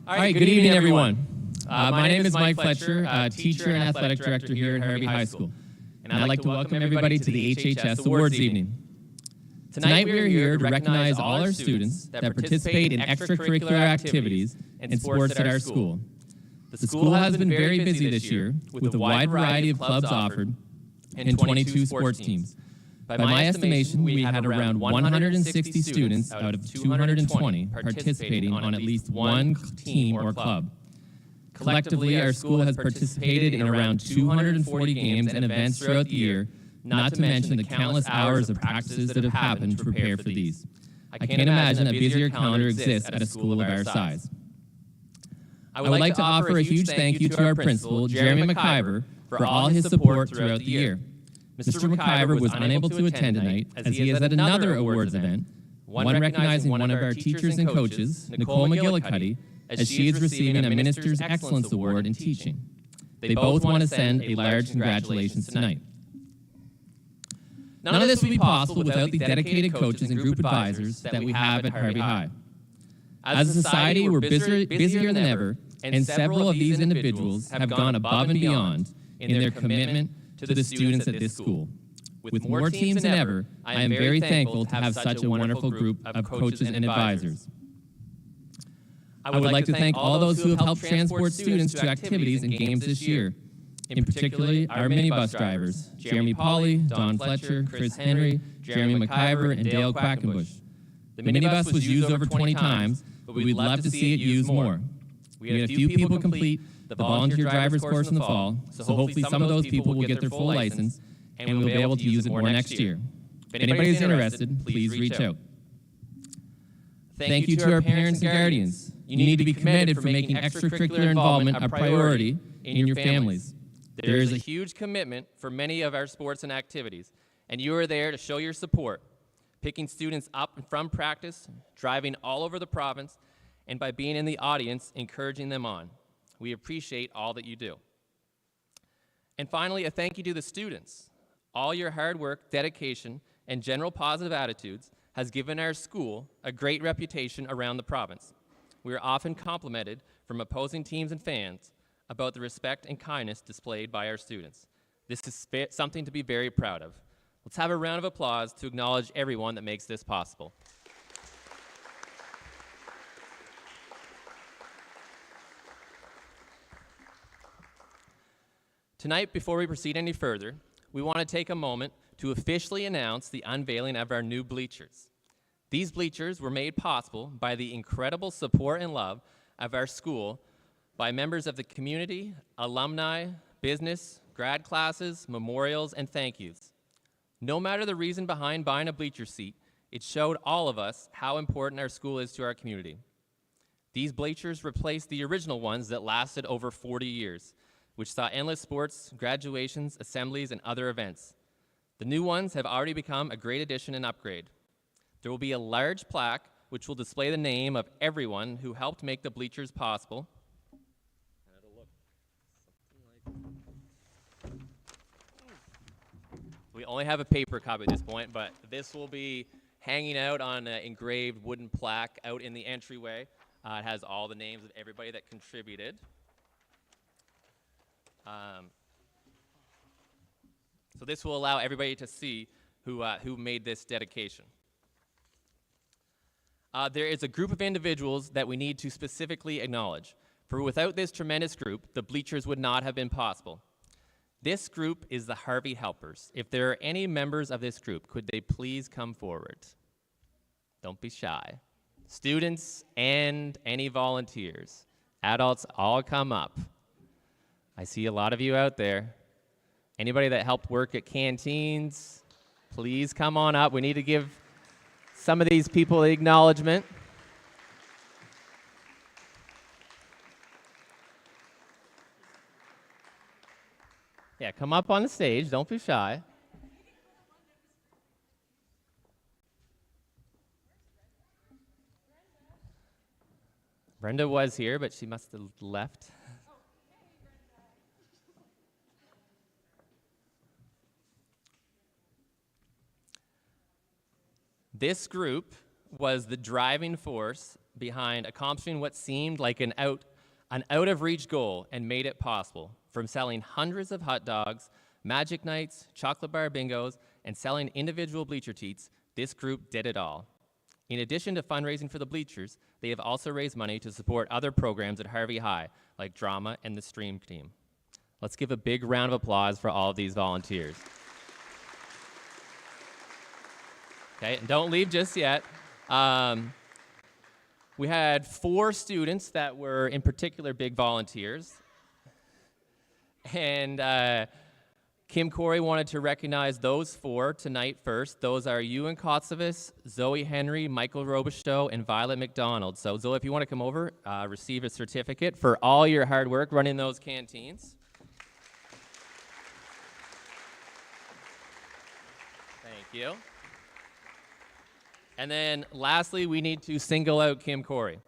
All right, good evening, everyone. My name is Mike Fletcher, teacher and athletic director here at Harvey High School. And I'd like to welcome everybody to the HHS Awards evening. Tonight we are here to recognize all our students that participate in extracurricular activities and sports at our school. The school has been very busy this year with a wide variety of clubs offered and 22 sports teams. By my estimation, we had around 160 students out of 220 participating on at least one team or club. Collectively, our school has participated in around 240 games and events throughout the year, not to mention the countless hours of practices that have happened to prepare for these. I can't imagine a busier calendar exists at a school of our size. I would like to offer a huge thank you to our principal, Jeremy McIver, for all his support throughout the year. Mr. McIver was unable to attend tonight as he is at another awards event, one recognizing one of our teachers and coaches, Nicole McGillicuddy, as she is receiving a Minister's Excellence Award in teaching. They both want to send a large congratulations tonight. None of this would be possible without the dedicated coaches and group advisors that we have at Harvey High. As a society, we're busier than ever, and several of these individuals have gone above and beyond in their commitment to the students at this school. With more teams than ever, I am very thankful to have such a wonderful group of coaches and advisors. I would like to thank all those who have helped transport students to activities and games this year, in particular our minibus drivers, Jeremy Pauley, Don Fletcher, Chris Henry, Jeremy McIver, and Dale Quackenbush. The minibus was used over 20 times, but we'd love to see it used more. We had a few people complete the volunteer driver's course in the fall, so hopefully some of those people will get their full license, and we'll be able to use it more next year. If anybody is interested, please reach out. Thank you to our parents and guardians. You need to be commended for making extracurricular involvement a priority in your families. There is a huge commitment for many of our sports and activities, and you are there to show your support, picking students up from practice, driving all over the province, and by being in the audience, encouraging them on. We appreciate all that you do. And finally, a thank you to the students. All your hard work, dedication, and general positive attitudes has given our school a great reputation around the province. We are often complimented from opposing teams and fans about the respect and kindness displayed by our students. This is something to be very proud of. Let's have a round of applause to acknowledge everyone that makes this possible. Tonight, before we proceed any further, we want to take a moment to officially announce the unveiling of our new bleachers. These bleachers were made possible by the incredible support and love of our school by members of the community, alumni, business, grad classes, memorials, and thank yous. No matter the reason behind buying a bleacher seat, it showed all of us how important our school is to our community. These bleachers replaced the original ones that lasted over 40 years, which saw endless sports, graduations, assemblies, and other events. The new ones have already become a great addition and upgrade. There will be a large plaque which will display the name of everyone who helped make the bleachers possible. We only have a paper copy at this point, but this will be hanging out on an engraved wooden plaque out in the entryway. It has all the names of everybody that contributed. So this will allow everybody to see who made this dedication. There is a group of individuals that we need to specifically acknowledge, for without this tremendous group, the bleachers would not have been possible. This group is the Harvey Helpers. If there are any members of this group, could they please come forward? Don't be shy. Students and any volunteers, adults, all come up. I see a lot of you out there. Anybody that helped work at canteens, please come on up. We need to give some of these people the acknowledgement. Yeah, come up on the stage. Don't be shy. Brenda was here, but she must have left. This group was the driving force behind accomplishing what seemed like an out-of-reach goal and made it possible. From selling hundreds of hot dogs, magic nights, chocolate bar bingos, and selling individual bleacher teats, this group did it all. In addition to fundraising for the bleachers, they have also raised money to support other programs at Harvey High, like drama and the stream team. Let's give a big round of applause for all of these volunteers. Okay, and don't leave just yet. We had 4 students that were in particular big volunteers. And Kim Corey wanted to recognize those 4 tonight first. Those are Ewan Kotsovas, Zoe Henry, Michael Robichaux, and Violet McDonald. So Zoe, if you want to come over, receive a certificate for all your hard work running those canteens. Thank you. And then lastly, we need to single out Kim Corey.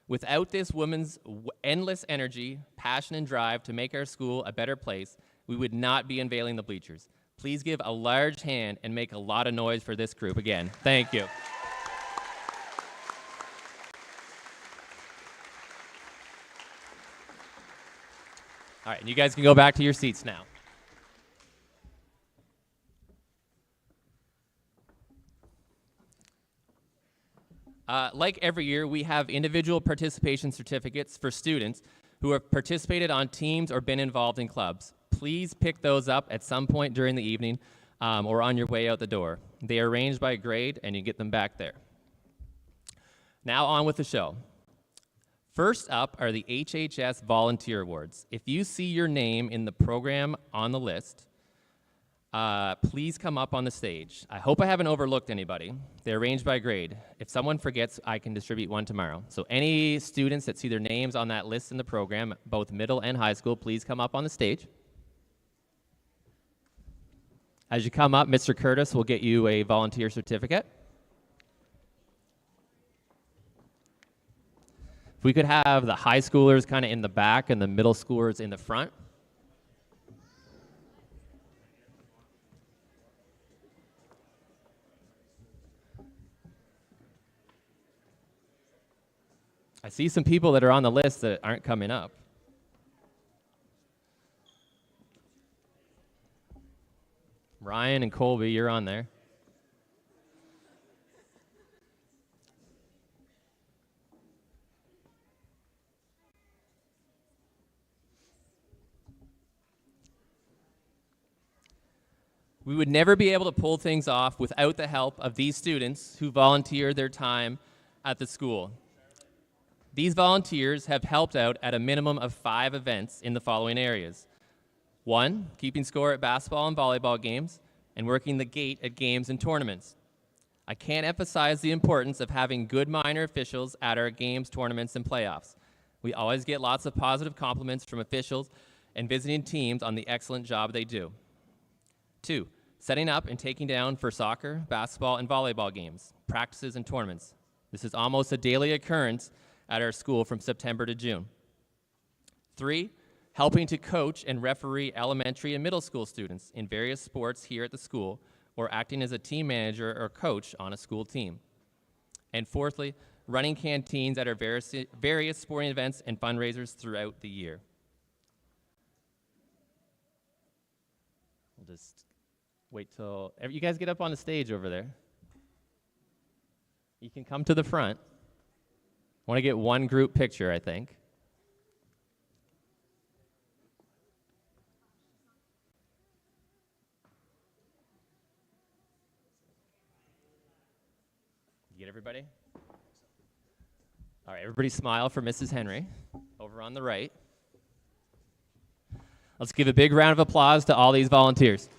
Without this woman's endless energy, passion, and drive to make our school a better place, we would not be unveiling the bleachers. Please give a large hand and make a lot of noise for this group again. Thank you. All right, and you guys can go back to your seats now. Like every year, we have individual participation certificates for students who have participated on teams or been involved in clubs. Please pick those up at some point during the evening or on your way out the door. They are arranged by grade, and you get them back there. Now on with the show. First up are the HHS Volunteer Awards. If you see your name in the program on the list, please come up on the stage. I hope I haven't overlooked anybody. They're arranged by grade. If someone forgets, I can distribute one tomorrow. So any students that see their names on that list in the program, both middle and high school, please come up on the stage. As you come up, Mr. Curtis will get you a volunteer certificate. If we could have the high schoolers kind of in the back and the middle schoolers in the front. I see some people that are on the list that aren't coming up. Ryan and Colby, you're on there. We would never be able to pull things off without the help of these students who volunteer their time at the school. These volunteers have helped out at a minimum of 5 events in the following areas. 1, keeping score at basketball and volleyball games, and working the gate at games and tournaments. I can't emphasize the importance of having good minor officials at our games, tournaments, and playoffs. We always get lots of positive compliments from officials and visiting teams on the excellent job they do. 2, setting up and taking down for soccer, basketball, and volleyball games, practices, and tournaments. This is almost a daily occurrence at our school from September to June. 3, helping to coach and referee elementary and middle school students in various sports here at the school, or acting as a team manager or coach on a school team. And 4thly, running canteens at our various sporting events and fundraisers throughout the year. We'll just wait till you guys get up on the stage over there. You can come to the front. I want to get one group picture, I think. You get everybody? All right, everybody smile for Mrs. Henry over on the right. Let's give a big round of applause to all these volunteers.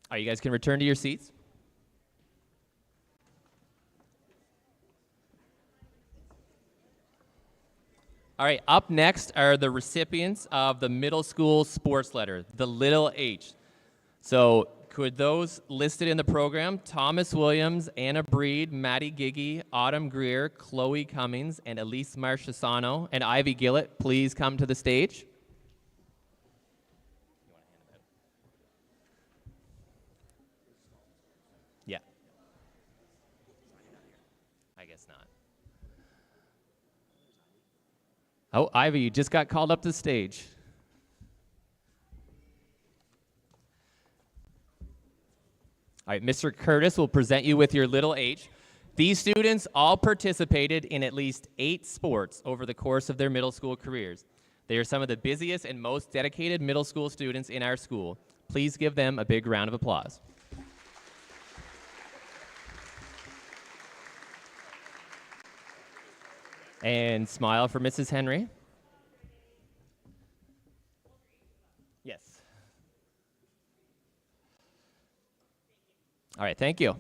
All right, you guys can return to your seats. All right, up next are the recipients of the middle school sports letter, the Little H. So Could those listed in the program, Thomas Williams, Anna Breed, Maddie Giggy, Autumn Greer, Chloe Cummings, and Elise Marchesano, and Ivy Gillett, please come to the stage? Yeah. I guess not. Oh, Ivy, you just got called up to the stage. All right, Mr. Curtis will present you with your little H. These students all participated in at least 8 sports over the course of their middle school careers. They are some of the busiest and most dedicated middle school students in our school. Please give them a big round of applause. And smile for Mrs. Henry. Yes. All right, thank you. All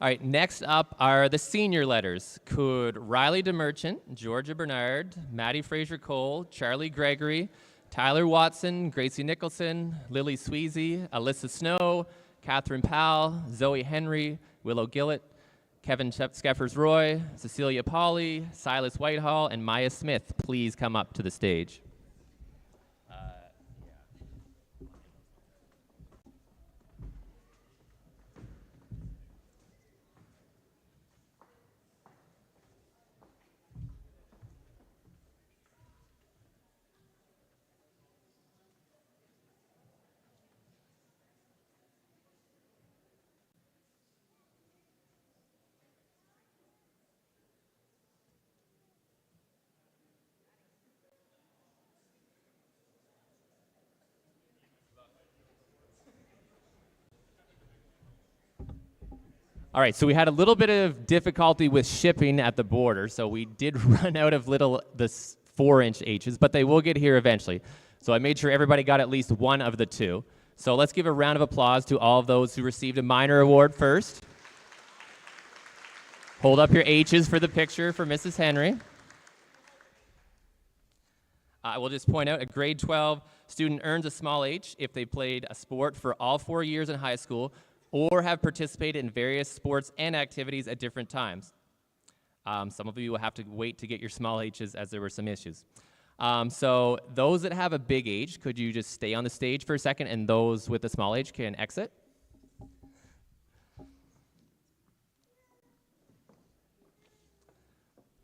right, next up are the senior letters. Could Riley DeMerchant, Georgia Bernard, Maddie Fraser-Cole, Charlie Gregory, Tyler Watson, Gracie Nicholson, Lily Sweezy, Alyssa Snow, Catherine Powell, Zoe Henry, Willow Gillett, Kevin Skeffers-Roy, Cecilia Pauley, Silas Whitehall, and Maya Smith, please come up to the stage. All right, so we had a little bit of difficulty with shipping at the border, so we did run out of the 4-inch H's, but they will get here eventually. So I made sure everybody got at least one of the 2. So let's give a round of applause to all of those who received a minor award first. Hold up your H's for the picture for Mrs. Henry. I will just point out a grade 12 student earns a small H if they played a sport for all 4 years in high school or have participated in various sports and activities at different times. Some of you will have to wait to get your small H's as there were some issues. So those that have a big H, could you just stay on the stage for a second, and those with a small H can exit?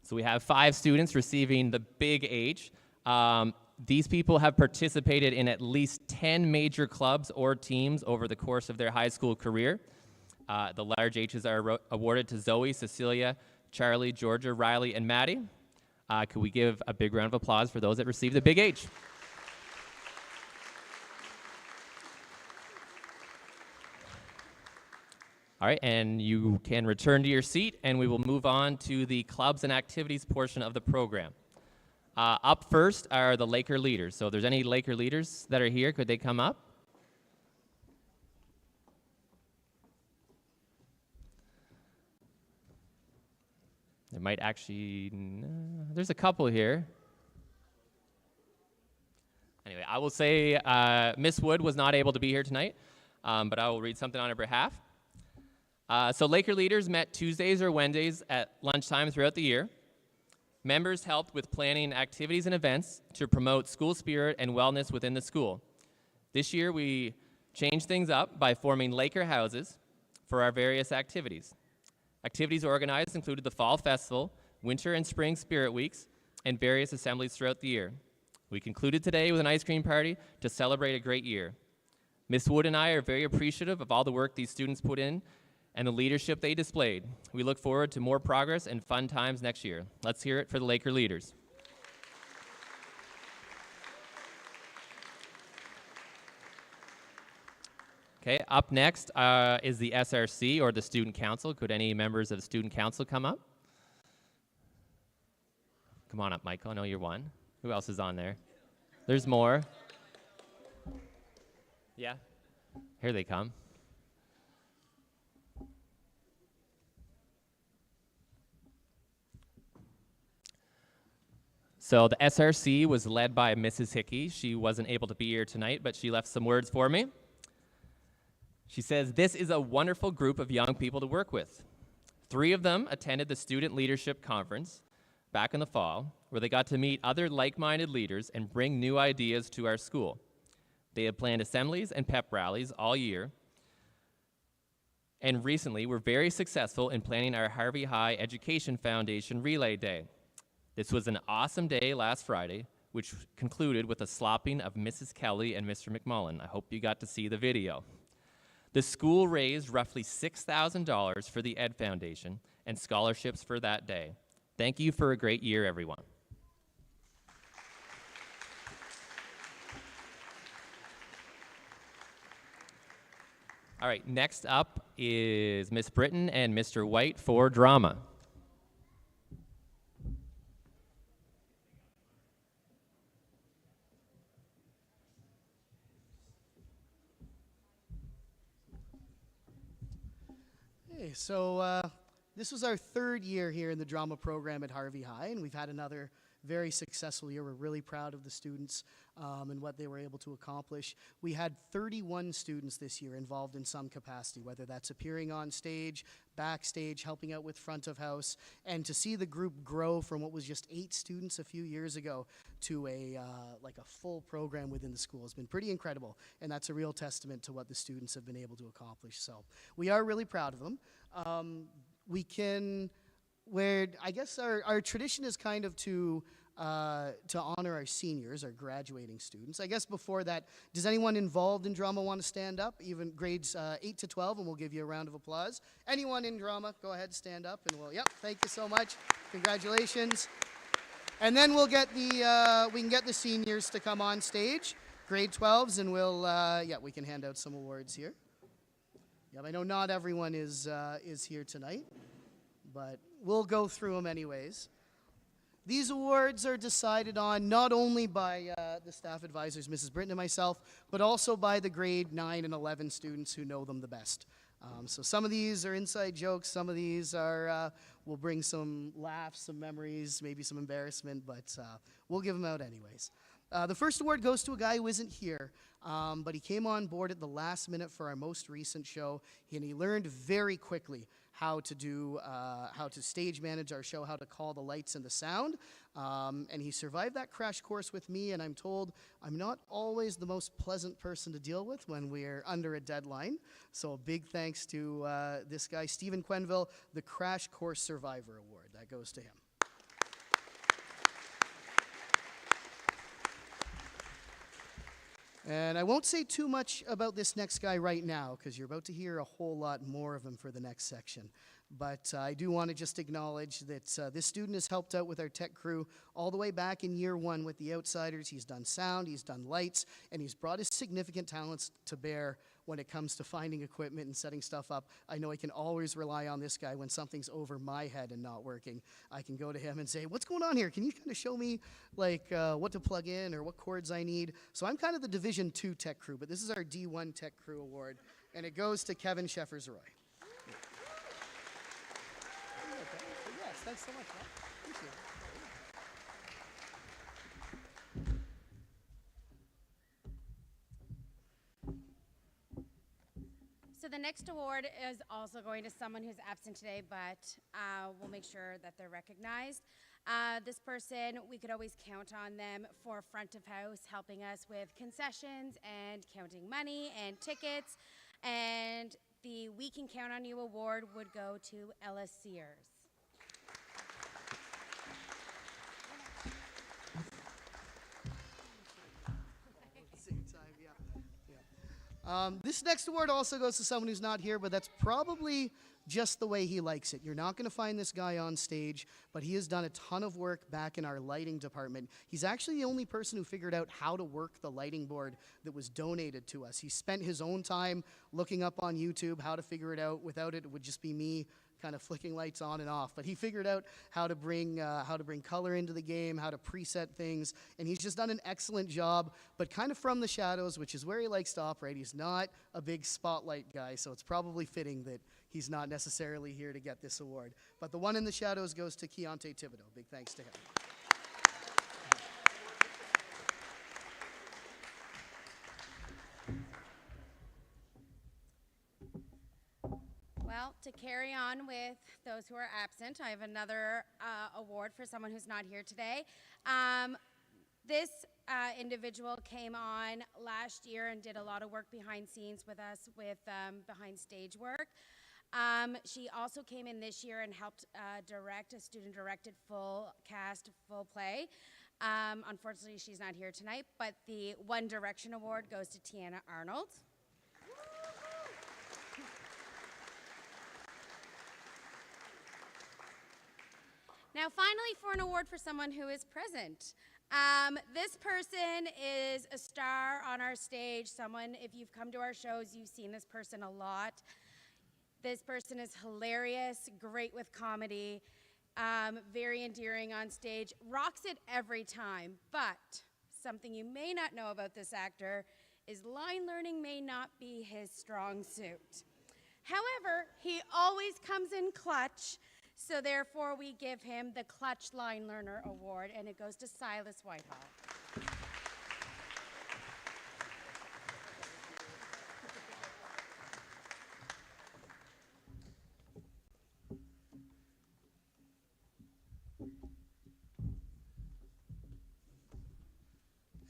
So we have 5 students receiving the big H. These people have participated in at least 10 major clubs or teams over the course of their high school career. The large H's are awarded to Zoe, Cecilia, Charlie, Georgia, Riley, and Maddie. Could we give a big round of applause for those that received the big H? All right, and you can return to your seat, and we will move on to the clubs and activities portion of the program. Up first are the Laker leaders. So if there's any Laker leaders that are here, could they come up? There might actually, there's a couple here. Anyway, I will say Miss Wood was not able to be here tonight, but I will read something on her behalf. So Laker leaders met Tuesdays or Wednesdays at lunchtime throughout the year. Members helped with planning activities and events to promote school spirit and wellness within the school. This year, we changed things up by forming Laker houses for our various activities. Activities organized included the Fall Festival, Winter and Spring Spirit Weeks, and various assemblies throughout the year. We concluded today with an ice cream party to celebrate a great year. Miss Wood and I are very appreciative of all the work these students put in and the leadership they displayed. We look forward to more progress and fun times next year. Let's hear it for the Laker leaders. Okay, up next is the SRC, or the Student Council. Could any members of the Student Council come up? Come on up, Michael. I know you're one. Who else is on there? There's more. Yeah? Here they come. So the SRC was led by Mrs. Hickey. She wasn't able to be here tonight, but she left some words for me. She says, "This is a wonderful group of young people to work with. 3 of them attended the Student Leadership Conference back in the fall, where they got to meet other like-minded leaders and bring new ideas to our school. They had planned assemblies and pep rallies all year, and recently were very successful in planning our Harvey High Education Foundation Relay Day. This was an awesome day last Friday, which concluded with a slopping of Mrs. Kelly and Mr. McMullen. I hope you got to see the video. The school raised roughly $6,000 for the Ed Foundation and scholarships for that day. Thank you for a great year, everyone." All right, next up is Miss Britton and Mr. White for drama. Hey, so this was our 3rd year here in the drama program at Harvey High, and we've had another very successful year. We're really proud of the students and what they were able to accomplish. We had 31 students this year involved in some capacity, whether that's appearing on stage, backstage, helping out with front of house, and to see the group grow from what was just 8 students a few years ago to a full program within the school has been pretty incredible, and that's a real testament to what the students have been able to accomplish. So we are really proud of them. I guess our tradition is kind of to honor our seniors, our graduating students. I guess before that, does anyone involved in drama want to stand up? Even grades 8 to 12, and we'll give you a round of applause. Anyone in drama, go ahead, stand up, and thank you so much. Congratulations. And then we can get the seniors to come on stage, grade 12s, and we can hand out some awards here. Yeah, I know not everyone is here tonight, but we'll go through them anyways. These awards are decided on not only by the staff advisors, Mrs. Britton and myself, but also by the grade 9 and 11 students who know them the best. So some of these are inside jokes, some of these will bring some laughs, some memories, maybe some embarrassment, but we'll give them out anyways. The first award goes to a guy who isn't here, but he came on board at the last minute for our most recent show, and he learned very quickly how to stage manage our show, how to call the lights and the sound, and he survived that crash course with me, and I'm told I'm not always the most pleasant person to deal with when we're under a deadline, so a big thanks to this guy, Stephen Quenville, the Crash Course Survivor Award. That goes to him. And I won't say too much about this next guy right now, because you're about to hear a whole lot more of him for the next section. But I do want to just acknowledge that this student has helped out with our tech crew all the way back in year 1 with the Outsiders. He's done sound, he's done lights, and he's brought his significant talents to bear when it comes to finding equipment and setting stuff up. I know I can always rely on this guy when something's over my head and not working. I can go to him and say, "What's going on here? Can you kind of show me what to plug in or what cords I need?" So I'm kind of the Division 2 tech crew, but this is our D1 tech crew award, and it goes to Kevin Sheffers-Roy. Yes, thanks so much, man. Thank you. So the next award is also going to someone who's absent today, but we'll make sure that they're recognized. This person, we could always count on them for front of house, helping us with concessions and counting money and tickets. And the We Can Count on You award would go to Ellis Sears. This next award also goes to someone who's not here, but that's probably just the way he likes it. You're not going to find this guy on stage, but he has done a ton of work back in our lighting department. He's actually the only person who figured out how to work the lighting board that was donated to us. He spent his own time looking up on YouTube how to figure it out. Without it, it would just be me kind of flicking lights on and off, but he figured out how to bring color into the game, how to preset things, and he's just done an excellent job, but kind of from the shadows, which is where he likes to operate. He's not a big spotlight guy, so it's probably fitting that he's not necessarily here to get this award. But the one in the shadows goes to Keontae Thibodeau. Big thanks to him. Well, to carry on with those who are absent, I have another award for someone who's not here today. This individual came on last year and did a lot of work behind scenes with us with behind stage work. She also came in this year and helped direct a student-directed full cast, full play. Unfortunately, she's not here tonight, but the One Direction Award goes to Tiana Arnold. Now, finally, for an award for someone who is present. This person is a star on our stage. Someone, if you've come to our shows, you've seen this person a lot. This person is hilarious, great with comedy, very endearing on stage, rocks it every time. But something you may not know about this actor is line learning may not be his strong suit. However, he always comes in clutch. So therefore, we give him the Clutch Line Learner Award, and it goes to Silas Whitehall.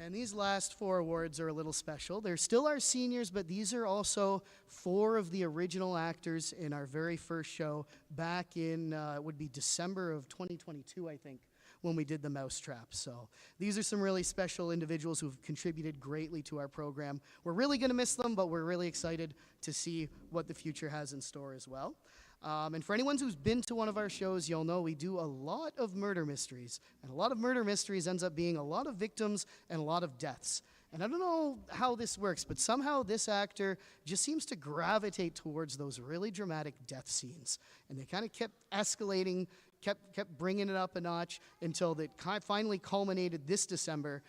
And these last 4 awards are a little special. They're still our seniors, but these are also 4 of the original actors in our very first show back in, it would be December of 2022, I think, when we did the Mousetrap. So these are some really special individuals who've contributed greatly to our program. We're really going to miss them, but we're really excited to see what the future has in store as well. And for anyone who's been to one of our shows, you'll know we do a lot of murder mysteries. And a lot of murder mysteries ends up being a lot of victims and a lot of deaths. And I don't know how this works, but somehow this actor just seems to gravitate towards those really dramatic death scenes. And they kind of kept escalating, kept bringing it up a notch until they finally culminated this December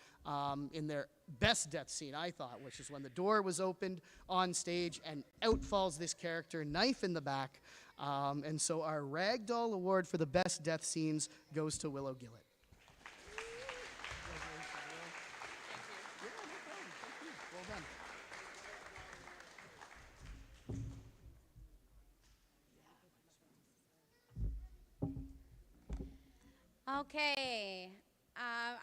in their best death scene, I thought, which is when the door was opened on stage and out falls this character, knife in the back. And so our Ragdoll Award for the best death scenes goes to Willow Gillett. Okay,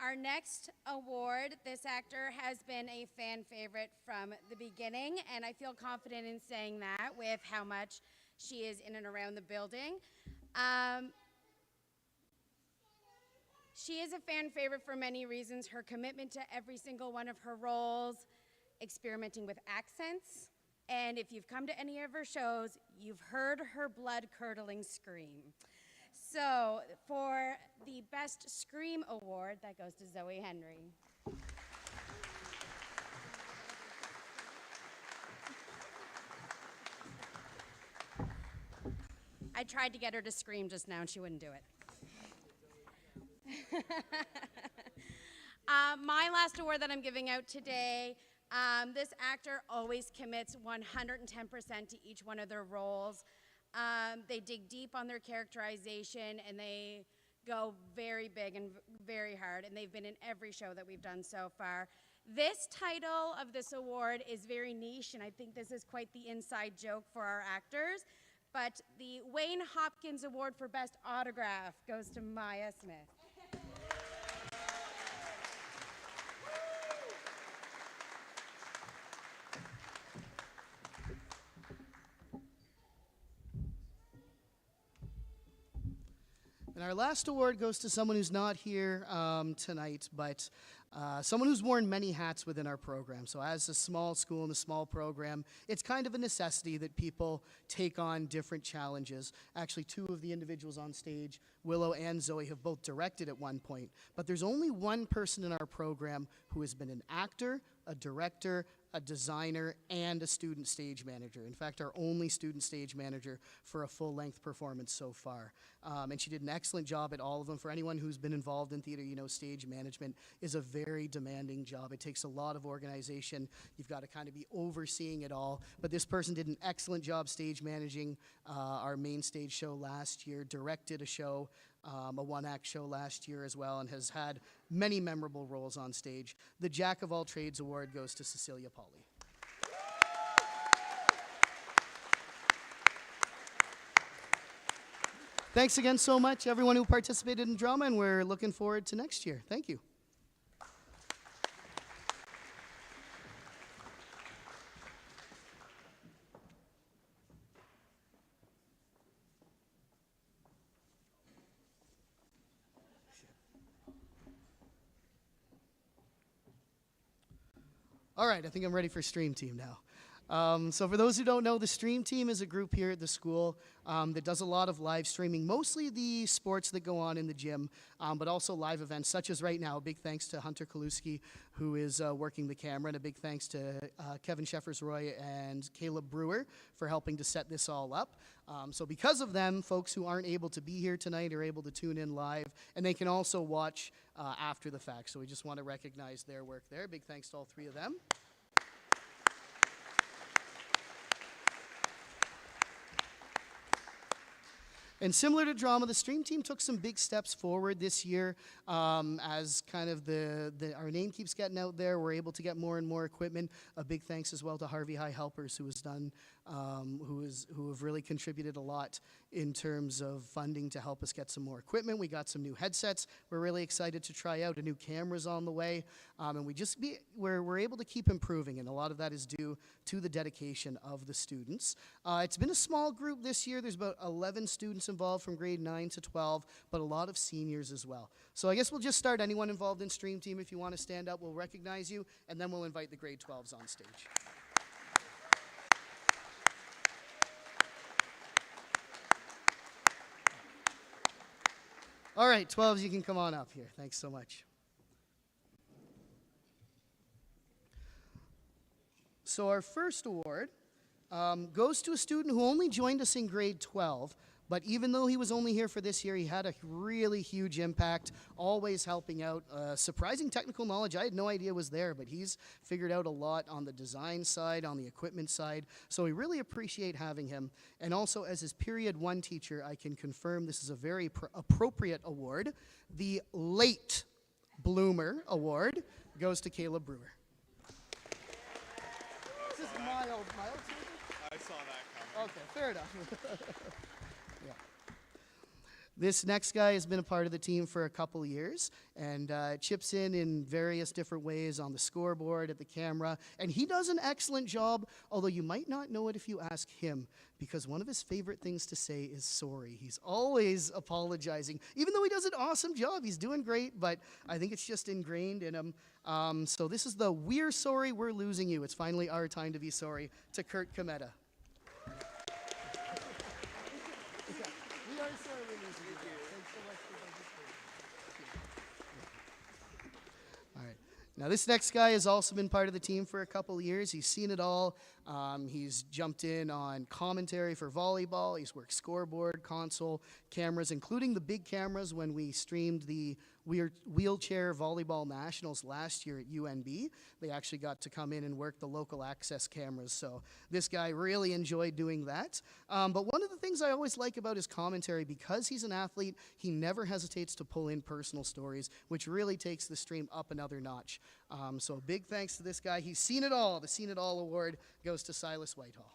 our next award, this actor has been a fan favorite from the beginning, and I feel confident in saying that with how much she is in and around the building. She is a fan favorite for many reasons. Her commitment to every single one of her roles, experimenting with accents, and if you've come to any of her shows, you've heard her blood-curdling scream. So for the Best Scream Award, that goes to Zoe Henry. I tried to get her to scream just now and she wouldn't do it. My last award that I'm giving out today, this actor always commits 110% to each one of their roles. They dig deep on their characterization and they go very big and very hard, and they've been in every show that we've done so far. This title of this award is very niche, and I think this is quite the inside joke for our actors, but the Wayne Hopkins Award for Best Autograph goes to Maya Smith. And our last award goes to someone who's not here tonight, but someone who's worn many hats within our program. So as a small school and a small program, it's kind of a necessity that people take on different challenges. Actually, 2 of the individuals on stage, Willow and Zoe, have both directed at one point. But there's only one person in our program who has been an actor, a director, a designer, and a student stage manager. In fact, our only student stage manager for a full-length performance so far. And she did an excellent job at all of them. For anyone who's been involved in theater, you know stage management is a very demanding job. It takes a lot of organization. You've got to kind of be overseeing it all. But this person did an excellent job stage managing our main stage show last year, directed a show, a one-act show last year as well, and has had many memorable roles on stage. The Jack of All Trades Award goes to Cecilia Pauly. Thanks again so much, everyone who participated in drama, and we're looking forward to next year. Thank you. All right, I think I'm ready for Stream Team now. So for those who don't know, the Stream Team is a group here at the school that does a lot of live streaming, mostly the sports that go on in the gym, but also live events such as right now. A big thanks to Hunter Kaluski, who is working the camera, and a big thanks to Kevin Sheffers-Roy and Caleb Brewer for helping to set this all up. So because of them, folks who aren't able to be here tonight are able to tune in live, and they can also watch after the fact. So we just want to recognize their work there. Big thanks to all three of them. And similar to drama, the Stream Team took some big steps forward this year as kind of our name keeps getting out there. We're able to get more and more equipment. A big thanks as well to Harvey High Helpers, who have really contributed a lot in terms of funding to help us get some more equipment. We got some new headsets we're really excited to try out. A new camera's on the way. And we're able to keep improving, and a lot of that is due to the dedication of the students. It's been a small group this year. There's about 11 students involved from grade 9 to 12, but a lot of seniors as well. So I guess we'll just start. Anyone involved in Stream Team, if you want to stand up, we'll recognize you, and then we'll invite the grade 12s on stage. All right, 12s, you can come on up here. Thanks so much. So our first award goes to a student who only joined us in grade 12, but even though he was only here for this year, he had a really huge impact, always helping out. Surprising technical knowledge I had no idea was there, but he's figured out a lot on the design side, on the equipment side, so we really appreciate having him. And also, as his period 1 teacher, I can confirm this is a very appropriate award. The Late Bloomer Award goes to Caleb Brewer. This is mild. I saw that coming. Okay, fair enough. Yeah. This next guy has been a part of the team for a couple years and chips in various different ways on the scoreboard, at the camera, and he does an excellent job, although you might not know it if you ask him, because one of his favorite things to say is sorry. He's always apologizing, even though he does an awesome job. He's doing great, but I think it's just ingrained in him. So this is the "We're sorry, we're losing you. It's finally our time to be sorry" to Kurt Cometa. We are sorry we're losing you. Thanks so much for participating. All right. Now this next guy has also been part of the team for a couple years. He's seen it all. He's jumped in on commentary for volleyball. He's worked scoreboard, console, cameras, including the big cameras when we streamed the wheelchair volleyball nationals last year at UNB. They actually got to come in and work the local access cameras, so this guy really enjoyed doing that. But one of the things I always like about his commentary, because he's an athlete, he never hesitates to pull in personal stories, which really takes the stream up another notch. So big thanks to this guy. He's seen it all. The Seen It All Award goes to Silas Whitehall.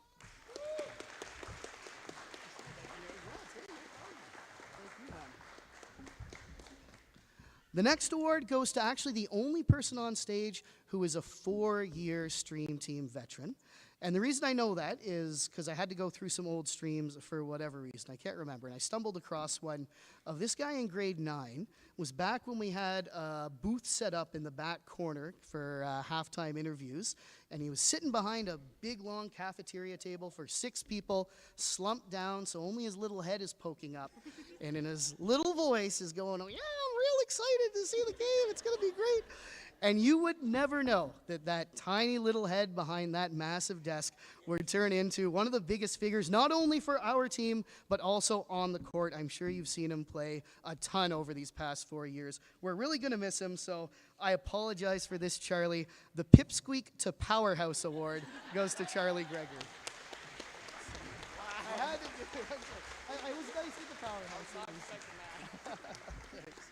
The next award goes to actually the only person on stage who is a 4-year Stream Team veteran. And the reason I know that is because I had to go through some old streams for whatever reason. I can't remember. And I stumbled across one of this guy in grade 9. It was back when we had a booth set up in the back corner for halftime interviews. And he was sitting behind a big, long cafeteria table for 6 people, slumped down, so only his little head is poking up. And in his little voice is going, "Oh, yeah, I'm real excited to see the game. It's going to be great." And you would never know that that tiny little head behind that massive desk would turn into one of the biggest figures, not only for our team, but also on the court. I'm sure you've seen him play a ton over these past 4 years. We're really going to miss him, so I apologize for this, Charlie. The Pipsqueak to Powerhouse Award goes to Charlie Gregory. I was nice with the Powerhouse. Thanks.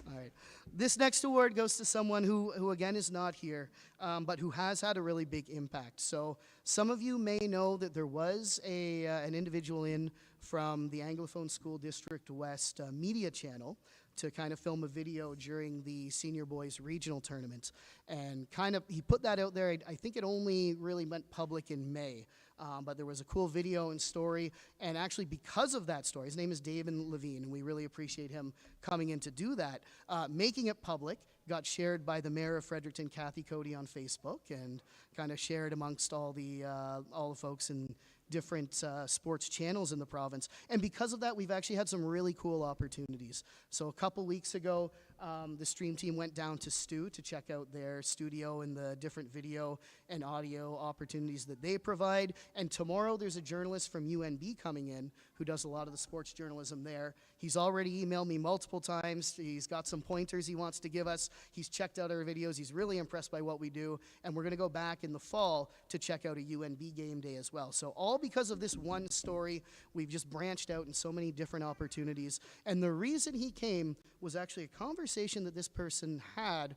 All right. This next award goes to someone who again is not here, but who has had a really big impact. So some of you may know that there was an individual in from the Anglophone School District West media channel to kind of film a video during the senior boys regional tournament. And kind of, he put that out there, I think it only really went public in May. But there was a cool video and story, and actually because of that story, his name is David Levine, and we really appreciate him coming in to do that. Making it public, got shared by the mayor of Fredericton, Kathy Cody, on Facebook, and kind of shared amongst all the folks in different sports channels in the province. And because of that, we've actually had some really cool opportunities. So a couple weeks ago, the stream team went down to Stu to check out their studio and the different video and audio opportunities that they provide. And tomorrow there's a journalist from UNB coming in who does a lot of the sports journalism there. He's already emailed me multiple times. He's got some pointers he wants to give us. He's checked out our videos. He's really impressed by what we do. And we're going to go back in the fall to check out a UNB game day as well. So all because of this one story, we've just branched out in so many different opportunities. And the reason he came was actually a conversation that this person had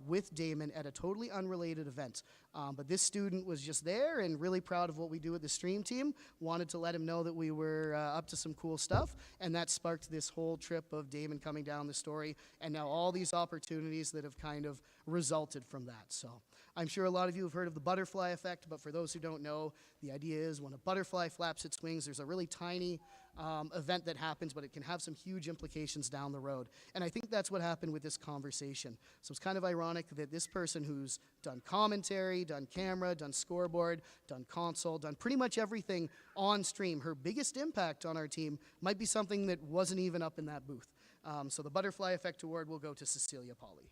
with Damon at a totally unrelated event. But this student was just there and really proud of what we do with the stream team, wanted to let him know that we were up to some cool stuff, and that sparked this whole trip of Damon coming down the story, and now all these opportunities that have kind of resulted from that. So I'm sure a lot of you have heard of the butterfly effect, but for those who don't know, the idea is when a butterfly flaps its wings, there's a really tiny event that happens, but it can have some huge implications down the road. And I think that's what happened with this conversation. So it's kind of ironic that this person who's done commentary, done camera, done scoreboard, done console, done pretty much everything on stream, her biggest impact on our team might be something that wasn't even up in that booth. So the Butterfly Effect Award will go to Cecilia Pauly.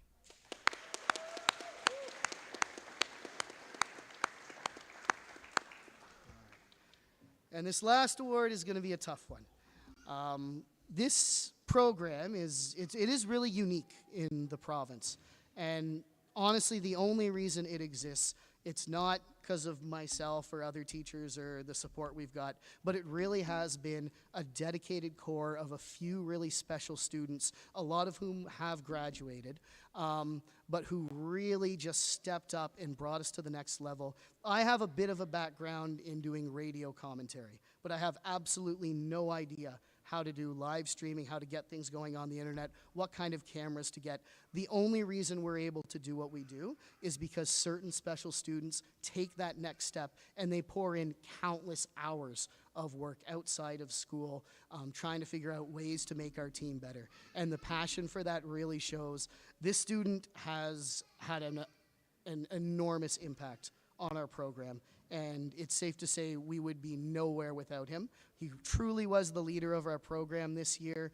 And this last award is going to be a tough one. This program it is really unique in the province. And honestly, the only reason it exists, it's not because of myself or other teachers or the support we've got, but it really has been a dedicated core of a few really special students, a lot of whom have graduated, but who really just stepped up and brought us to the next level. I have a bit of a background in doing radio commentary, but I have absolutely no idea how to do live streaming, how to get things going on the internet, what kind of cameras to get. The only reason we're able to do what we do is because certain special students take that next step and they pour in countless hours of work outside of school, trying to figure out ways to make our team better. And the passion for that really shows. This student has had an enormous impact on our program, and it's safe to say we would be nowhere without him. He truly was the leader of our program this year.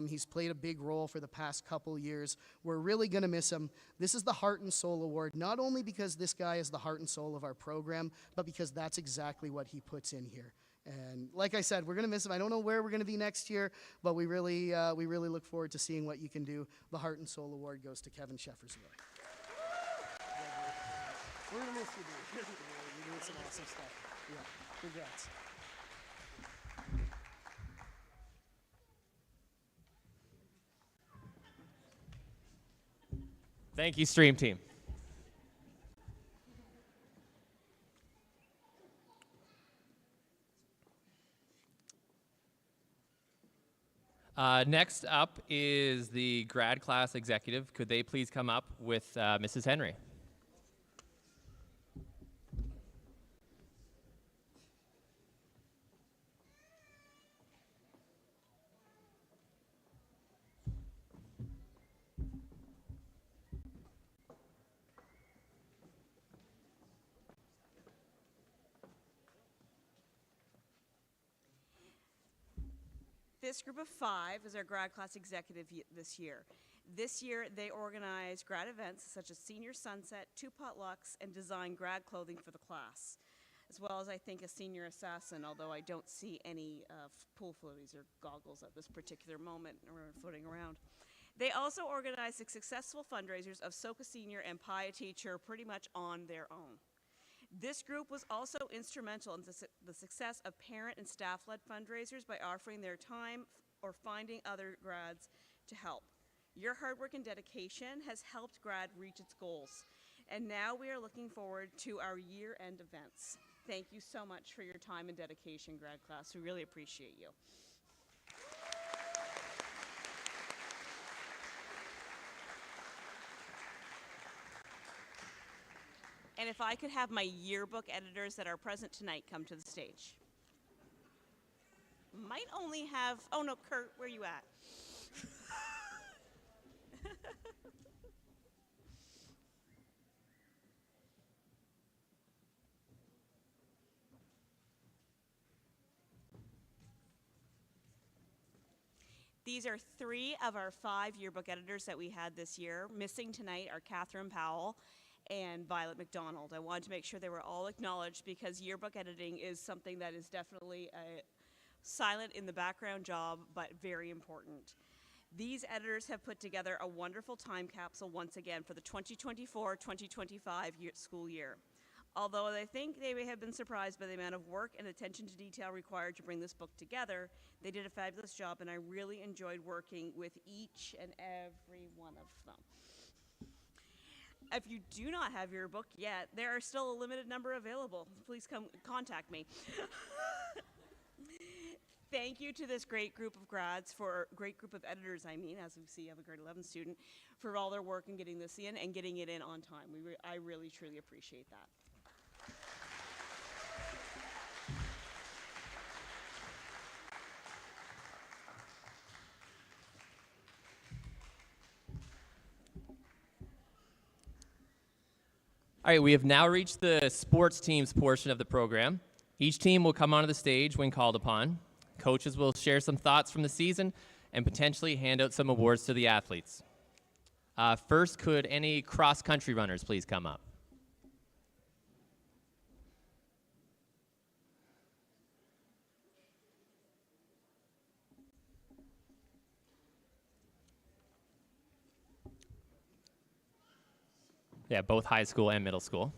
He's played a big role for the past couple years. We're really going to miss him. This is the Heart and Soul Award, not only because this guy is the heart and soul of our program, but because that's exactly what he puts in here. And like I said, we're going to miss him. I don't know where we're going to be next year, but we really look forward to seeing what you can do. The Heart and Soul Award goes to Kevin Sheffersroy. We're going to miss you, dude. You're doing some awesome stuff. Yeah, congrats. Thank you, stream team. Next up is the grad class executive. Could they please come up with Mrs. Henry? This group of 5 is our grad class executive this year. This year, they organize grad events such as Senior Sunset, 2 potlucks, and design grad clothing for the class, as well as, I think, a Senior Assassin, although I don't see any pool floaties or goggles at this particular moment floating around. They also organize the successful fundraisers of Soka Senior and Pia Teacher pretty much on their own. This group was also instrumental in the success of parent and staff-led fundraisers by offering their time or finding other grads to help. Your hard work and dedication has helped GRAD reach its goals, and now we are looking forward to our year-end events. Thank you so much for your time and dedication, grad class. We really appreciate you. And if I could have my yearbook editors that are present tonight come to the stage. Might only have, oh no, Kurt, where you at? These are 3 of our 5 yearbook editors that we had this year. Missing tonight are Catherine Powell and Violet McDonald. I wanted to make sure they were all acknowledged because yearbook editing is something that is definitely a silent in the background job, but very important. These editors have put together a wonderful time capsule once again for the 2024-2025 school year. Although I think they may have been surprised by the amount of work and attention to detail required to bring this book together, they did a fabulous job, and I really enjoyed working with each and every one of them. If you do not have your book yet, there are still a limited number available. Please come contact me. Thank you to this great group of grads, great group of editors, I mean, as we see, I have a grade 11 student, for all their work in getting this in and getting it in on time. I really, truly appreciate that. All right, we have now reached the sports teams portion of the program. Each team will come onto the stage when called upon. Coaches will share some thoughts from the season and potentially hand out some awards to the athletes. First, could any cross-country runners please come up? Yeah, both high school and middle school.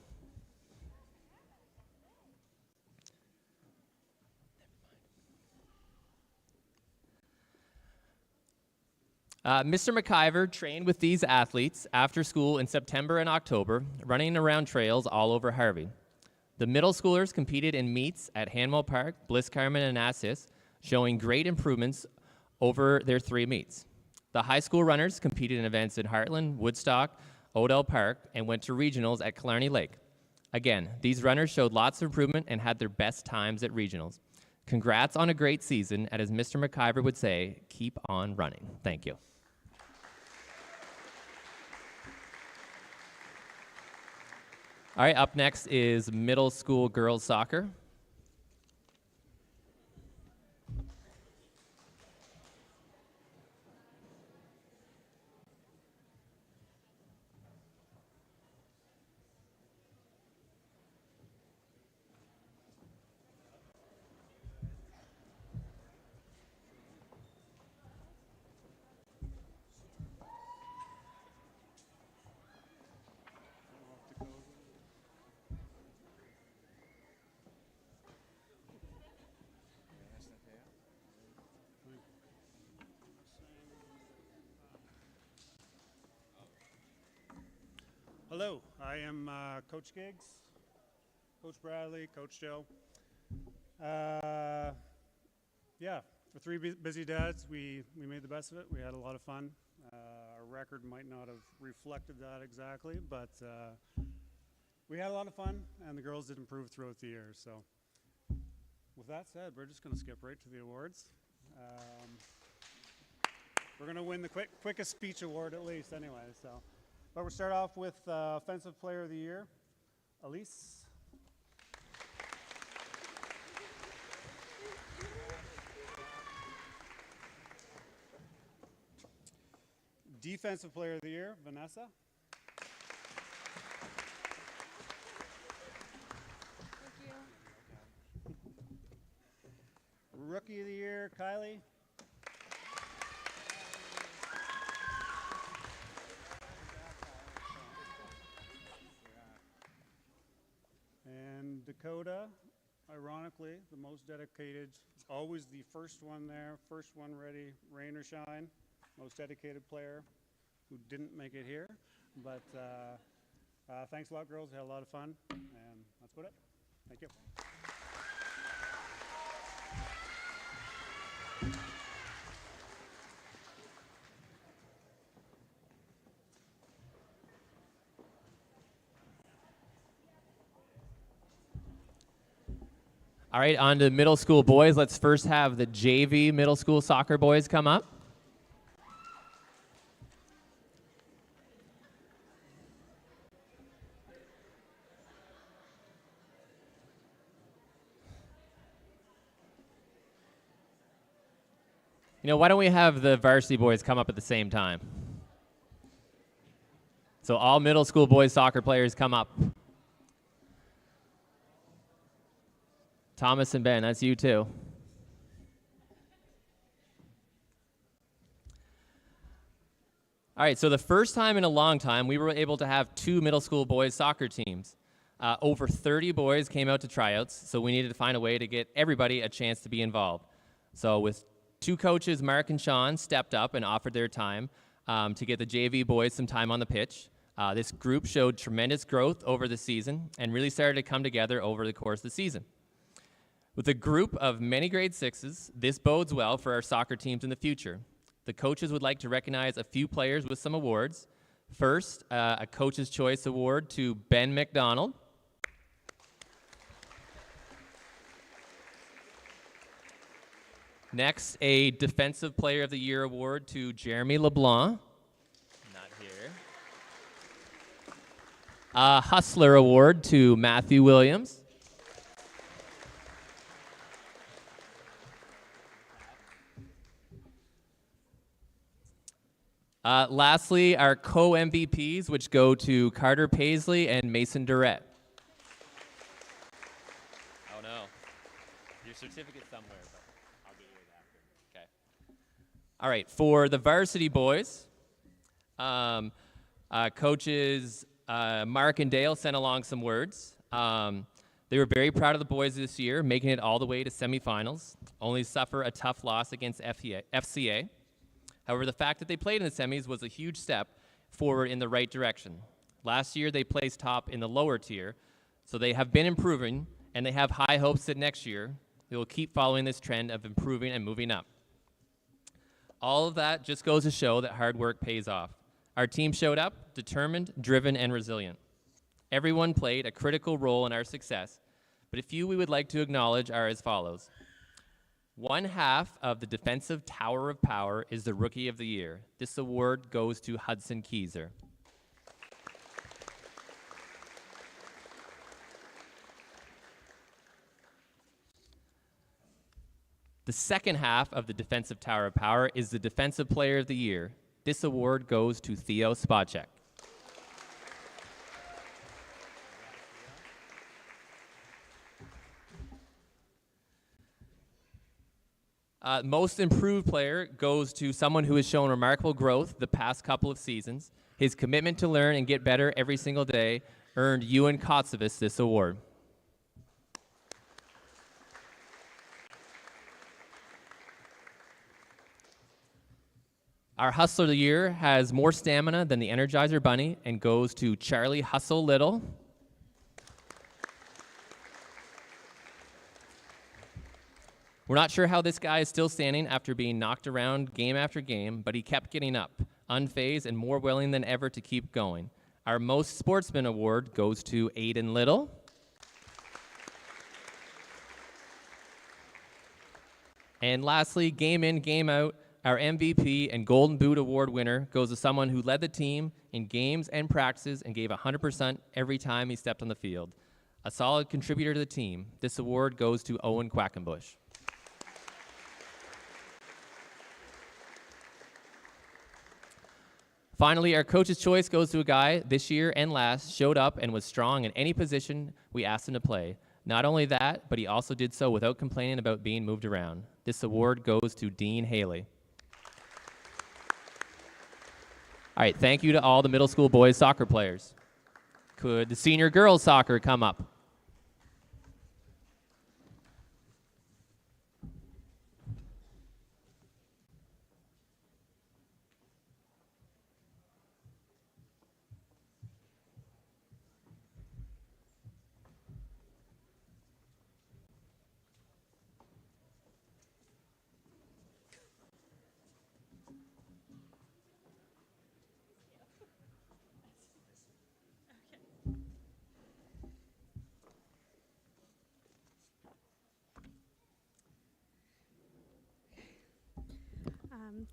Mr. McIver trained with these athletes after school in September and October, running around trails all over Harvey. The middle schoolers competed in meets at Hanwell Park, Bliss Carman, and Assis, showing great improvements over their 3 meets. The high school runners competed in events in Heartland, Woodstock, Odell Park, and went to regionals at Killarney Lake. Again, these runners showed lots of improvement and had their best times at regionals. Congrats on a great season, and as Mr. McIver would say, keep on running. Thank you. All right, up next is middle school girls soccer. Hello, I am Coach Giggs, Coach Bradley, Coach Joe. Yeah, for 3 busy dads, we made the best of it. We had a lot of fun. Our record might not have reflected that exactly, but we had a lot of fun, and the girls did improve throughout the year. So with that said, we're just going to skip right to the awards. We're going to win the quickest speech award at least anyway. So. But we'll start off with Offensive Player of the Year, Elise. Defensive Player of the Year, Vanessa. Thank you. Rookie of the Year, Kylie. And Dakota, ironically, the most dedicated, always the first one there, first one ready, rain or shine, most dedicated player. who didn't make it here. But thanks a lot, girls. We had a lot of fun, and that's about it. Thank you. All right, on to middle school boys. Let's first have the JV middle school soccer boys come up. You know, why don't we have the varsity boys come up at the same time? So all middle school boys soccer players come up. Thomas and Ben, that's you too. All right, so the first time in a long time, we were able to have 2 middle school boys soccer teams. Over 30 boys came out to tryouts, so we needed to find a way to get everybody a chance to be involved. So with 2 coaches, Mark and Sean, stepped up and offered their time to get the JV boys some time on the pitch. This group showed tremendous growth over the season and really started to come together over the course of the season. With a group of many grade 6s, this bodes well for our soccer teams in the future. The coaches would like to recognize a few players with some awards. First, a Coach's Choice Award to Ben McDonald. Next, a Defensive Player of the Year award to Jeremy LeBlanc. Not here. A Hustler Award to Matthew Williams. Lastly, our co-MVPs, which go to Carter Paisley and Mason Durrett. Oh, no. Your certificate's somewhere, but I'll get you it after. Okay. All right, for the varsity boys, coaches Mark and Dale sent along some words. They were very proud of the boys this year, making it all the way to semifinals, only suffer a tough loss against FCA. However, the fact that they played in the semis was a huge step forward in the right direction. Last year, they placed top in the lower tier, so they have been improving, and they have high hopes that next year they will keep following this trend of improving and moving up. All of that just goes to show that hard work pays off. Our team showed up, determined, driven, and resilient. Everyone played a critical role in our success, but a few we would like to acknowledge are as follows. 1/2 of the Defensive Tower of Power is the Rookie of the Year. This award goes to Hudson Keyser. The second half of the Defensive Tower of Power is the Defensive Player of the Year. This award goes to Theo Spacek. Most improved player goes to someone who has shown remarkable growth the past couple of seasons. His commitment to learn and get better every single day earned Ewan Kotsovas this award. Our Hustler of the Year has more stamina than the Energizer Bunny and goes to Charlie Hustle Little. We're not sure how this guy is still standing after being knocked around game after game, but he kept getting up, unfazed and more willing than ever to keep going. Our Most Sportsman Award goes to Aiden Little. And lastly, game in, game out, our MVP and Golden Boot Award winner goes to someone who led the team in games and practices and gave 100% every time he stepped on the field. A solid contributor to the team. This award goes to Owen Quackenbush. Finally, our Coach's Choice goes to a guy this year and last showed up and was strong in any position we asked him to play. Not only that, but he also did so without complaining about being moved around. This award goes to Dean Haley. All right, thank you to all the middle school boys soccer players. Could the senior girls soccer come up?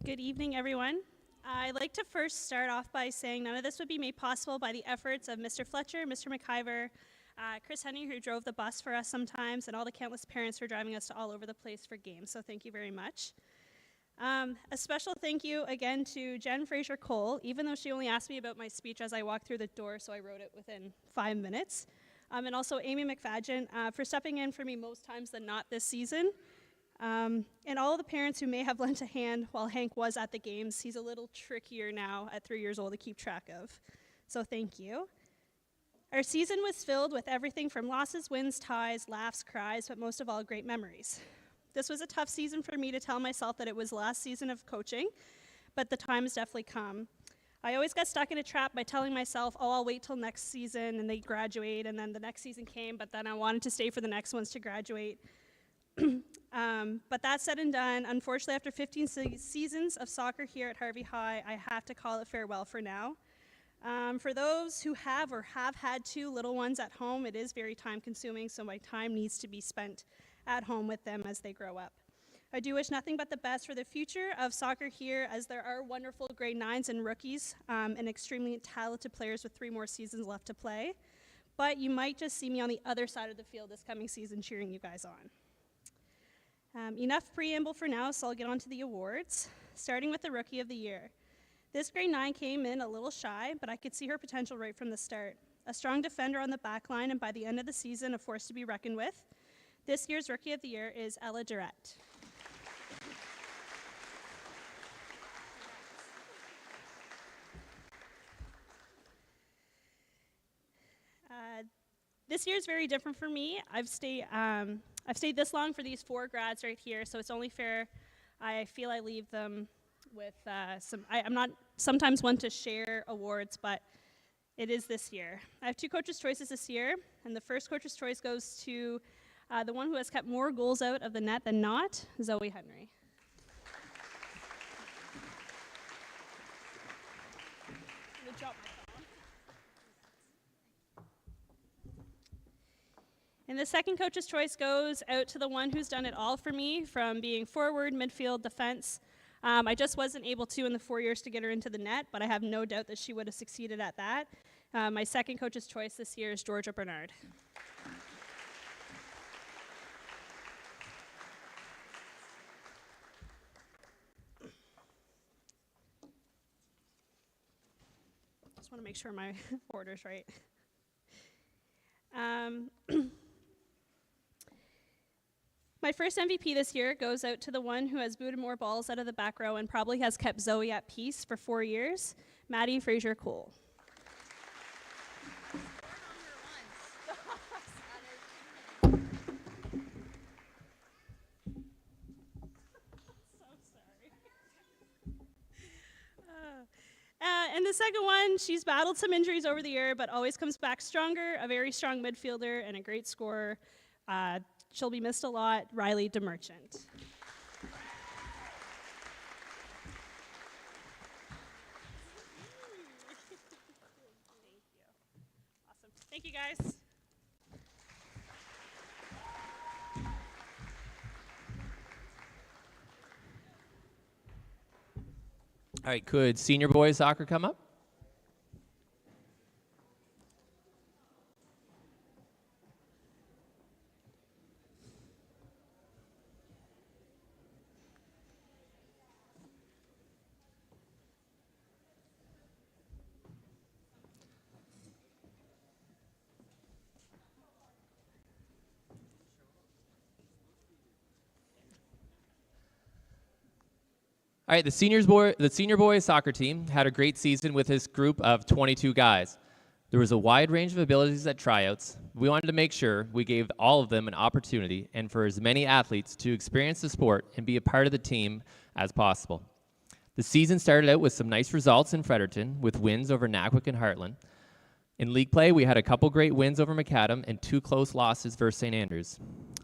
Good evening, everyone. I'd like to first start off by saying none of this would be made possible by the efforts of Mr. Fletcher, Mr. McIver, Chris Henry, who drove the bus for us sometimes, and all the countless parents for driving us to all over the place for games. So thank you very much. A special thank you again to Jen Fraser-Cole, even though she only asked me about my speech as I walked through the door, so I wrote it within 5 minutes. And also Amy McFadgen for stepping in for me most times than not this season. And all of the parents who may have lent a hand while Hank was at the games. He's a little trickier now at 3 years old to keep track of. So thank you. Our season was filled with everything from losses, wins, ties, laughs, cries, but most of all, great memories. This was a tough season for me to tell myself that it was the last season of coaching, but the time has definitely come. I always got stuck in a trap by telling myself, oh, I'll wait till next season and they graduate, and then the next season came, but then I wanted to stay for the next ones to graduate. But that said and done, unfortunately, after 15 seasons of soccer here at Harvey High, I have to call it farewell for now. For those who have or have had 2 little ones at home, it is very time consuming, so my time needs to be spent at home with them as they grow up. I do wish nothing but the best for the future of soccer here, as there are wonderful grade 9s and rookies and extremely talented players with 3 more seasons left to play. But you might just see me on the other side of the field this coming season cheering you guys on. Enough preamble for now, so I'll get on to the awards, starting with the Rookie of the Year. This grade 9 came in a little shy, but I could see her potential right from the start. A strong defender on the back line, and by the end of the season, a force to be reckoned with. This year's Rookie of the Year is Ella Durrett. This year is very different for me. I've stayed this long for these 4 grads right here, so it's only fair. I feel I leave them with I'm not sometimes one to share awards, but it is this year. I have 2 coaches' choices this year, and the first coach's choice goes to the one who has kept more goals out of the net than not, Zoe Henry. And the second coach's choice goes out to the one who's done it all for me, from being forward, midfield, defense. I just wasn't able to in the 4 years to get her into the net, but I have no doubt that she would have succeeded at that. My second coach's choice this year is Georgia Bernard. Just want to make sure my order's right. My first MVP this year goes out to the one who has booted more balls out of the back row and probably has kept Zoe at peace for 4 years, Maddie Fraser-Cole. And the second one, she's battled some injuries over the year, but always comes back stronger, a very strong midfielder and a great scorer. She'll be missed a lot, Riley DeMerchant. Thank you. Awesome. Thank you, guys. All right, could senior boys soccer come up? All right, the senior boys soccer team had a great season with this group of 22 guys. There was a wide range of abilities at tryouts. We wanted to make sure we gave all of them an opportunity and for as many athletes to experience the sport and be a part of the team as possible. The season started out with some nice results in Fredericton with wins over Naquick and Heartland. In league play, we had a couple great wins over Macadam and 2 close losses versus St. Andrews.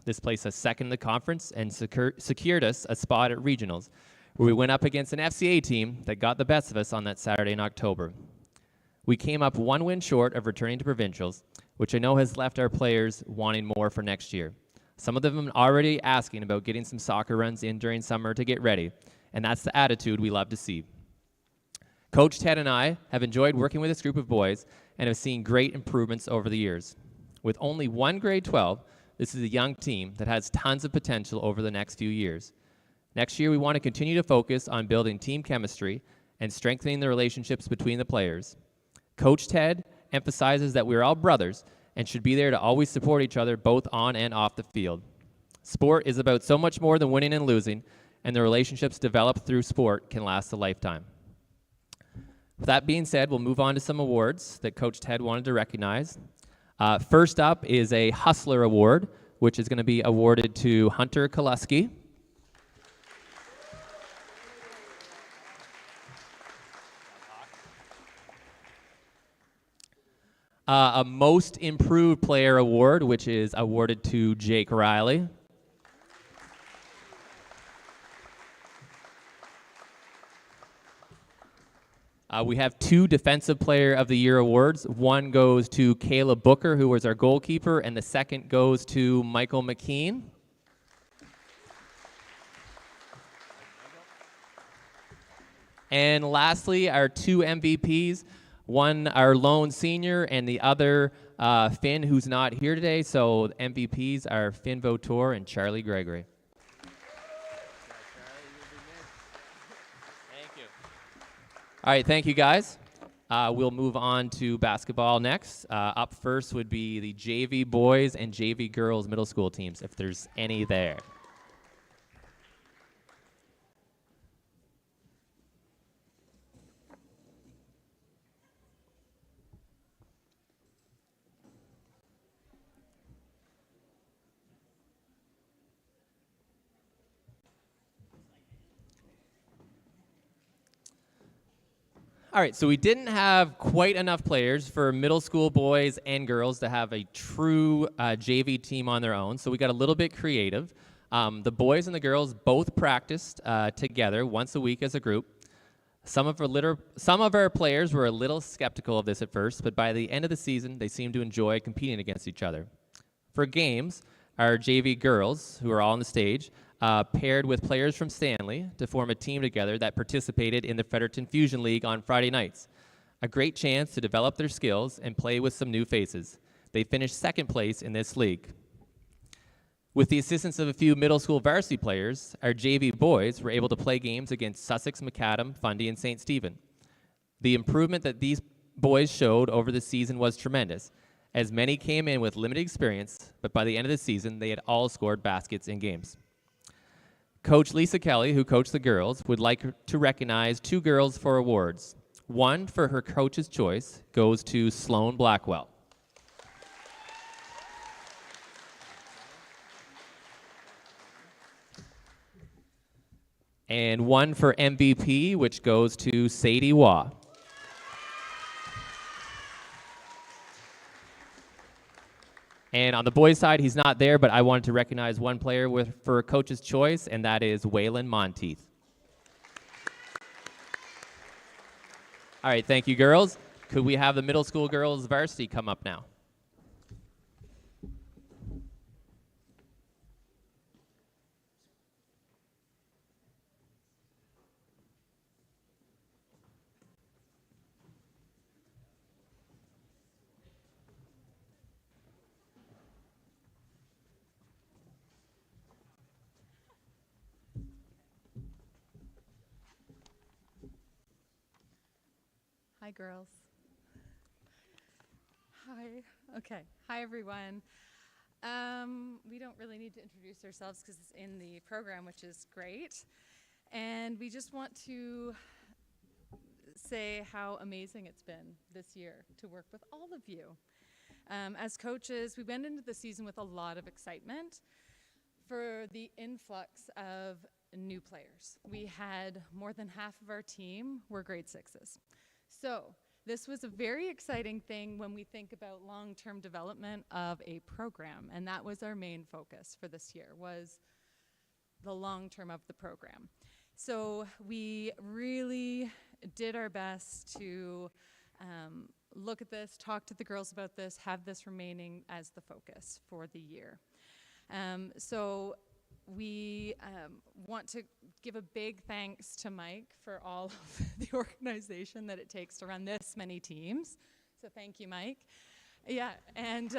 This placed us second in the conference and secured us a spot at regionals, where we went up against an FCA team that got the best of us on that Saturday in October. We came up 1 win short of returning to provincials, which I know has left our players wanting more for next year. Some of them are already asking about getting some soccer runs in during summer to get ready, and that's the attitude we love to see. Coach Ted and I have enjoyed working with this group of boys and have seen great improvements over the years. With only one grade 12, this is a young team that has tons of potential over the next few years. Next year, we want to continue to focus on building team chemistry and strengthening the relationships between the players. Coach Ted emphasizes that we're all brothers and should be there to always support each other both on and off the field. Sport is about so much more than winning and losing, and the relationships developed through sport can last a lifetime. With that being said, we'll move on to some awards that Coach Ted wanted to recognize. First up is a Hustler Award, which is going to be awarded to Hunter Koleski. A Most Improved Player Award, which is awarded to Jake Riley. We have 2 Defensive Player of the Year awards. One goes to Caleb Booker, who was our goalkeeper, and the second goes to Michael McKean. And lastly, our 2 MVPs. One, our lone senior, and the other, Finn, who's not here today. So MVPs are Finn Vautour and Charlie Gregory. Thank you. All right, thank you, guys. We'll move on to basketball next. Up first would be the JV boys and JV girls middle school teams, if there's any there. All right, so we didn't have quite enough players for middle school boys and girls to have a true JV team on their own, so we got a little bit creative. The boys and the girls both practiced together once a week as a group. Some of our players were a little skeptical of this at first, but by the end of the season, they seemed to enjoy competing against each other. For games, our JV girls, who are all on the stage, paired with players from Stanley to form a team together that participated in the Fredericton Fusion League on Friday nights. A great chance to develop their skills and play with some new faces. They finished second place in this league. With the assistance of a few middle school varsity players, our JV boys were able to play games against Sussex, Macadam, Fundy, and St. Stephen. The improvement that these boys showed over the season was tremendous, as many came in with limited experience, but by the end of the season, they had all scored baskets in games. Coach Lisa Kelly, who coached the girls, would like to recognize 2 girls for awards. One, for her coach's choice, goes to Sloan Blackwell. And one for MVP, which goes to Sadie Waugh. And on the boys' side, he's not there, but I wanted to recognize one player for coach's choice, and that is Waylon Monteith. All right, thank you, girls. Could we have the middle school girls varsity come up now? Hi, girls. Hi. Okay. Hi, everyone. We don't really need to introduce ourselves because it's in the program, which is great. And we just want to say how amazing it's been this year to work with all of you. As coaches, we went into the season with a lot of excitement for the influx of new players. We had more than half of our team were grade 6s. So this was a very exciting thing when we think about long-term development of a program, and that was our main focus for this year, was the long term of the program. So we really did our best to look at this, talk to the girls about this, have this remaining as the focus for the year. So We want to give a big thanks to Mike for all of the organization that it takes to run this many teams. So thank you, Mike. Yeah, and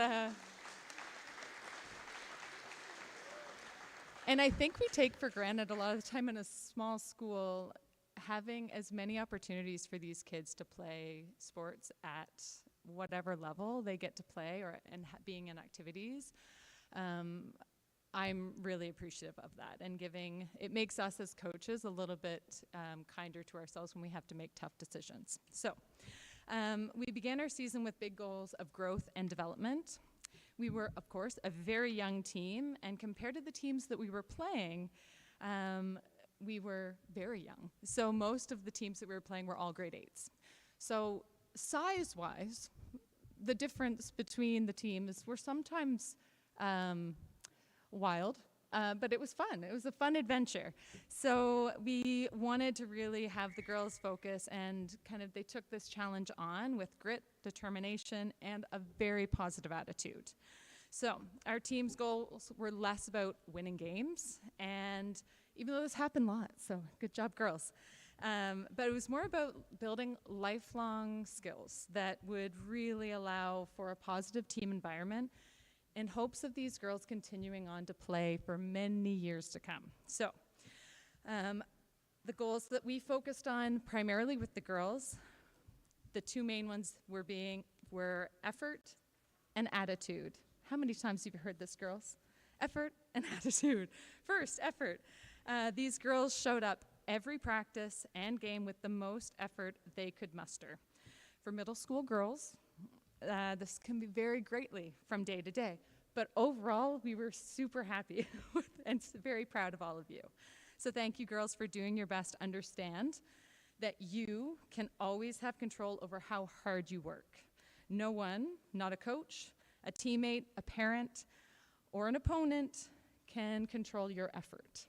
I think we take for granted a lot of the time in a small school having as many opportunities for these kids to play sports at whatever level they get to play and being in activities. I'm really appreciative of that, and it makes us as coaches a little bit kinder to ourselves when we have to make tough decisions. So we began our season with big goals of growth and development. We were, of course, a very young team, and compared to the teams that we were playing, we were very young. So most of the teams that we were playing were all grade 8s. So size-wise, the difference between the teams were sometimes wild, but it was fun. It was a fun adventure. So we wanted to really have the girls focus, and they took this challenge on with grit, determination, and a very positive attitude. So our team's goals were less about winning games, and even though this happened lots, so good job, girls. But it was more about building lifelong skills that would really allow for a positive team environment in hopes of these girls continuing on to play for many years to come. So the goals that we focused on primarily with the girls, the two main ones were effort and attitude. How many times have you heard this, girls? Effort and attitude. First, effort. These girls showed up every practice and game with the most effort they could muster. For middle school girls, this can vary greatly from day to day, but overall, we were super happy and very proud of all of you. So thank you, girls, for doing your best to understand that you can always have control over how hard you work. No one, not a coach, a teammate, a parent, or an opponent, can control your effort.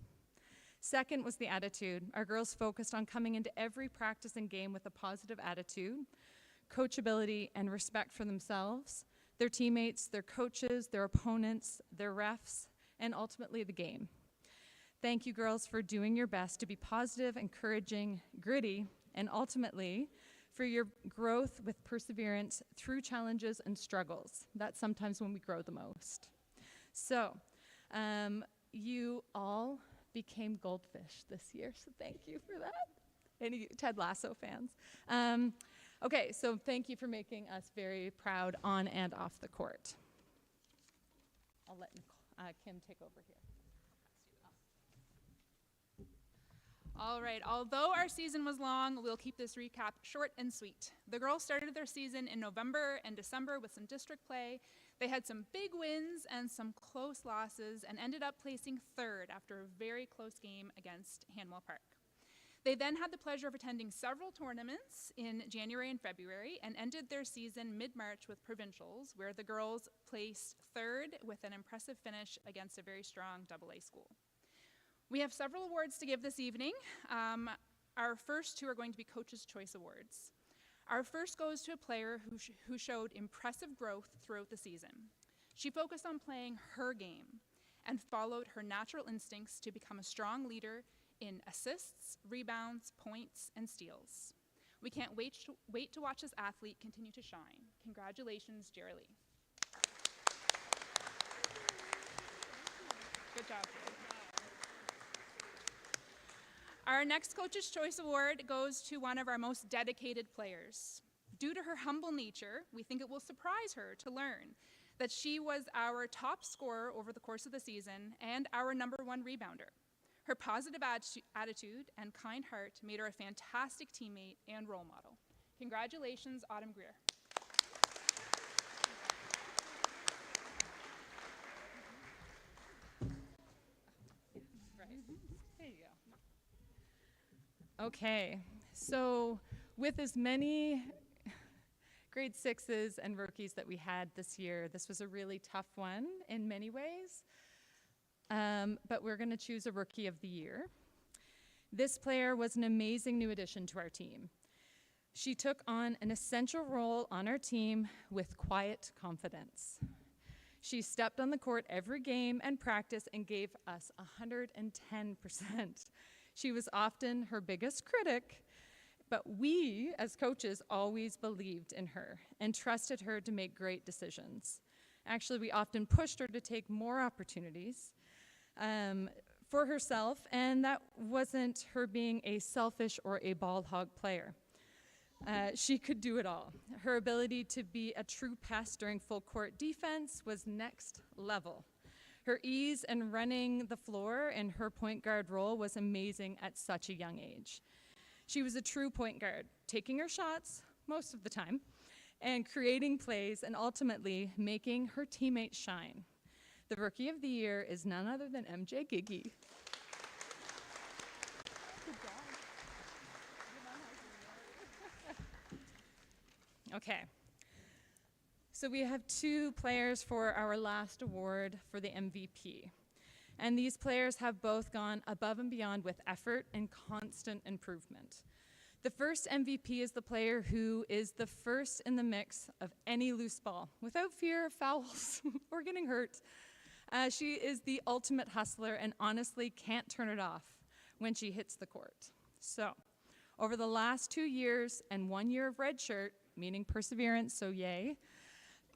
Second was the attitude. Our girls focused on coming into every practice and game with a positive attitude, coachability, and respect for themselves, their teammates, their coaches, their opponents, their refs, and ultimately the game. Thank you, girls, for doing your best to be positive, encouraging, gritty, and ultimately for your growth with perseverance through challenges and struggles. That's sometimes when we grow the most. So, you all became goldfish this year, so thank you for that. Any Ted Lasso fans? Okay, so thank you for making us very proud on and off the court. I'll let Kim take over here. All right, although our season was long, we'll keep this recap short and sweet. The girls started their season in November and December with some district play. They had some big wins and some close losses and ended up placing third after a very close game against Hanwell Park. They then had the pleasure of attending several tournaments in January and February and ended their season mid-March with provincials, where the girls placed third with an impressive finish against a very strong AA school. We have several awards to give this evening. Our first two are going to be Coach's Choice Awards. Our first goes to a player who showed impressive growth throughout the season. She focused on playing her game and followed her natural instincts to become a strong leader in assists, rebounds, points, and steals. We can't wait to watch this athlete continue to shine. Congratulations, Jerry Lee. Good job, Jerry. Our next Coach's Choice Award goes to one of our most dedicated players. Due to her humble nature, we think it will surprise her to learn that she was our top scorer over the course of the season and our #1 rebounder. Her positive attitude and kind heart made her a fantastic teammate and role model. Congratulations, Autumn Greer. There you go. Okay, so with as many grade 6s and rookies that we had this year, this was a really tough one in many ways, but we're going to choose a Rookie of the Year. This player was an amazing new addition to our team. She took on an essential role on our team with quiet confidence. She stepped on the court every game and practice and gave us 110%. She was often her biggest critic, but we, as coaches, always believed in her and trusted her to make great decisions. Actually, we often pushed her to take more opportunities for herself, and that wasn't her being a selfish or a ball hog player. She could do it all. Her ability to be a true pest during full court defense was next level. Her ease in running the floor and her point guard role was amazing at such a young age. She was a true point guard, taking her shots most of the time, and creating plays and ultimately making her teammates shine. The Rookie of the Year is none other than MJ Giggy. Okay, so we have two players for our last award for the MVP. And these players have both gone above and beyond with effort and constant improvement. The first MVP is the player who is the first in the mix of any loose ball, without fear of fouls or getting hurt. She is the ultimate hustler and honestly can't turn it off when she hits the court. So, over the last 2 years and 1 year of red shirt, meaning perseverance, so yay,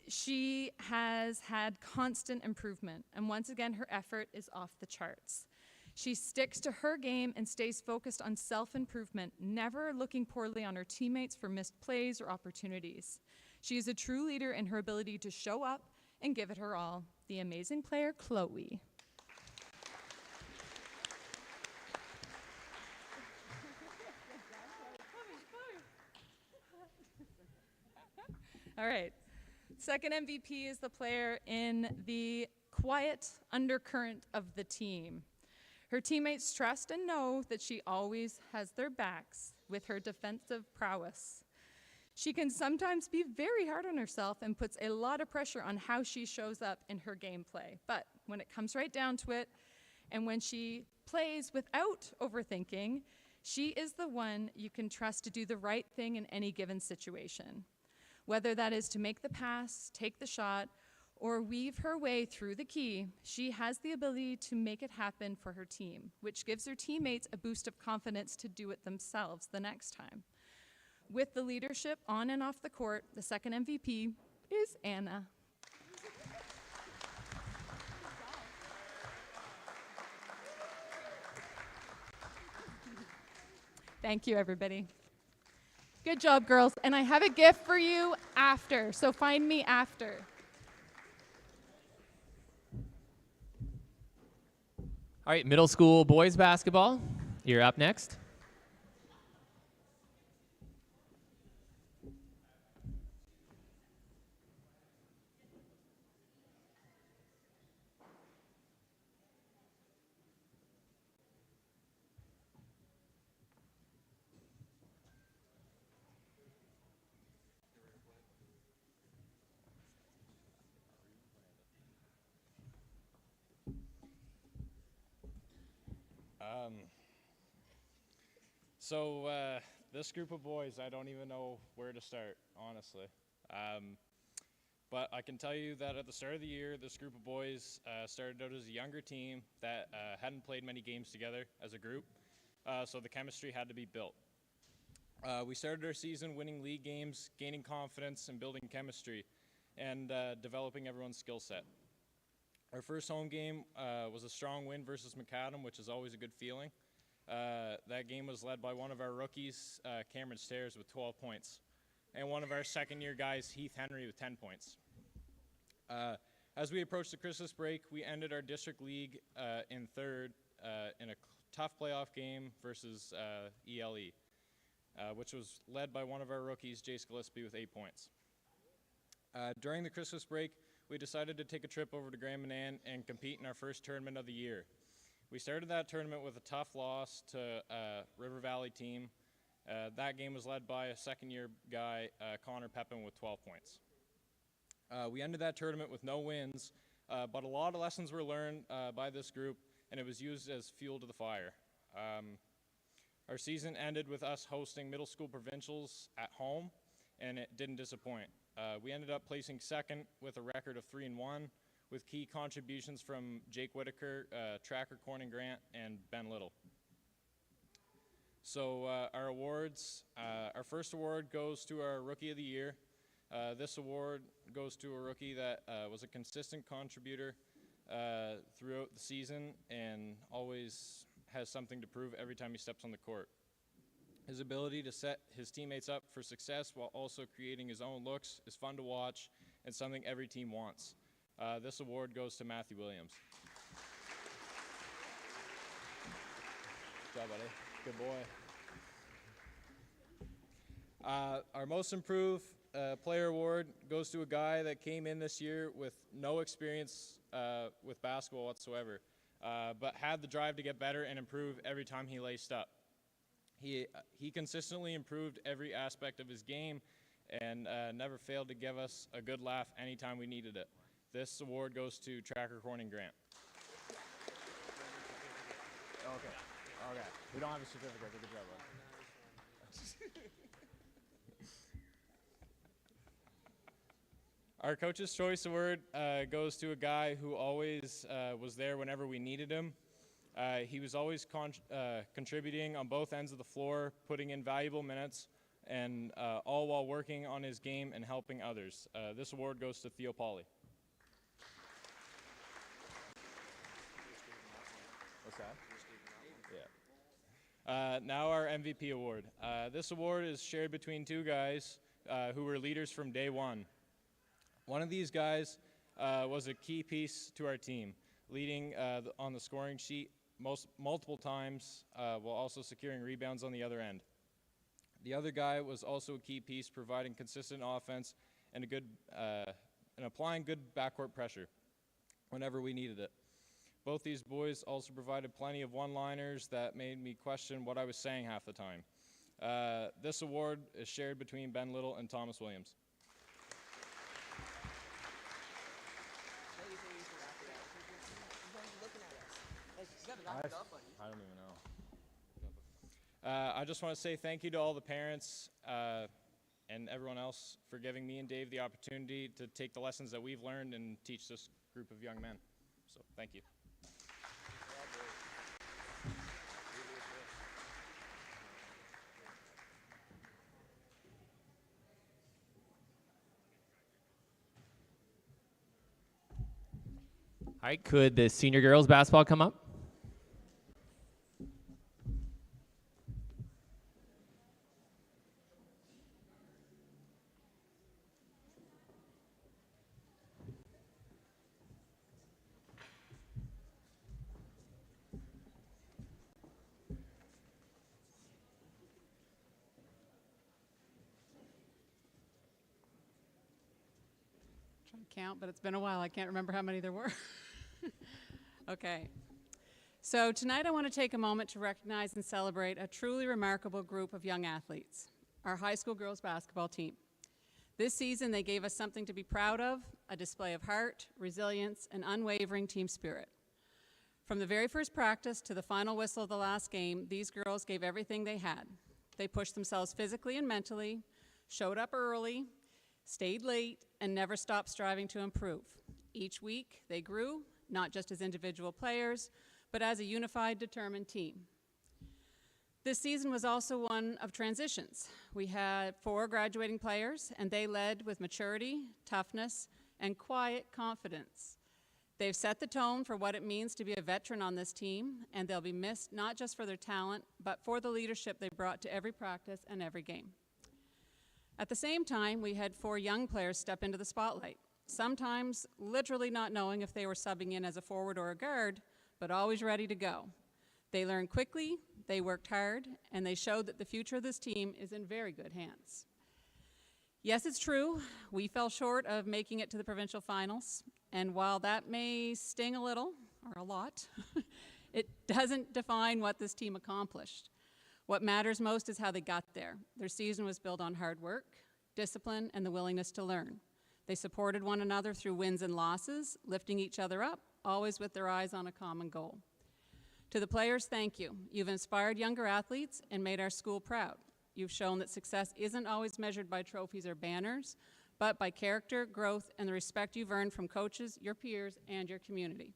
she has had constant improvement, and once again, her effort is off the charts. She sticks to her game and stays focused on self-improvement, never looking poorly on her teammates for missed plays or opportunities. She is a true leader in her ability to show up and give it her all. The amazing player, Chloe. All right. Second MVP is the player in the quiet undercurrent of the team. Her teammates trust and know that she always has their backs with her defensive prowess. She can sometimes be very hard on herself and puts a lot of pressure on how she shows up in her gameplay. But when it comes right down to it, and when she plays without overthinking, she is the one you can trust to do the right thing in any given situation. Whether that is to make the pass, take the shot, or weave her way through the key, she has the ability to make it happen for her team, which gives her teammates a boost of confidence to do it themselves the next time. With the leadership on and off the court, the second MVP is Anna. Thank you, everybody. Good job, girls. And I have a gift for you after, so find me after. All right, middle school boys basketball. You're up next. This group of boys, I don't even know where to start, honestly. But I can tell you that at the start of the year, this group of boys started out as a younger team that hadn't played many games together as a group, so the chemistry had to be built. We started our season winning league games, gaining confidence, and building chemistry, and developing everyone's skill set. Our first home game was a strong win versus Macadam, which is always a good feeling. That game was led by one of our rookies, Cameron Stairs, with 12 points, and one of our second-year guys, Heath Henry, with 10 points. As we approached the Christmas break, we ended our district league in third in a tough playoff game versus ELE, which was led by one of our rookies, Jace Gillespie, with 8 points. During the Christmas break, we decided to take a trip over to Gammon and compete in our first tournament of the year. We started that tournament with a tough loss to River Valley team. That game was led by a second-year guy, Connor Pepin, with 12 points. We ended that tournament with no wins, but a lot of lessons were learned by this group, and it was used as fuel to the fire. Our season ended with us hosting middle school provincials at home, and it didn't disappoint. We ended up placing second with a record of 3-1, with key contributions from Jake Whitaker, Tracker Corning Grant, and Ben Little. So our awards, our first award goes to our Rookie of the Year. This award goes to a rookie that was a consistent contributor throughout the season and always has something to prove every time he steps on the court. His ability to set his teammates up for success while also creating his own looks is fun to watch and something every team wants. This award goes to Matthew Williams. Good job, buddy. Good boy. Our most improved player award goes to a guy that came in this year with no experience with basketball whatsoever, but had the drive to get better and improve every time he laced up. He consistently improved every aspect of his game and never failed to give us a good laugh anytime we needed it. This award goes to Tracker Corning Grant. Okay. We don't have a certificate, but good job, bud. Our Coach's Choice Award goes to a guy who always was there whenever we needed him. He was always contributing on both ends of the floor, putting in valuable minutes, and all while working on his game and helping others. This award goes to Theo Pauly. What's that? Yeah. Now our MVP award. This award is shared between two guys who were leaders from day one. One of these guys was a key piece to our team, leading on the scoring sheet multiple times while also securing rebounds on the other end. The other guy was also a key piece, providing consistent offense and applying good backcourt pressure whenever we needed it. Both these boys also provided plenty of one-liners that made me question what I was saying half the time. This award is shared between Ben Little and Thomas Williams. I don't even know. I just want to say thank you to all the parents and everyone else for giving me and Dave the opportunity to take the lessons that we've learned and teach this group of young men. So thank you. All right, could the senior girls basketball come up? Count, but it's been a while. I can't remember how many there were. Okay. So tonight I want to take a moment to recognize and celebrate a truly remarkable group of young athletes, our high school girls basketball team. This season they gave us something to be proud of, a display of heart, resilience, and unwavering team spirit. From the very first practice to the final whistle of the last game, these girls gave everything they had. They pushed themselves physically and mentally, showed up early, stayed late, and never stopped striving to improve. Each week, they grew, not just as individual players, but as a unified, determined team. This season was also one of transitions. We had 4 graduating players, and they led with maturity, toughness, and quiet confidence. They've set the tone for what it means to be a veteran on this team, and they'll be missed not just for their talent, but for the leadership they brought to every practice and every game. At the same time, we had 4 young players step into the spotlight, sometimes literally not knowing if they were subbing in as a forward or a guard, but always ready to go. They learned quickly, they worked hard, and they showed that the future of this team is in very good hands. Yes, it's true, we fell short of making it to the provincial finals, and while that may sting a little, or a lot, it doesn't define what this team accomplished. What matters most is how they got there. Their season was built on hard work, discipline, and the willingness to learn. They supported one another through wins and losses, lifting each other up, always with their eyes on a common goal. To the players, thank you. You've inspired younger athletes and made our school proud. You've shown that success isn't always measured by trophies or banners, but by character, growth, and the respect you've earned from coaches, your peers, and your community.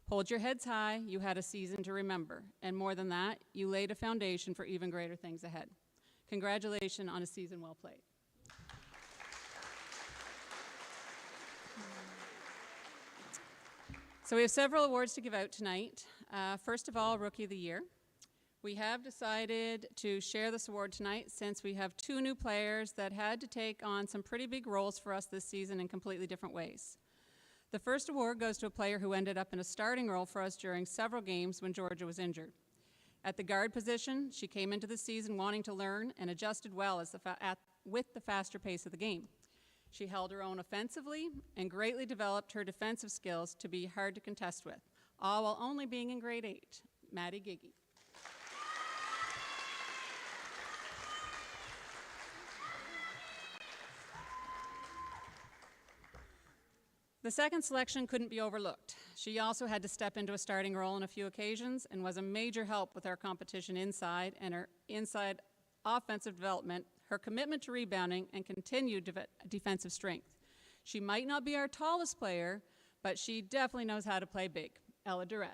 Hold your heads high, you had a season to remember, and more than that, you laid a foundation for even greater things ahead. Congratulations on a season well played. So we have several awards to give out tonight. First of all, Rookie of the Year. We have decided to share this award tonight since we have 2 new players that had to take on some pretty big roles for us this season in completely different ways. The first award goes to a player who ended up in a starting role for us during several games when Georgia was injured. At the guard position, she came into the season wanting to learn and adjusted well with the faster pace of the game. She held her own offensively and greatly developed her defensive skills to be hard to contest with, all while only being in grade 8. Maddie Giggy. The second selection couldn't be overlooked. She also had to step into a starting role on a few occasions and was a major help with our competition inside and her inside offensive development, her commitment to rebounding, and continued defensive strength. She might not be our tallest player, but she definitely knows how to play big. Ella Durrett.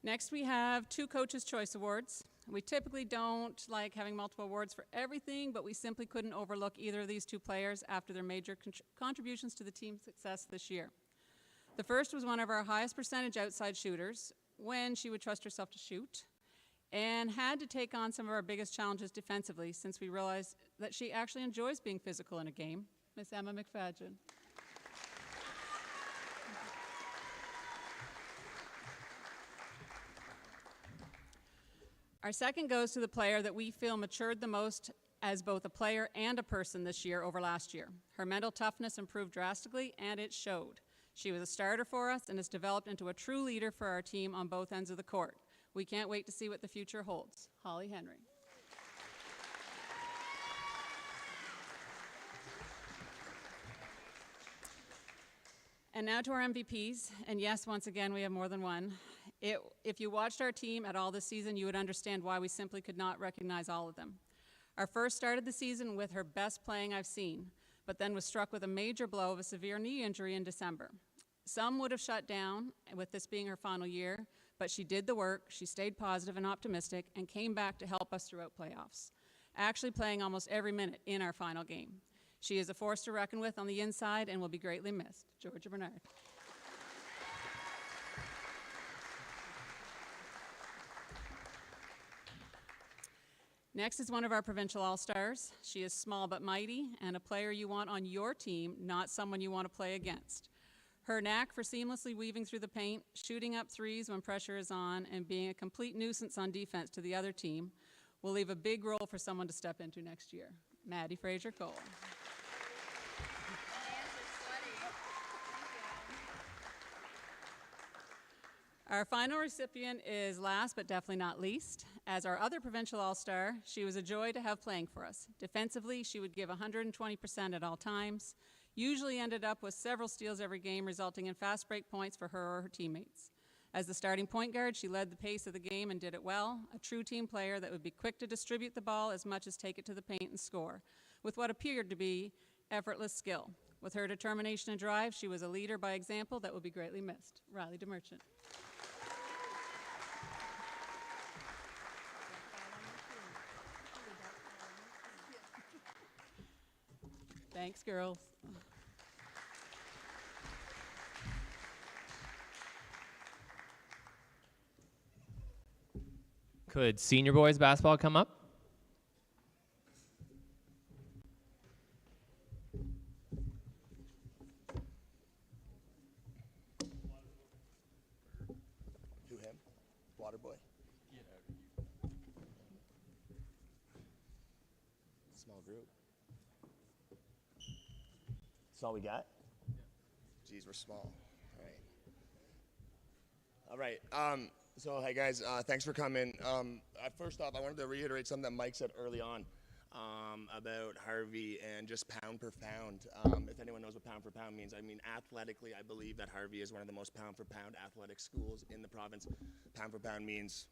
Next, we have 2 Coaches' Choice Awards. We typically don't like having multiple awards for everything, but we simply couldn't overlook either of these 2 players after their major contributions to the team's success this year. The first was one of our highest percentage outside shooters, when she would trust herself to shoot, and had to take on some of our biggest challenges defensively since we realized that she actually enjoys being physical in a game. Miss Emma McFadgen. Our second goes to the player that we feel matured the most as both a player and a person this year over last year. Her mental toughness improved drastically, and it showed. She was a starter for us and has developed into a true leader for our team on both ends of the court. We can't wait to see what the future holds. Holly Henry. And now to our MVPs, and yes, once again, we have more than one. If you watched our team at all this season, you would understand why we simply could not recognize all of them. Our first started the season with her best playing I've seen, but then was struck with a major blow of a severe knee injury in December. Some would have shut down with this being her final year, but she did the work, she stayed positive and optimistic, and came back to help us throughout playoffs, actually playing almost every minute in our final game. She is a force to reckon with on the inside and will be greatly missed. Georgia Bernard. Next is one of our provincial all-stars. She is small but mighty and a player you want on your team, not someone you want to play against. Her knack for seamlessly weaving through the paint, shooting up threes when pressure is on, and being a complete nuisance on defense to the other team will leave a big role for someone to step into next year. Maddie Fraser-Cole. Our final recipient is last but definitely not least. As our other provincial all-star, she was a joy to have playing for us. Defensively, she would give 120% at all times, usually ended up with several steals every game, resulting in fast break points for her or her teammates. As the starting point guard, she led the pace of the game and did it well, a true team player that would be quick to distribute the ball as much as take it to the paint and score, with what appeared to be effortless skill. With her determination and drive, she was a leader by example that will be greatly missed. Riley DeMerchant. Thanks, girls. Could senior boys basketball come up? To him? Water boy? Small group. That's all we got? Geez, we're small. All right. So, hey guys, thanks for coming. First off, I wanted to reiterate something that Mike said early on about Harvey and just pound per pound. If anyone knows what pound for pound means, I mean, athletically, I believe that Harvey is one of the most pound for pound athletic schools in the province. Pound for pound means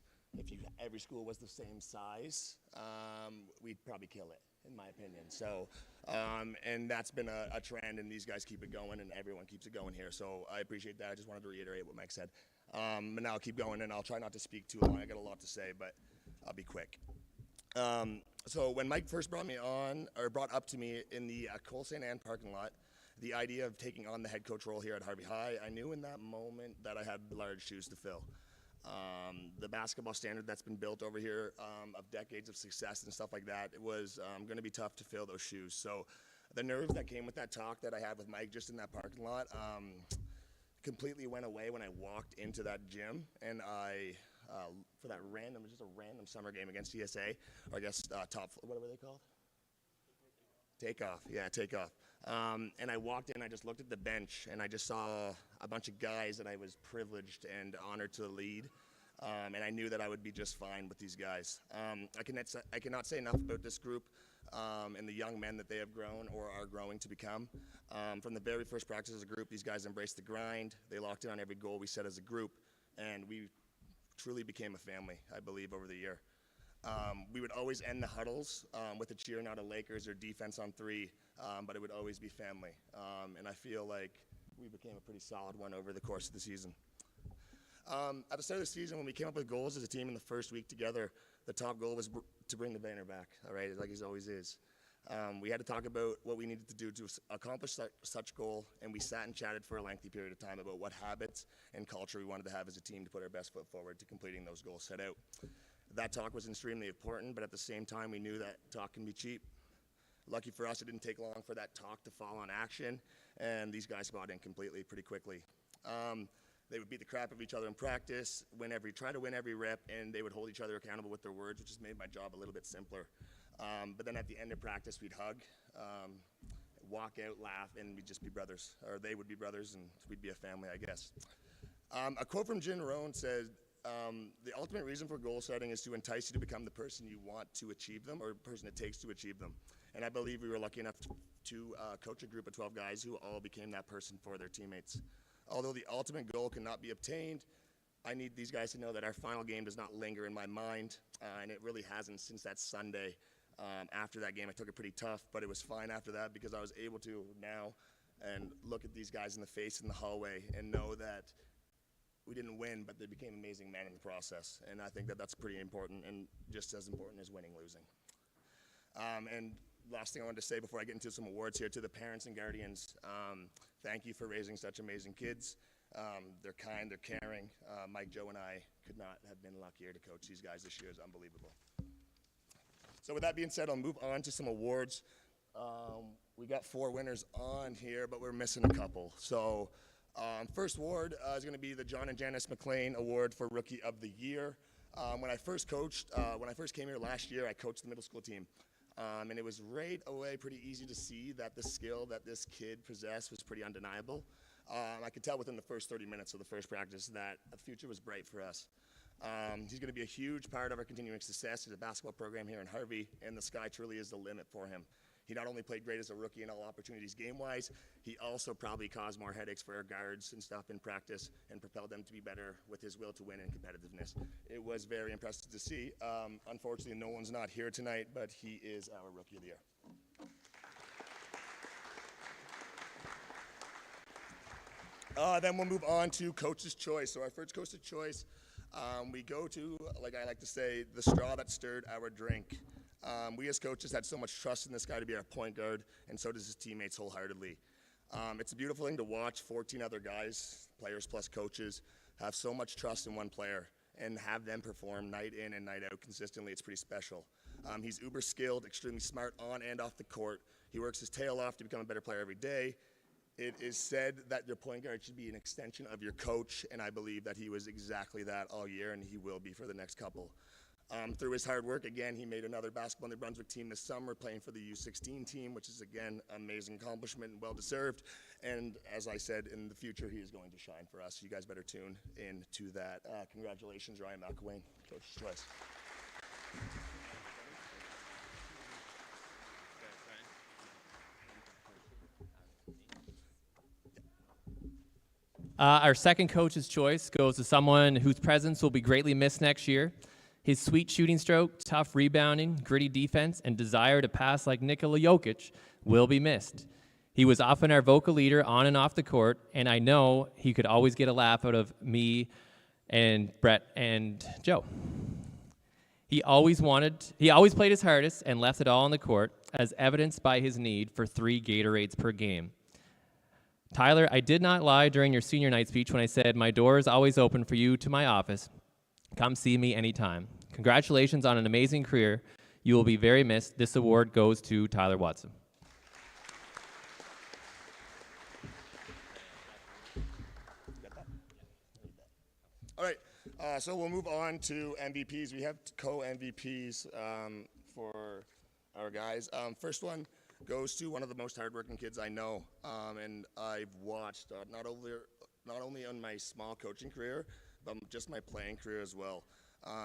every school was the same size, we'd probably kill it, in my opinion. So, and that's been a trend, and these guys keep it going, and everyone keeps it going here. So I appreciate that. I just wanted to reiterate what Mike said. But now I'll keep going, and I'll try not to speak too long. I got a lot to say, but I'll be quick. So when Mike first brought up to me in the Cole St. Anne parking lot, the idea of taking on the head coach role here at Harvey High, I knew in that moment that I had large shoes to fill. The basketball standard that's been built over here of decades of success and stuff like that, it was going to be tough to fill those shoes. So the nerves that came with that talk that I had with Mike just in that parking lot completely went away when I walked into that gym, and I for that just a random summer game against ESA, or I guess what were they called? Takeoff, yeah, Takeoff. And I walked in, I just looked at the bench, and I just saw a bunch of guys that I was privileged and honored to lead, and I knew that I would be just fine with these guys. I cannot say enough about this group and the young men that they have grown or are growing to become. From the very first practice as a group, these guys embraced the grind. They locked in on every goal we set as a group, and we truly became a family, I believe, over the year. We would always end the huddles with a cheer, not a Lakers or defense on three, but it would always be family. And I feel like we became a pretty solid one over the course of the season. At the start of the season, when we came up with goals as a team in the first week together, the top goal was to bring the banner back, all right, like it always is. We had to talk about what we needed to do to accomplish such goal, and we sat and chatted for a lengthy period of time about what habits and culture we wanted to have as a team to put our best foot forward to completing those goals set out. That talk was extremely important, but at the same time, we knew that talk can be cheap. Lucky for us, it didn't take long for that talk to fall on action, and these guys bought in completely pretty quickly. They would beat the crap of each other in practice, try to win every rep, and they would hold each other accountable with their words, which just made my job a little bit simpler. But then at the end of practice, we'd hug, walk out, laugh, and we'd just be brothers. Or they would be brothers, and we'd be a family, I guess. A quote from Jim Rohn said, the ultimate reason for goal setting is to entice you to become the person you want to achieve them, or the person it takes to achieve them. And I believe we were lucky enough to coach a group of 12 guys who all became that person for their teammates. Although the ultimate goal cannot be obtained, I need these guys to know that our final game does not linger in my mind, and it really hasn't since that Sunday. After that game, I took it pretty tough, but it was fine after that because I was able to now and look at these guys in the face in the hallway and know that we didn't win, but they became amazing men in the process. And I think that that's pretty important, and just as important as winning, losing. And last thing I wanted to say before I get into some awards here, to the parents and guardians, thank you for raising such amazing kids. They're kind, they're caring. Mike, Joe, and I could not have been luckier to coach these guys this year. It's unbelievable. So with that being said, I'll move on to some awards. We got 4 winners on here, but we're missing a couple. So first award is going to be the John and Janice McLean Award for Rookie of the Year. When I first came here last year, I coached the middle school team. And it was right away pretty easy to see that the skill that this kid possessed was pretty undeniable. I could tell within the first 30 minutes of the first practice that the future was bright for us. He's going to be a huge part of our continuing success as a basketball program here in Harvey, and the sky truly is the limit for him. He not only played great as a rookie in all opportunities game-wise, he also probably caused more headaches for our guards and stuff in practice and propelled them to be better with his will to win and competitiveness. It was very impressive to see. Unfortunately, no one's not here tonight, but he is our Rookie of the Year. Then we'll move on to Coach's Choice. So our first Coach's Choice, we go to, like I like to say, the straw that stirred our drink. We as coaches had so much trust in this guy to be our point guard, and so does his teammates wholeheartedly. It's a beautiful thing to watch 14 other guys, players plus coaches, have so much trust in one player and have them perform night in and night out consistently. It's pretty special. He's uber skilled, extremely smart on and off the court. He works his tail off to become a better player every day. It is said that your point guard should be an extension of your coach, and I believe that he was exactly that all year, and he will be for the next couple. Through his hard work, again, he made another basketball New Brunswick team this summer, playing for the U16 team, which is, again, amazing accomplishment and well-deserved. And as I said, in the future, he is going to shine for us. You guys better tune in to that. Congratulations, Ryan McElwain, Coach's Choice. Our second Coach's Choice goes to someone whose presence will be greatly missed next year. His sweet shooting stroke, tough rebounding, gritty defense, and desire to pass like Nikola Jokic will be missed. He was often our vocal leader on and off the court, and I know he could always get a laugh out of me and Brett and Joe. He always played his hardest and left it all on the court, as evidenced by his need for 3 Gatorades per game. Tyler, I did not lie during your senior night speech when I said my door is always open for you to my office. Come see me anytime. Congratulations on an amazing career. You will be very missed. This award goes to Tyler Watson. All right, so we'll move on to MVPs. We have co-MVPs for our guys. First one goes to one of the most hardworking kids I know, and I've watched not only on my small coaching career, but just my playing career as well.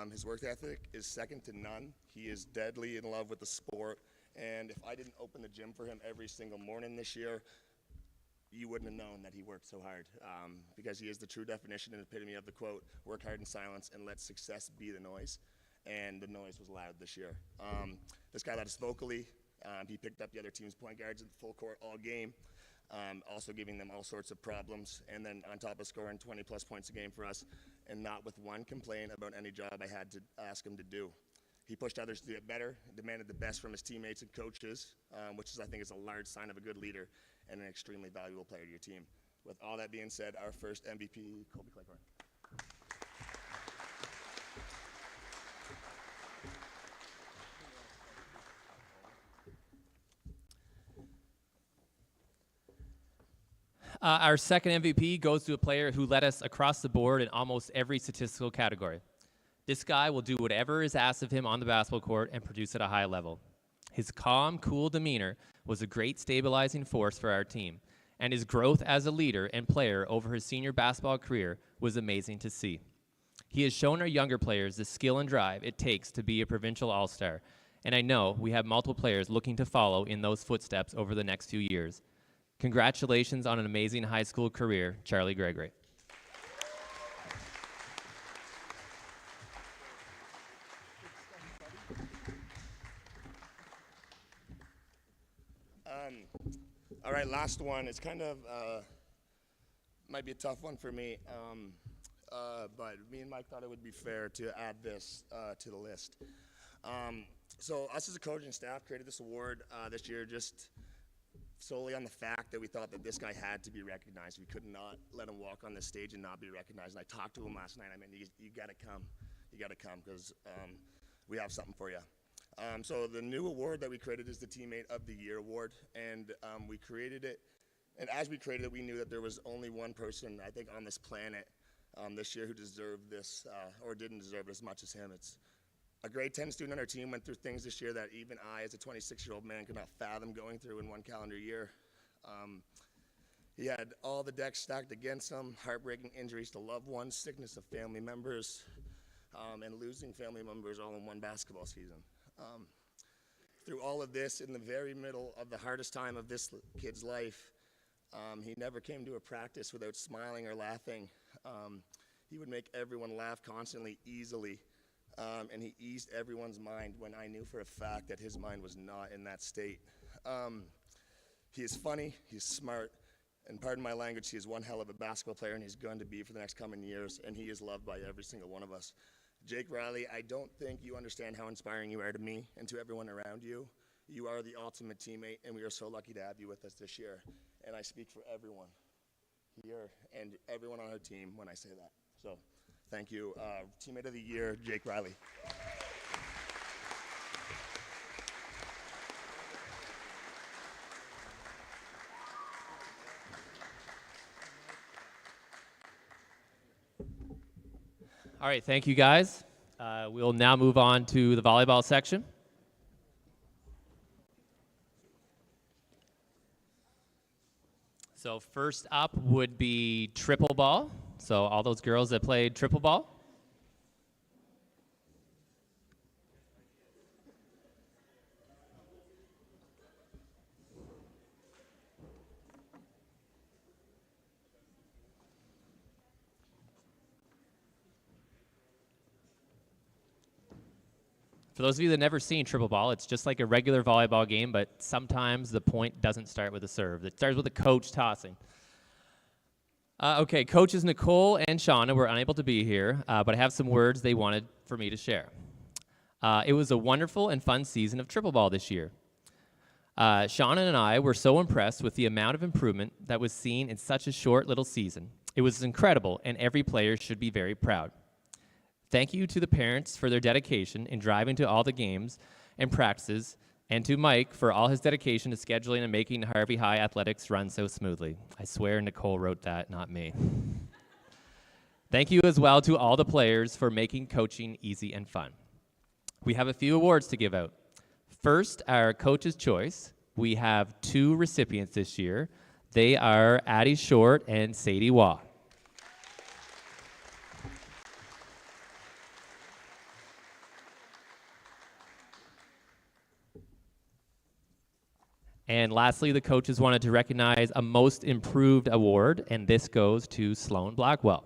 His work ethic is second to none. He is deadly in love with the sport, and if I didn't open the gym for him every single morning this year, you wouldn't have known that he worked so hard, because he is the true definition and epitome of the quote, work hard in silence and let success be the noise. And the noise was loud this year. This guy led us vocally. He picked up the other team's point guards at the full court all game, also giving them all sorts of problems. And then on top of scoring 20-plus points a game for us, and not with one complaint about any job I had to ask him to do. He pushed others to get better, demanded the best from his teammates and coaches, which I think is a large sign of a good leader and an extremely valuable player to your team. With all that being said, our first MVP, Colby Claycorn. Our second MVP goes to a player who led us across the board in almost every statistical category. This guy will do whatever is asked of him on the basketball court and produce at a high level. His calm, cool demeanor was a great stabilizing force for our team, and his growth as a leader and player over his senior basketball career was amazing to see. He has shown our younger players the skill and drive it takes to be a provincial all-star, and I know we have multiple players looking to follow in those footsteps over the next few years. Congratulations on an amazing high school career, Charlie Gregory. All right, last one. It's kind of, might be a tough one for me, but me and Mike thought it would be fair to add this to the list. So us as a coaching staff created this award this year just solely on the fact that we thought that this guy had to be recognized. We could not let him walk on this stage and not be recognized. And I talked to him last night. I mean, you got to come. You got to come because we have something for you. So the new award that we created is the Teammate of the Year award, and we created it, and as we created it, we knew that there was only one person, I think, on this planet this year who deserved this, or didn't deserve it as much as him. It's a grade 10 student on our team went through things this year that even I, as a 26-year-old man, could not fathom going through in one calendar year. He had all the decks stacked against him, heartbreaking injuries to loved ones, sickness of family members, and losing family members all in one basketball season. Through all of this, in the very middle of the hardest time of this kid's life, he never came to a practice without smiling or laughing. He would make everyone laugh constantly, easily, and he eased everyone's mind when I knew for a fact that his mind was not in that state. He is funny, he's smart, and pardon my language, he is one hell of a basketball player, and he's going to be for the next coming years, and he is loved by every single one of us. Jake Riley, I don't think you understand how inspiring you are to me and to everyone around you. You are the ultimate teammate, and we are so lucky to have you with us this year. And I speak for everyone here and everyone on our team when I say that. So thank you. Teammate of the Year, Jake Riley. All right, thank you guys. We'll now move on to the volleyball section. So first up would be triple ball. So all those girls that played triple ball. For those of you that have never seen triple ball, it's just like a regular volleyball game, but sometimes the point doesn't start with a serve. It starts with a coach tossing. Okay, coaches Nicole and Shauna were unable to be here, but I have some words they wanted for me to share. It was a wonderful and fun season of triple ball this year. Shauna and I were so impressed with the amount of improvement that was seen in such a short little season. It was incredible, and every player should be very proud. Thank you to the parents for their dedication in driving to all the games and practices, and to Mike for all his dedication to scheduling and making Harvey High athletics run so smoothly. I swear Nicole wrote that, not me. Thank you as well to all the players for making coaching easy and fun. We have a few awards to give out. First, our Coach's Choice. We have 2 recipients this year. They are Addie Short and Sadie Waugh. And lastly, the coaches wanted to recognize a Most Improved award, and this goes to Sloan Blackwell.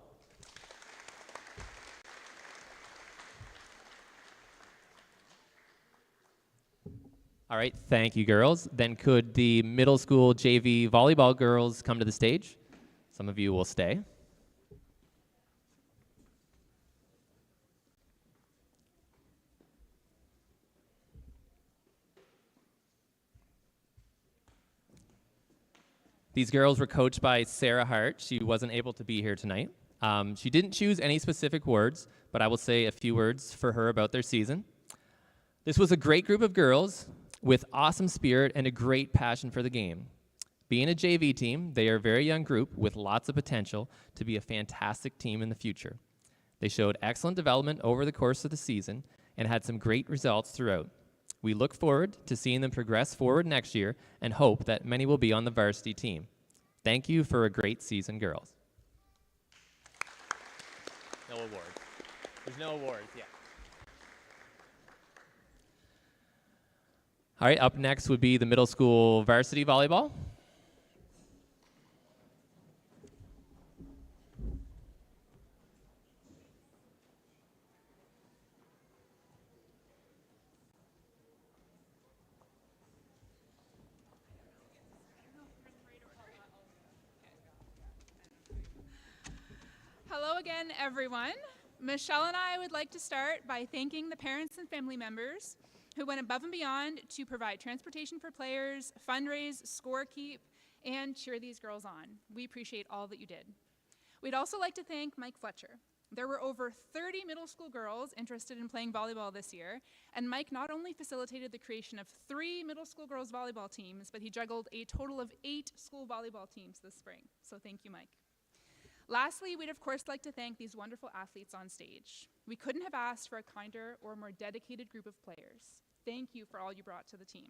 All right, thank you, girls. Then could the middle school JV volleyball girls come to the stage? Some of you will stay. These girls were coached by Sarah Hart. She wasn't able to be here tonight. She didn't choose any specific words, but I will say a few words for her about their season. This was a great group of girls with awesome spirit and a great passion for the game. Being a JV team, they are a very young group with lots of potential to be a fantastic team in the future. They showed excellent development over the course of the season and had some great results throughout. We look forward to seeing them progress forward next year and hope that many will be on the varsity team. Thank you for a great season, girls. No awards. There's no awards yet. All right, up next would be the middle school varsity volleyball. Hello again, everyone. Michelle and I would like to start by thanking the parents and family members who went above and beyond to provide transportation for players, fundraise, score keep, and cheer these girls on. We appreciate all that you did. We'd also like to thank Mike Fletcher. There were over 30 middle school girls interested in playing volleyball this year, and Mike not only facilitated the creation of 3 middle school girls volleyball teams, but he juggled a total of 8 school volleyball teams this spring. So thank you, Mike. Lastly, we'd of course like to thank these wonderful athletes on stage. We couldn't have asked for a kinder or more dedicated group of players. Thank you for all you brought to the team.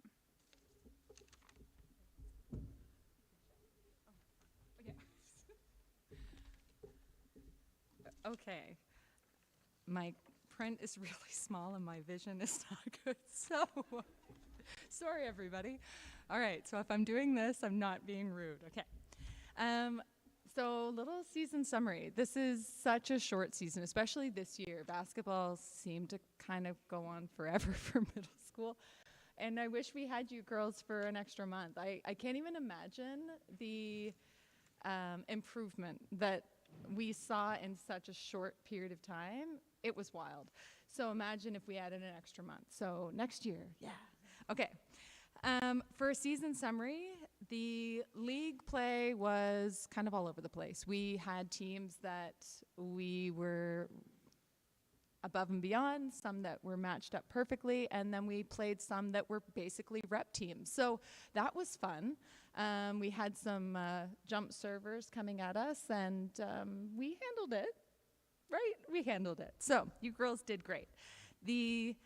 Okay. My print is really small and my vision is not good, so sorry everybody. All right, so if I'm doing this, I'm not being rude. Okay. So little season summary. This is such a short season, especially this year. Basketball seemed to kind of go on forever for middle school. And I wish we had you girls for an extra month. I can't even imagine the improvement that we saw in such a short period of time. It was wild. So imagine if we added an extra month. So next year, yeah. Okay. For a season summary, the league play was kind of all over the place. We had teams that we were above and beyond, some that were matched up perfectly, and then we played some that were basically rep teams. So that was fun. We had some jump servers coming at us, and we handled it, right? We handled it. So you girls did great. We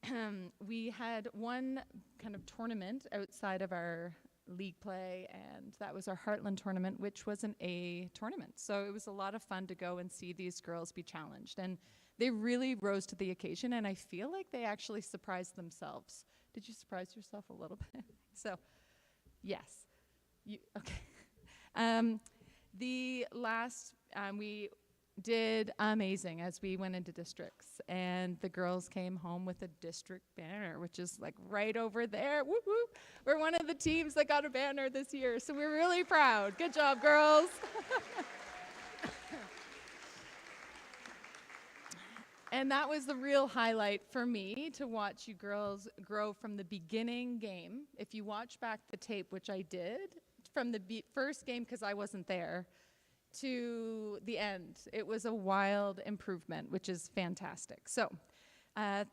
had one kind of tournament outside of our league play, and that was our Heartland tournament, which was an A tournament. So it was a lot of fun to go and see these girls be challenged, and they really rose to the occasion, and I feel like they actually surprised themselves. Did you surprise yourself a little bit? So, yes. Okay. The last, we did amazing as we went into districts, and the girls came home with a district banner, which is like right over there. Whoop, whoop. We're one of the teams that got a banner this year, so we're really proud. Good job, girls. And that was the real highlight for me, to watch you girls grow from the beginning game. If you watch back the tape, which I did, from the first game, because I wasn't there, to the end. It was a wild improvement, which is fantastic. So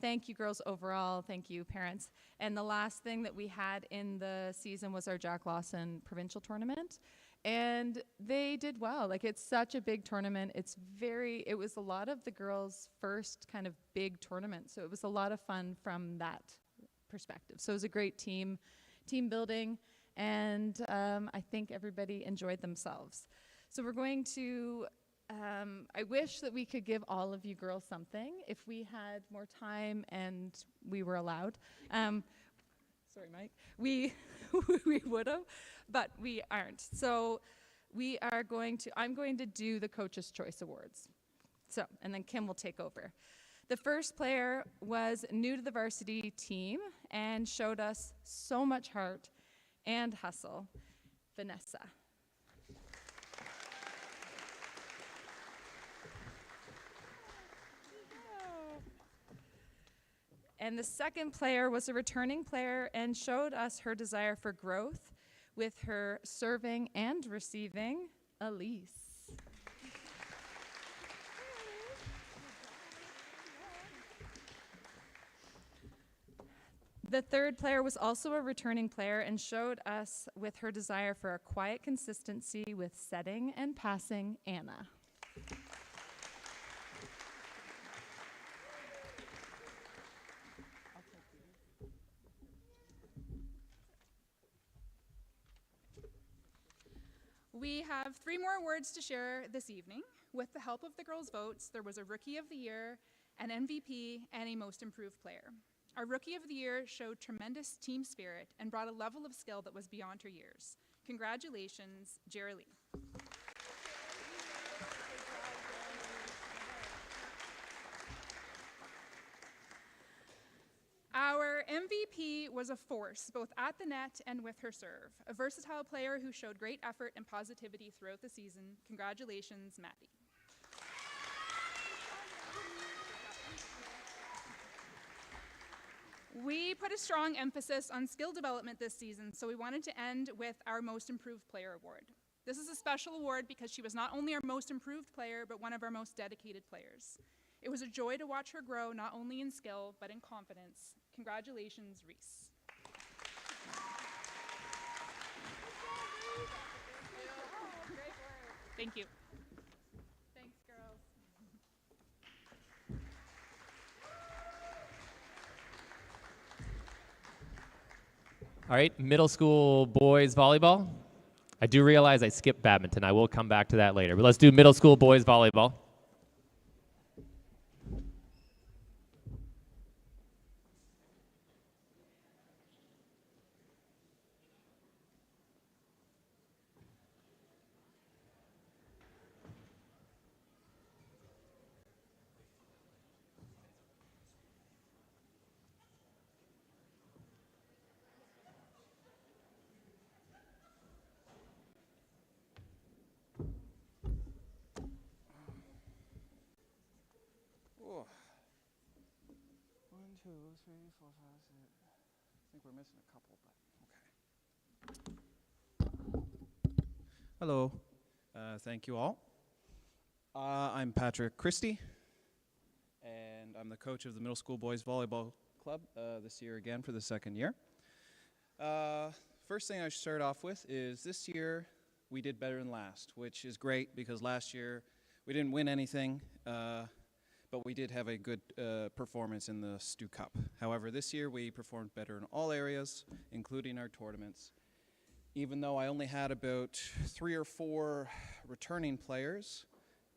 thank you, girls, overall. Thank you, parents. And the last thing that we had in the season was our Jack Lawson provincial tournament. And they did well. Like, it's such a big tournament. It was a lot of the girls' first kind of big tournament. So it was a lot of fun from that perspective. So it was a great team building, and I think everybody enjoyed themselves. So we're going to, I wish that we could give all of you girls something if we had more time and we were allowed. Sorry, Mike. We would have, but we aren't. So I'm going to do the Coach's Choice Awards. So, and then Kim will take over. The first player was new to the varsity team and showed us so much heart and hustle, Vanessa. And the second player was a returning player and showed us her desire for growth with her serving and receiving, Elise. The third player was also a returning player and showed us with her desire for a quiet consistency with setting and passing, Anna. We have 3 more awards to share this evening. With the help of the girls' votes, there was a Rookie of the Year, an MVP, and a Most Improved Player. Our Rookie of the Year showed tremendous team spirit and brought a level of skill that was beyond her years. Congratulations, Jerry Lee. Our MVP was a force, both at the net and with her serve. A versatile player who showed great effort and positivity throughout the season. Congratulations, Maddie. We put a strong emphasis on skill development this season, so we wanted to end with our Most Improved Player award. This is a special award because she was not only our most improved player, but one of our most dedicated players. It was a joy to watch her grow, not only in skill, but in confidence. Congratulations, Reese. Thank you. Thanks, girls. All right, middle school boys volleyball. I do realize I skipped badminton. I will come back to that later, but let's do middle school boys volleyball. Oh. 1, 2, 3, 4, 5, 6. I think we're missing a couple, but okay. Hello. Thank you all. I'm Patrick Christie, and I'm the coach of the middle school boys volleyball club this year again for the second year. First thing I should start off with is this year we did better than last, which is great because last year we didn't win anything, but we did have a good performance in the Stu Cup. However, this year we performed better in all areas, including our tournaments. Even though I only had about 3 or 4 returning players,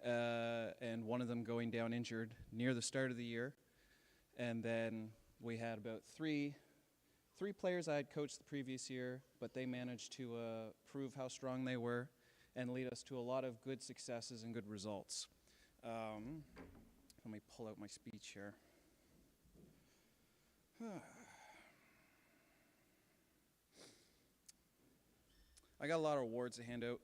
and one of them going down injured near the start of the year. And then we had about three players I had coached the previous year, but they managed to prove how strong they were and lead us to a lot of good successes and good results. Let me pull out my speech here. I got a lot of awards to hand out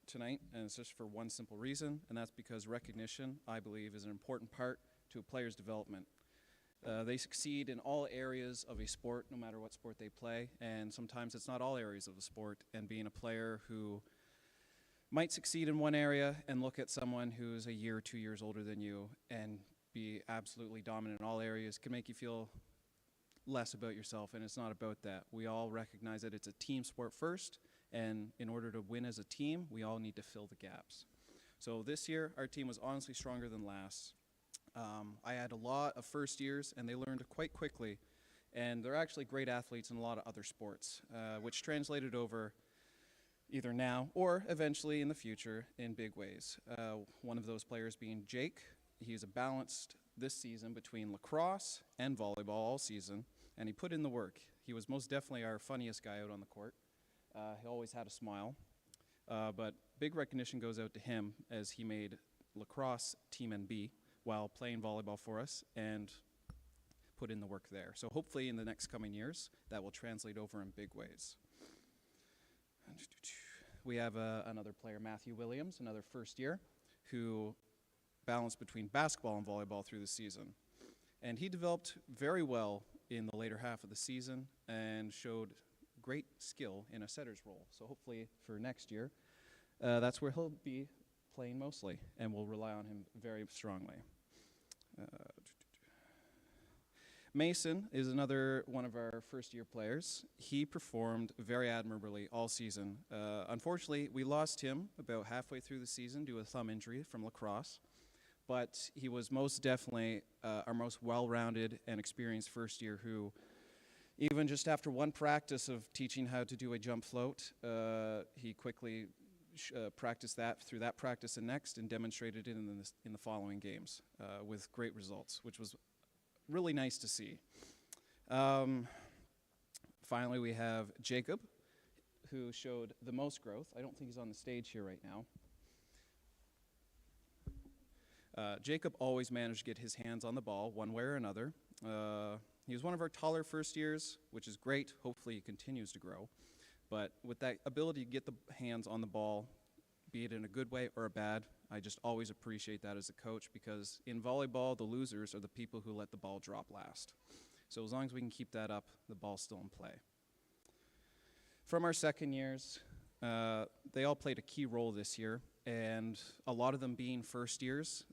tonight, and it's just for one simple reason, and that's because recognition, I believe, is an important part to a player's development. They succeed in all areas of a sport, no matter what sport they play, and sometimes it's not all areas of the sport, and being a player who might succeed in one area and look at someone who's a year or 2 years older than you and be absolutely dominant in all areas can make you feel less about yourself, and it's not about that. We all recognize that it's a team sport first, and in order to win as a team, we all need to fill the gaps. So this year, our team was honestly stronger than last. I had a lot of first years, and they learned quite quickly, and they're actually great athletes in a lot of other sports, which translated over either now or eventually in the future in big ways. One of those players being Jake. He's a balanced this season between lacrosse and volleyball all season, and he put in the work. He was most definitely our funniest guy out on the court. He always had a smile, but big recognition goes out to him as he made lacrosse Team NB while playing volleyball for us and put in the work there. So hopefully in the next coming years, that will translate over in big ways. We have another player, Matthew Williams, another first year, who balanced between basketball and volleyball through the season. And he developed very well in the later half of the season and showed great skill in a setter's role. So hopefully for next year, that's where he'll be playing mostly, and we'll rely on him very strongly. Mason is another one of our first-year players. He performed very admirably all season. Unfortunately, we lost him about halfway through the season due to a thumb injury from lacrosse, but he was most definitely our most well-rounded and experienced first year who, even just after one practice of teaching how to do a jump float, he quickly practiced that through that practice and next and demonstrated it in the following games with great results, which was really nice to see. Finally, we have Jacob, who showed the most growth. I don't think he's on the stage here right now. Jacob always managed to get his hands on the ball one way or another. He was one of our taller first years, which is great. Hopefully he continues to grow. But with that ability to get the hands on the ball, be it in a good way or a bad, I just always appreciate that as a coach, because in volleyball, the losers are the people who let the ball drop last. So as long as we can keep that up, the ball's still in play. From our second years, they all played a key role this year, and a lot of them being first years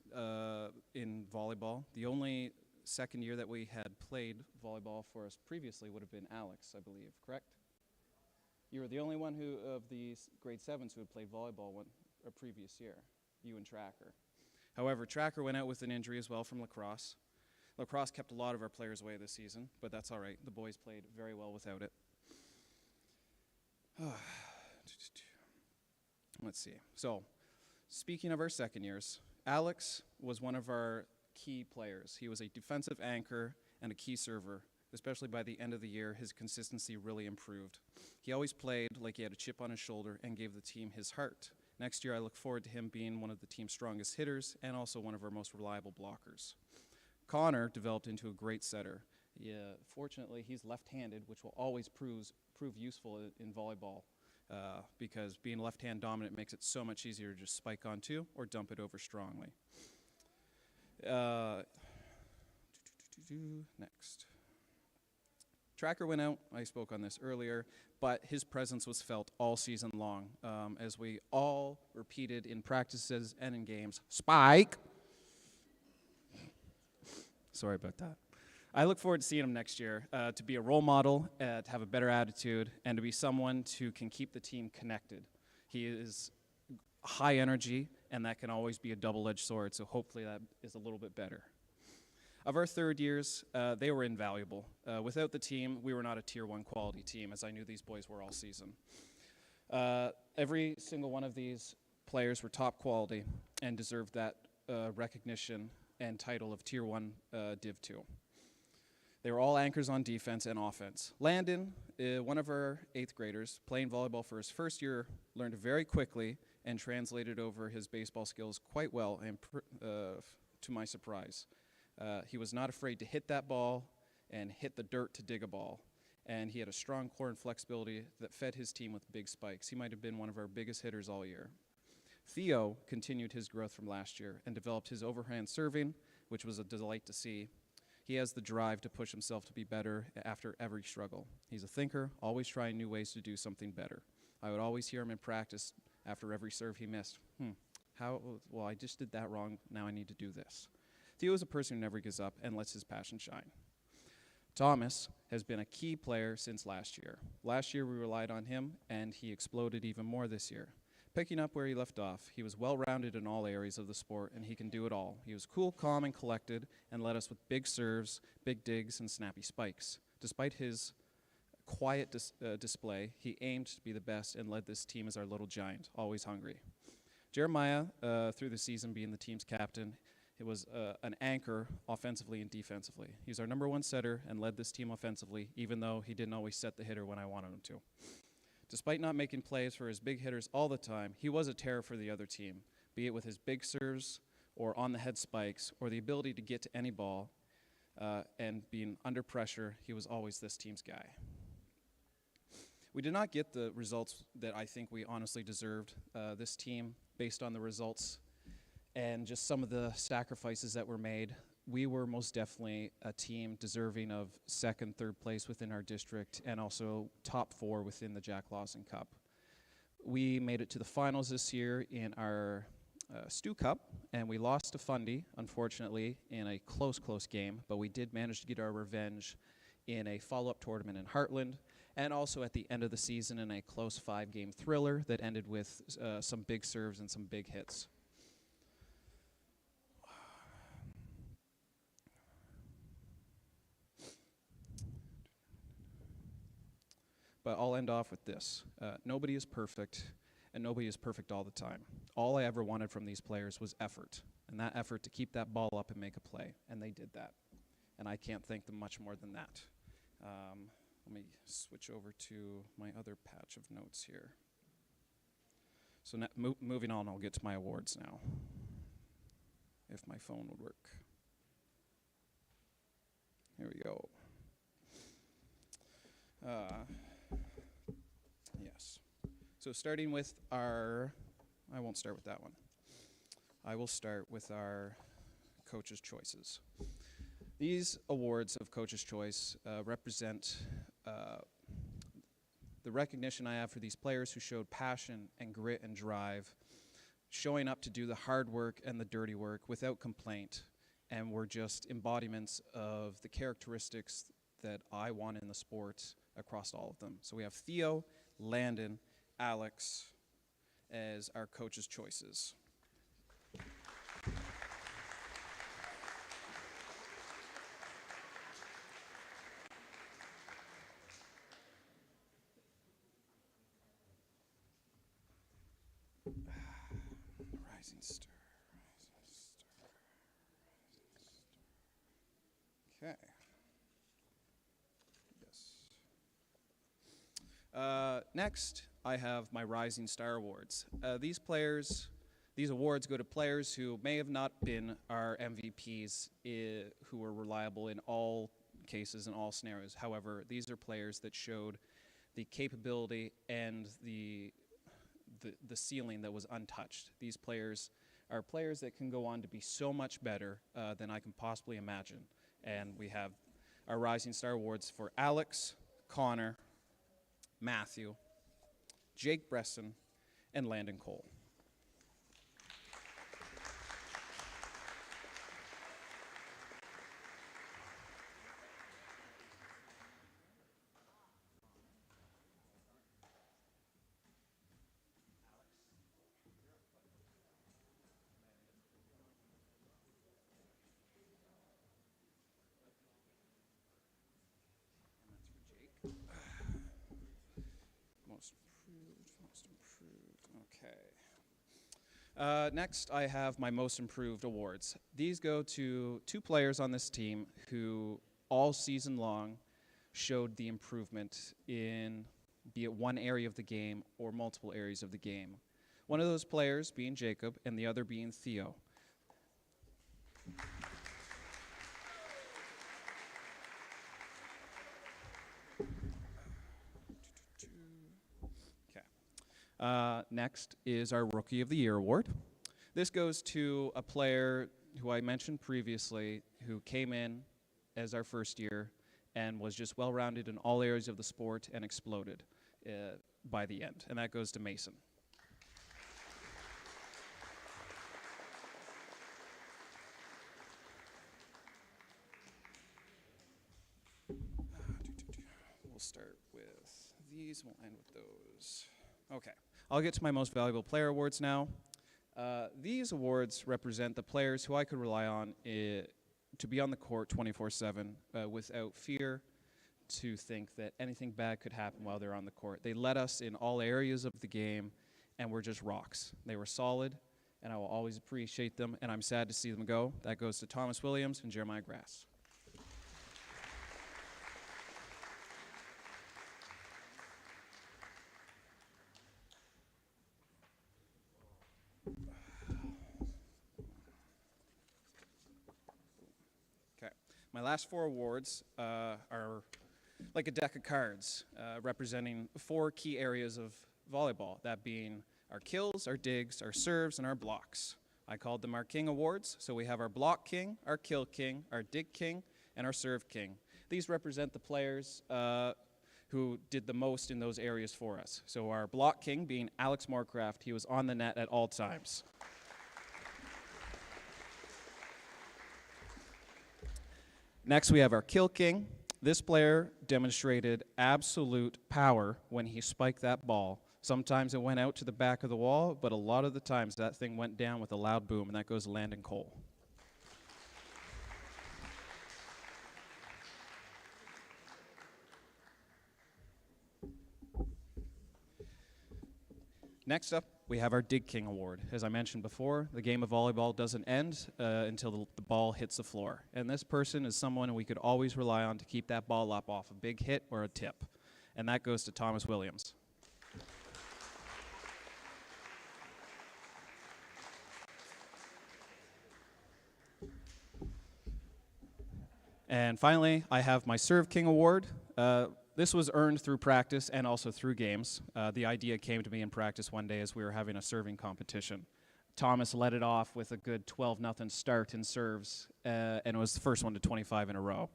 in volleyball. The only second year that we had played volleyball for us previously would have been Alex, I believe, correct? You were the only one of the grade 7s who had played volleyball a previous year, you and Tracker. However, Tracker went out with an injury as well from lacrosse. Lacrosse kept a lot of our players away this season, but that's all right. The boys played very well without it. Let's see. So, speaking of our second years, Alex was one of our key players. He was a defensive anchor and a key server. Especially by the end of the year, his consistency really improved. He always played like he had a chip on his shoulder and gave the team his heart. Next year, I look forward to him being one of the team's strongest hitters and also one of our most reliable blockers. Connor developed into a great setter. Fortunately, he's left-handed, which will always prove useful in volleyball because being left-hand dominant makes it so much easier to just spike on two or dump it over strongly. Next. Tracker went out, I spoke on this earlier, but his presence was felt all season long as we all repeated in practices and in games, spike! Sorry about that. I look forward to seeing him next year, to be a role model, to have a better attitude, and to be someone who can keep the team connected. He is high energy, and that can always be a double-edged sword, so hopefully that is a little bit better. Of our third years, they were invaluable. Without the team, we were not a Tier 1 quality team, as I knew these boys were all season. Every single one of these players were top quality and deserved that recognition and title of Tier 1 Div 2. They were all anchors on defense and offense. Landon, one of our 8th graders, playing volleyball for his first year, learned very quickly and translated over his baseball skills quite well, and to my surprise. He was not afraid to hit that ball and hit the dirt to dig a ball. And he had a strong core and flexibility that fed his team with big spikes. He might have been one of our biggest hitters all year. Theo continued his growth from last year and developed his overhand serving, which was a delight to see. He has the drive to push himself to be better after every struggle. He's a thinker, always trying new ways to do something better. I would always hear him in practice after every serve he missed. Well, I just did that wrong, now I need to do this. Theo is a person who never gives up and lets his passion shine. Thomas has been a key player since last year. Last year we relied on him, and he exploded even more this year. Picking up where he left off, he was well-rounded in all areas of the sport, and he can do it all. He was cool, calm, and collected, and led us with big serves, big digs, and snappy spikes. Despite his quiet display, he aimed to be the best and led this team as our little giant, always hungry. Jeremiah, through the season being the team's captain, he was an anchor offensively and defensively. He's our #1 setter and led this team offensively, even though he didn't always set the hitter when I wanted him to. Despite not making plays for his big hitters all the time, he was a terror for the other team, be it with his big serves or on-the-head spikes or the ability to get to any ball, and being under pressure, he was always this team's guy. We did not get the results that I think we honestly deserved. This team, based on the results and just some of the sacrifices that were made, we were most definitely a team deserving of 2nd, 3rd place within our district and also top 4 within the Jack Lawson Cup. We made it to the finals this year in our Stu Cup, and we lost to Fundy, unfortunately, in a close game, but we did manage to get our revenge in a follow-up tournament in Heartland, and also at the end of the season in a close 5-game thriller that ended with some big serves and some big hits. But I'll end off with this. Nobody is perfect, and nobody is perfect all the time. All I ever wanted from these players was effort, and that effort to keep that ball up and make a play, and they did that. And I can't thank them much more than that. Let me switch over to my other patch of notes here. So moving on, I'll get to my awards now, if my phone would work. Here we go. Yes. So starting with our, I won't start with that one. I will start with our Coach's Choices. These awards of Coach's Choice represent the recognition I have for these players who showed passion and grit and drive, showing up to do the hard work and the dirty work without complaint, and were just embodiments of the characteristics that I want in the sport across all of them. So we have Theo, Landon, Alex as our Coach's Choices. Rising star, rising star, rising star. Okay. Yes. Next, I have my Rising Star Awards. These awards go to players who may have not been our MVPs, who were reliable in all cases and all scenarios. However, these are players that showed the capability and the ceiling that was untouched. These players are players that can go on to be so much better than I can possibly imagine. And we have our Rising Star Awards for Alex, Connor, Matthew, Jake Bresson, and Landon Cole. Most improved, okay. Next, I have my Most Improved Awards. These go to 2 players on this team who all season long showed the improvement in be it one area of the game or multiple areas of the game. One of those players being Jacob and the other being Theo. Next is our Rookie of the Year award. This goes to a player who I mentioned previously who came in as our first year and was just well-rounded in all areas of the sport and exploded by the end, and that goes to Mason. We'll start with these, we'll end with those. Okay, I'll get to my most valuable player awards now. These awards represent the players who I could rely on to be on the court 24/7 without fear to think that anything bad could happen while they're on the court. They led us in all areas of the game and were just rocks. They were solid, and I will always appreciate them, and I'm sad to see them go. That goes to Thomas Williams and Jeremiah Grass. My last four awards are like a deck of cards representing four key areas of volleyball, that being our kills, our digs, our serves, and our blocks. I called them our King Awards, so we have our Block King, our Kill King, our Dig King, and our Serve King. These represent the players who did the most in those areas for us. So our Block King being Alex Moorcraft, he was on the net at all times. Next, we have our Kill King. This player demonstrated absolute power when he spiked that ball. Sometimes it went out to the back of the wall, but a lot of the times that thing went down with a loud boom, and that goes to Landon Cole. Next up, we have our Dig King Award. As I mentioned before, the game of volleyball doesn't end until the ball hits the floor. And this person is someone we could always rely on to keep that ball up off a big hit or a tip. And that goes to Thomas Williams. And finally, I have my Serve King Award. This was earned through practice and also through games. The idea came to me in practice one day as we were having a serving competition. Thomas led it off with a good 12-0 start in serves, and it was the first one to 25 in a row.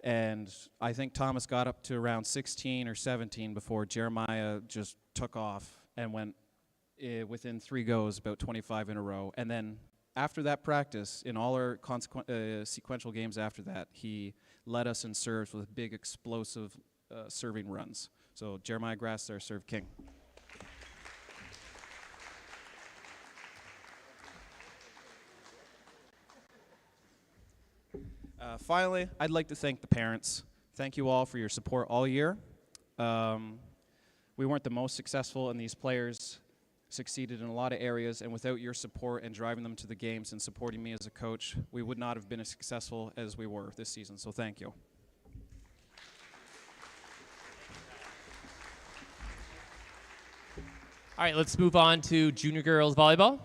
And I think Thomas got up to around 16 or 17 before Jeremiah just took off and went within 3 goes, about 25 in a row. And then after that practice, in all our sequential games after that, he led us in serves with big explosive serving runs. So Jeremiah Grass, our Serve King. Finally, I'd like to thank the parents. Thank you all for your support all year. We weren't the most successful, and these players succeeded in a lot of areas, and without your support and driving them to the games and supporting me as a coach, we would not have been as successful as we were this season, so thank you. All right, let's move on to junior girls volleyball.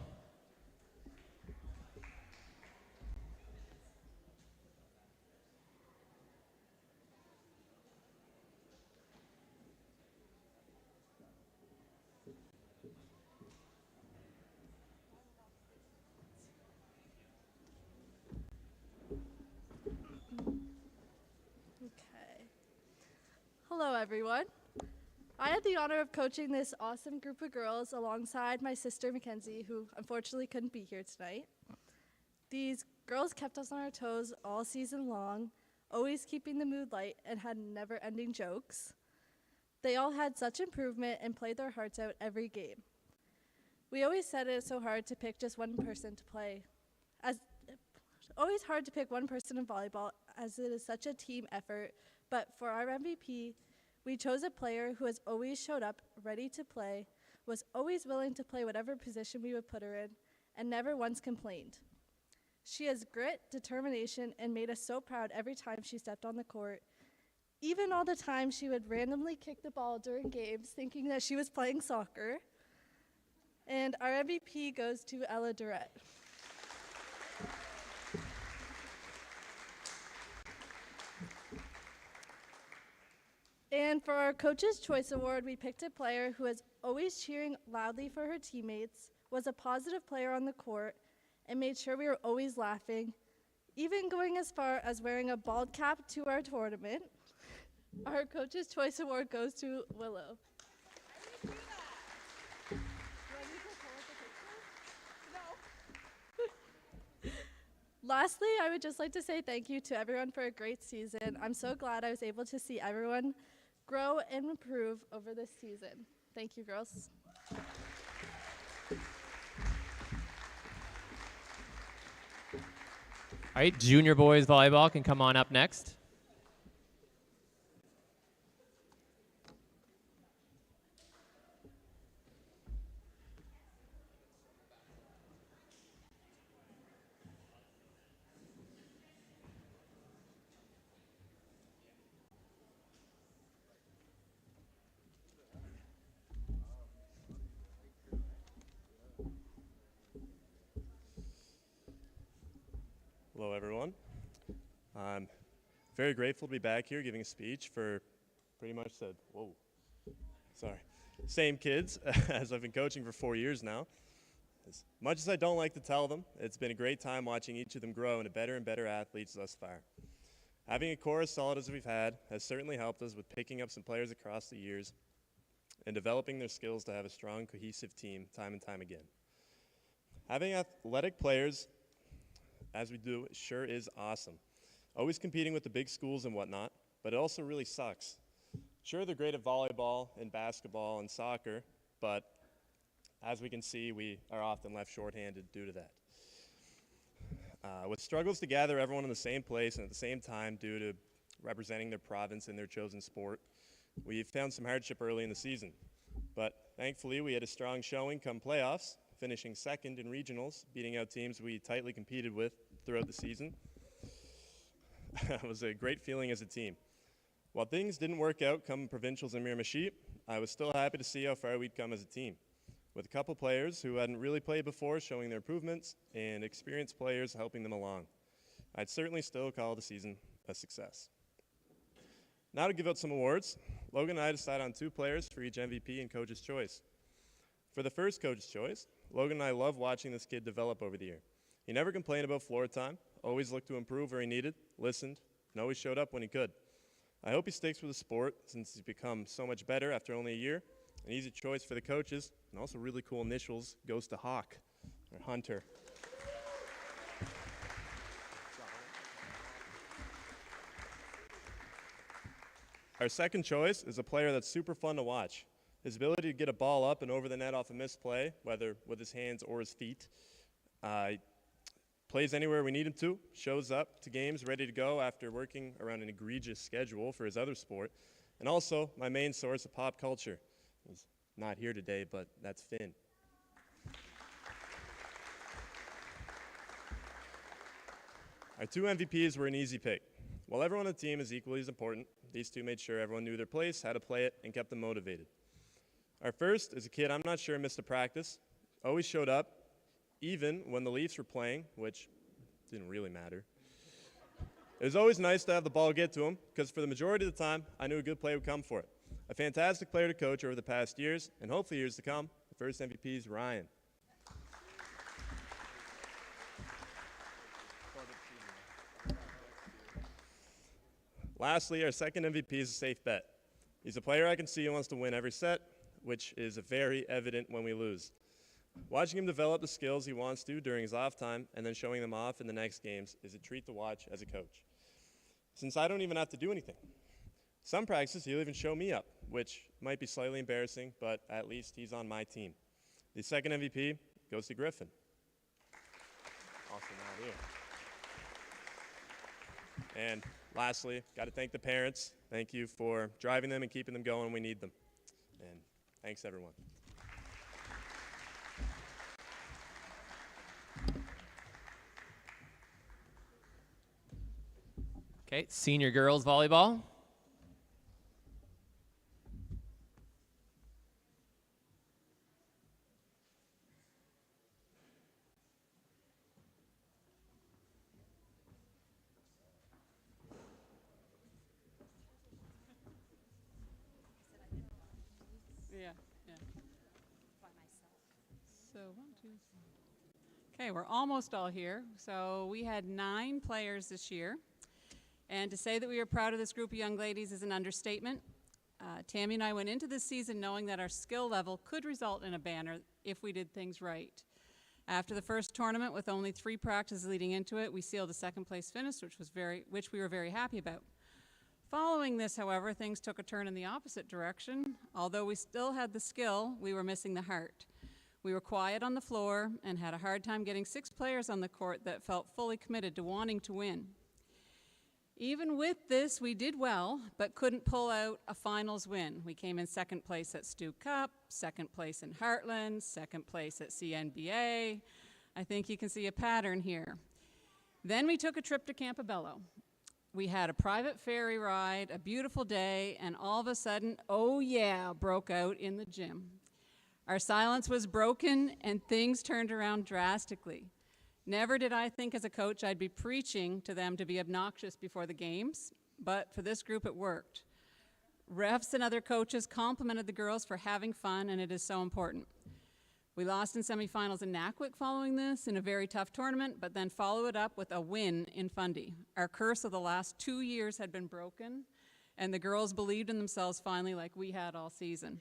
Hello, everyone. I had the honor of coaching this awesome group of girls alongside my sister, Mackenzie, who unfortunately couldn't be here tonight. These girls kept us on our toes all season long, always keeping the mood light and had never-ending jokes. They all had such improvement and played their hearts out every game. We always said it's so hard to pick just one person to play. Always hard to pick one person in volleyball as it is such a team effort, but for our MVP, we chose a player who has always showed up, ready to play, was always willing to play whatever position we would put her in, and never once complained. She has grit, determination, and made us so proud every time she stepped on the court. Even all the time she would randomly kick the ball during games thinking that she was playing soccer. And our MVP goes to Ella Durrett. And for our Coach's Choice Award, we picked a player who is always cheering loudly for her teammates, was a positive player on the court, and made sure we were always laughing, even going as far as wearing a bald cap to our tournament. Our Coach's Choice Award goes to Willow. Lastly, I would just like to say thank you to everyone for a great season. I'm so glad I was able to see everyone grow and improve over this season. Thank you, girls. All right, junior boys volleyball can come on up next. Hello, everyone. I'm very grateful to be back here giving a speech for pretty much same kids as I've been coaching for 4 years now. As much as I don't like to tell them, it's been a great time watching each of them grow into better and better athletes thus far. Having a core as solid as we've had has certainly helped us with picking up some players across the years and developing their skills to have a strong, cohesive team time and time again. Having athletic players as we do, it sure is awesome. Always competing with the big schools and whatnot, but it also really sucks. Sure, they're great at volleyball and basketball and soccer, but as we can see, we are often left shorthanded due to that. With struggles to gather everyone in the same place and at the same time due to representing their province in their chosen sport, we found some hardship early in the season. But thankfully, we had a strong showing come playoffs, finishing second in regionals, beating out teams we tightly competed with throughout the season. It was a great feeling as a team. While things didn't work out come provincials in Miramichi, I was still happy to see how far we'd come as a team, with a couple players who hadn't really played before showing their improvements and experienced players helping them along. I'd certainly still call the season a success. Now to give out some awards, Logan and I decided on 2 players for each MVP and Coach's Choice. For the first Coach's Choice, Logan and I love watching this kid develop over the year. He never complained about floor time, always looked to improve where he needed, listened, and always showed up when he could. I hope he sticks with the sport since he's become so much better after only a year. An easy choice for the coaches, and also really cool initials, goes to Hawk, or Hunter. Our second choice is a player that's super fun to watch. His ability to get a ball up and over the net off a misplay, whether with his hands or his feet, plays anywhere we need him to, shows up to games ready to go after working around an egregious schedule for his other sport, and also my main source of pop culture. He's not here today, but that's Finn. Our 2 MVPs were an easy pick. While everyone on the team is equally as important, these 2 made sure everyone knew their place, how to play it, and kept them motivated. Our first is a kid I'm not sure missed a practice, always showed up, even when the Leafs were playing, which didn't really matter. It was always nice to have the ball get to him, because for the majority of the time, I knew a good play would come for it. A fantastic player to coach over the past years, and hopefully years to come. The first MVP is Ryan. Lastly, our second MVP is a safe bet. He's a player I can see who wants to win every set, which is very evident when we lose. Watching him develop the skills he wants to during his off time and then showing them off in the next games is a treat to watch as a coach. Since I don't even have to do anything. Some practices he'll even show me up, which might be slightly embarrassing, but at least he's on my team. The second MVP goes to Griffin. Also not here. And lastly, got to thank the parents. Thank you for driving them and keeping them going when we need them. And thanks, everyone. Okay, senior girls volleyball. Yeah, yeah. So 1, 2, 3. Okay, we're almost all here. So we had 9 players this year. And to say that we are proud of this group of young ladies is an understatement. Tammy and I went into this season knowing that our skill level could result in a banner if we did things right. After the first tournament, with only 3 practices leading into it, we sealed a second place finish, which we were very happy about. Following this, however, things took a turn in the opposite direction. Although we still had the skill, we were missing the heart. We were quiet on the floor and had a hard time getting 6 players on the court that felt fully committed to wanting to win. Even with this, we did well, but couldn't pull out a finals win. We came in second place at Stu Cup, second place in Heartland, second place at CNBA. I think you can see a pattern here. Then we took a trip to Campobello. We had a private ferry ride, a beautiful day, and all of a sudden, oh yeah, broke out in the gym. Our silence was broken and things turned around drastically. Never did I think as a coach I'd be preaching to them to be obnoxious before the games, but for this group it worked. Refs and other coaches complimented the girls for having fun, and it is so important. We lost in semifinals in Nakwik following this in a very tough tournament, but then followed it up with a win in Fundy. Our curse of the last 2 years had been broken, and the girls believed in themselves finally like we had all season.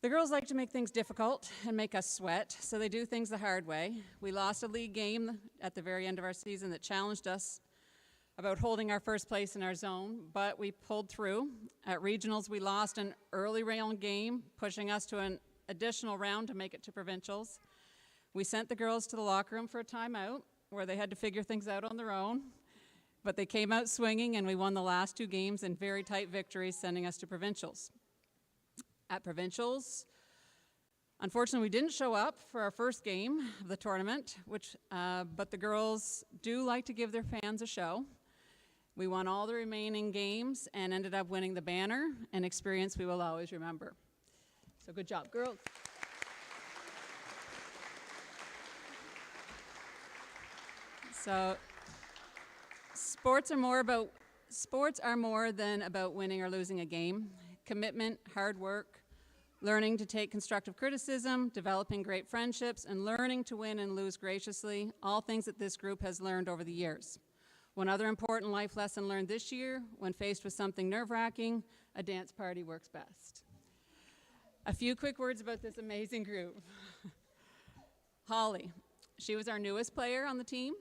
The girls like to make things difficult and make us sweat, so they do things the hard way. We lost a league game at the very end of our season that challenged us about holding our first place in our zone, but we pulled through. At regionals, we lost an early round game, pushing us to an additional round to make it to provincials. We sent the girls to the locker room for a timeout, where they had to figure things out on their own, but they came out swinging, and we won the last 2 games in very tight victories, sending us to provincials. At provincials, unfortunately, we didn't show up for our first game of the tournament, but the girls do like to give their fans a show. We won all the remaining games and ended up winning the banner, an experience we will always remember. So good job, girls. So sports are more than about winning or losing a game. Commitment, hard work, learning to take constructive criticism, developing great friendships, and learning to win and lose graciously, all things that this group has learned over the years. One other important life lesson learned this year, when faced with something nerve-wracking, a dance party works best. A few quick words about this amazing group. Holly, she was our newest player on the team.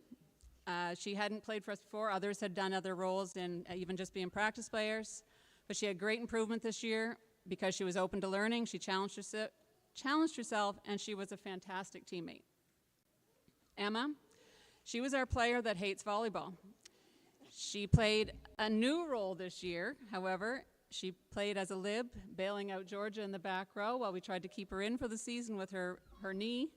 She hadn't played for us before. Others had done other roles and even just being practice players. But she had great improvement this year because she was open to learning. She challenged herself, and she was a fantastic teammate. Emma, she was our player that hates volleyball. She played a new role this year, however. She played as a lib, bailing out Georgia in the back row while we tried to keep her in for the season with her knee,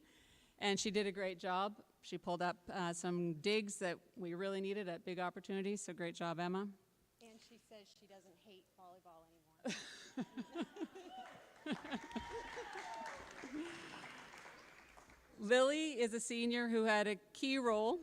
and she did a great job. She pulled up some digs that we really needed at big opportunities, so great job, Emma. And she says she doesn't hate volleyball anymore. Lily is a senior who had a key role.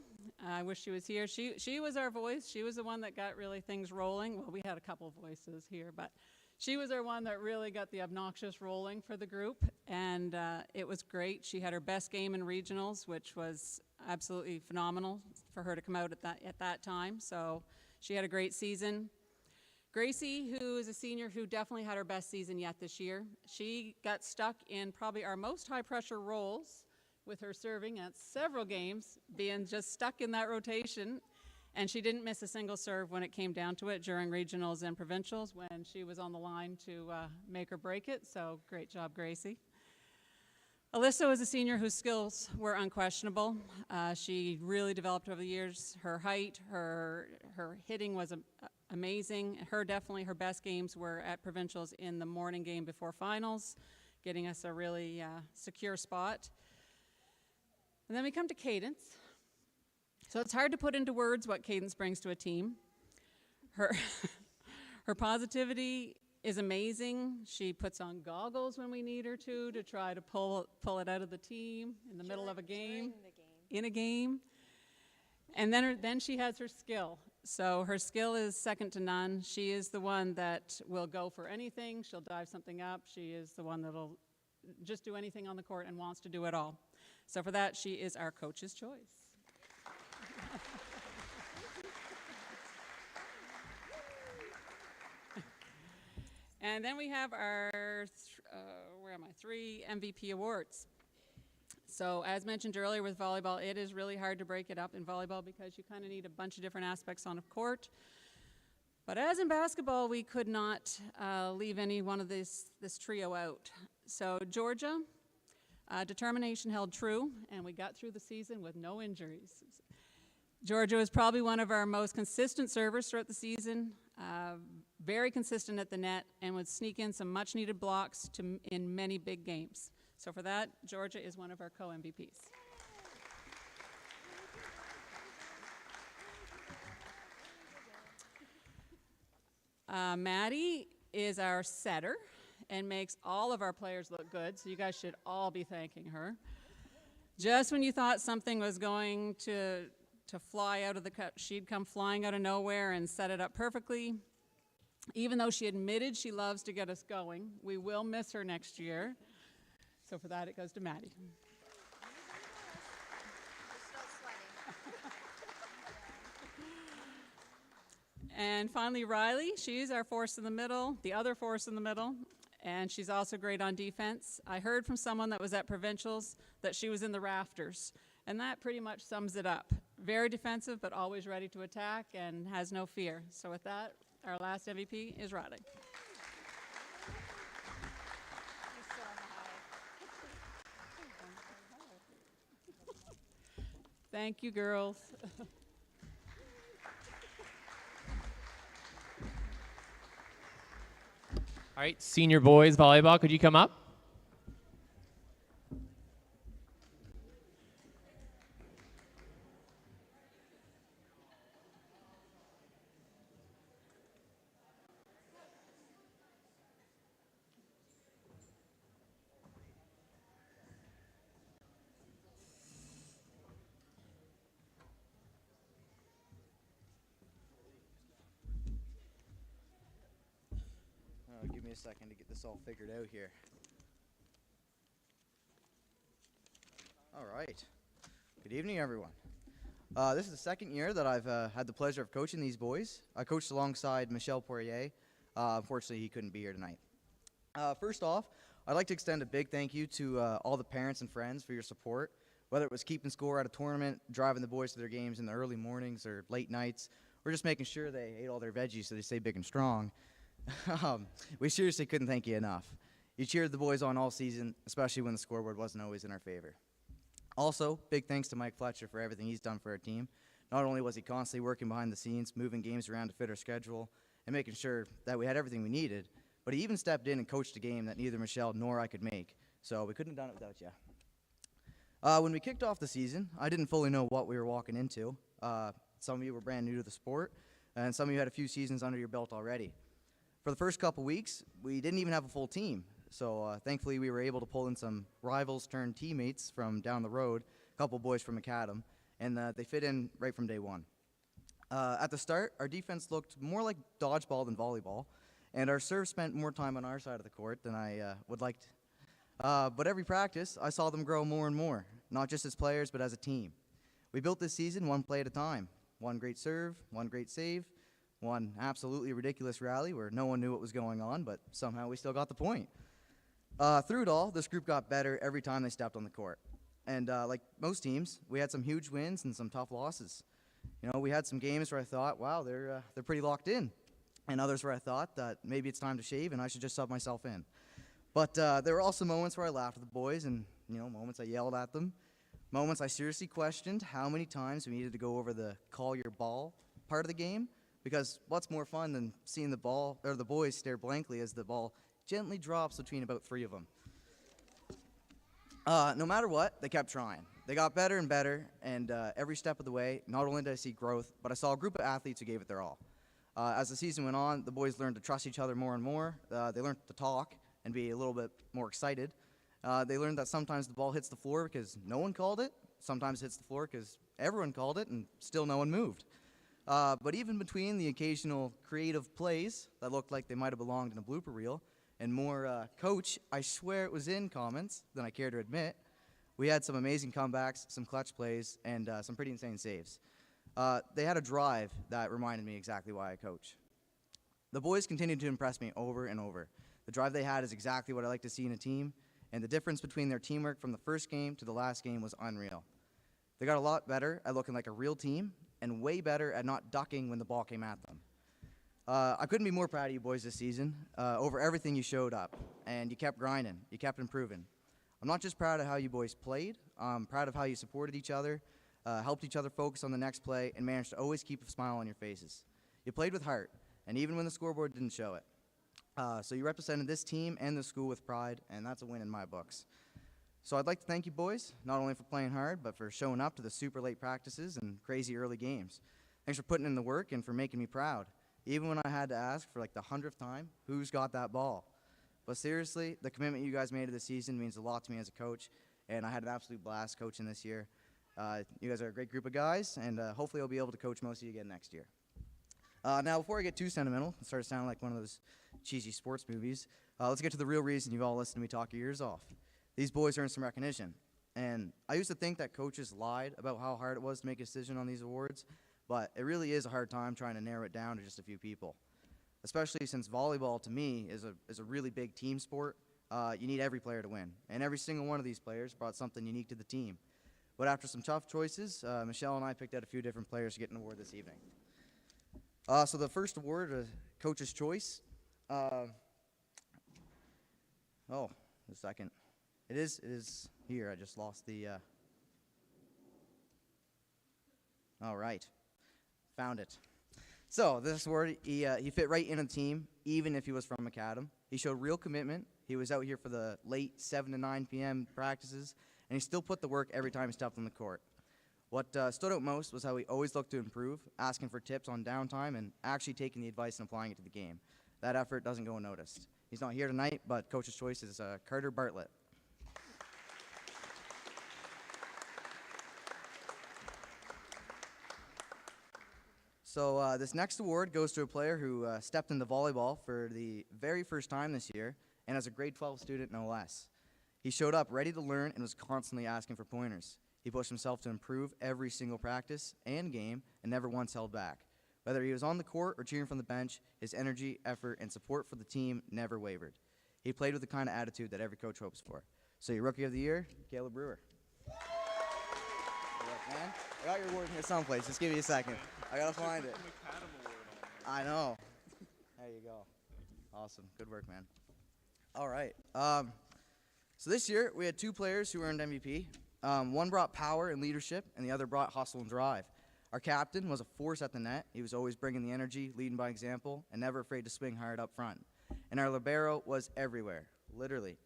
I wish she was here. She was our voice. She was the one that got really things rolling. Well, we had a couple voices here, but she was our one that really got the obnoxious rolling for the group, and it was great. She had her best game in regionals, which was absolutely phenomenal for her to come out at that time, so she had a great season. Gracie, who is a senior who definitely had her best season yet this year, she got stuck in probably our most high-pressure roles with her serving at several games, being just stuck in that rotation, and she didn't miss a single serve when it came down to it during regionals and provincials when she was on the line to make or break it, so great job, Gracie. Alyssa was a senior whose skills were unquestionable. She really developed over the years. Her height, her hitting was amazing. Definitely her best games were at provincials in the morning game before finals, getting us a really secure spot. And then we come to Cadence. So it's hard to put into words what Cadence brings to a team. Her, her positivity is amazing. She puts on goggles when we need her to try to pull it out of the team in the middle of a game, in a game. And then she has her skill. So her skill is second to none. She is the one that will go for anything. She'll dive something up. She is the one that'll just do anything on the court and wants to do it all. So for that, she is our coach's choice. And then we have our, three MVP awards. So as mentioned earlier with volleyball, it is really hard to break it up in volleyball because you kind of need a bunch of different aspects on a court. But as in basketball, we could not leave any one of this trio out. So Georgia, determination held true, and we got through the season with no injuries. Georgia was probably one of our most consistent servers throughout the season, very consistent at the net, and would sneak in some much-needed blocks in many big games. So for that, Georgia is one of our co-MVPs. Maddie is our setter and makes all of our players look good, so you guys should all be thanking her. Just when you thought something was going to fly out of the cut, she'd come flying out of nowhere and set it up perfectly. Even though she admitted she loves to get us going, we will miss her next year. So for that, it goes to Maddie. And finally, Riley. She's our force in the middle, the other force in the middle, and she's also great on defense. I heard from someone that was at provincials that she was in the rafters, and that pretty much sums it up. Very defensive, but always ready to attack and has no fear. So with that, our last MVP is Riley. Thank you, girls. All right, senior boys volleyball, could you come up? Give me a second to get this all figured out here. All right. Good evening, everyone. This is the second year that I've had the pleasure of coaching these boys. I coached alongside Michel Poirier. Unfortunately, he couldn't be here tonight. First off, I'd like to extend a big thank you to all the parents and friends for your support, whether it was keeping score at a tournament, driving the boys to their games in the early mornings or late nights, or just making sure they ate all their veggies so they stay big and strong. We seriously couldn't thank you enough. You cheered the boys on all season, especially when the scoreboard wasn't always in our favor. Also, big thanks to Mike Fletcher for everything he's done for our team. Not only was he constantly working behind the scenes, moving games around to fit our schedule, and making sure that we had everything we needed, but he even stepped in and coached a game that neither Michelle nor I could make, so we couldn't have done it without you. When we kicked off the season, I didn't fully know what we were walking into. Some of you were brand new to the sport, and some of you had a few seasons under your belt already. For the first couple weeks, we didn't even have a full team, so thankfully we were able to pull in some rivals turned teammates from down the road, a couple boys from Macadam, and they fit in right from day one. At the start, our defense looked more like dodgeball than volleyball, and our serve spent more time on our side of the court than I would like to. But every practice, I saw them grow more and more, not just as players, but as a team. We built this season one play at a time. One great serve, one great save, one absolutely ridiculous rally where no one knew what was going on, but somehow we still got the point. Through it all, this group got better every time they stepped on the court. And like most teams, we had some huge wins and some tough losses. You know, we had some games where I thought, wow, they're pretty locked in. And others where I thought that maybe it's time to shave and I should just sub myself in. But there were also moments where I laughed at the boys and, you know, moments I yelled at them. Moments I seriously questioned how many times we needed to go over the call your ball part of the game. Because what's more fun than seeing the ball or the boys stare blankly as the ball gently drops between about 3 of them. No matter what, they kept trying. They got better and better, and every step of the way, not only did I see growth, but I saw a group of athletes who gave it their all. As the season went on, the boys learned to trust each other more and more. They learned to talk and be a little bit more excited. They learned that sometimes the ball hits the floor because no one called it. Sometimes it hits the floor because everyone called it and still no one moved. But even between the occasional creative plays that looked like they might have belonged in a blooper reel and more coach, I swear it was in comments than I care to admit, we had some amazing comebacks, some clutch plays, and some pretty insane saves. They had a drive that reminded me exactly why I coach. The boys continued to impress me over and over. The drive they had is exactly what I like to see in a team, and the difference between their teamwork from the first game to the last game was unreal. They got a lot better at looking like a real team and way better at not ducking when the ball came at them. I couldn't be more proud of you boys this season. Over everything you showed up, and you kept grinding, you kept improving. I'm not just proud of how you boys played, I'm proud of how you supported each other, helped each other focus on the next play, and managed to always keep a smile on your faces. You played with heart, and even when the scoreboard didn't show it. So you represented this team and the school with pride, and that's a win in my books. So I'd like to thank you boys, not only for playing hard, but for showing up to the super late practices and crazy early games. Thanks for putting in the work and for making me proud, even when I had to ask for like the 100th time, who's got that ball? But seriously, the commitment you guys made to the season means a lot to me as a coach, and I had an absolute blast coaching this year. You guys are a great group of guys, and hopefully I'll be able to coach most of you again next year. Now, before I get too sentimental and start sounding like one of those cheesy sports movies, let's get to the real reason you've all listened to me talk your ears off. These boys earned some recognition, and I used to think that coaches lied about how hard it was to make a decision on these awards, but it really is a hard time trying to narrow it down to just a few people. Especially since volleyball, to me, is a really big team sport. You need every player to win, and every single one of these players brought something unique to the team. But after some tough choices, Michelle and I picked out a few different players to get an award this evening. So the first award, Coach's Choice. Oh, a second. It is here. I just lost the. All right, found it. So this award, he fit right in a team, even if he was from Macadam. He showed real commitment. He was out here for the late 7 to 9 p.m. practices, and he still put the work every time he stepped on the court. What stood out most was how he always looked to improve, asking for tips on downtime, and actually taking the advice and applying it to the game. That effort doesn't go unnoticed. He's not here tonight, but Coach's Choice is Carter Bartlett. So this next award goes to a player who stepped into volleyball for the very first time this year, and as a grade 12 student, no less. He showed up ready to learn and was constantly asking for pointers. He pushed himself to improve every single practice and game and never once held back. Whether he was on the court or cheering from the bench, his energy, effort, and support for the team never wavered. He played with the kind of attitude that every coach hopes for. So your Rookie of the Year, Caleb Brewer. Good luck, man. I got your award here someplace. Just give me a second. I gotta find it. I know. There you go. Awesome. Good work, man. All right. So this year, we had two players who earned MVP. One brought power and leadership, and the other brought hustle and drive. Our captain was a force at the net. He was always bringing the energy, leading by example, and never afraid to swing hard up front. And our libero was everywhere, literally.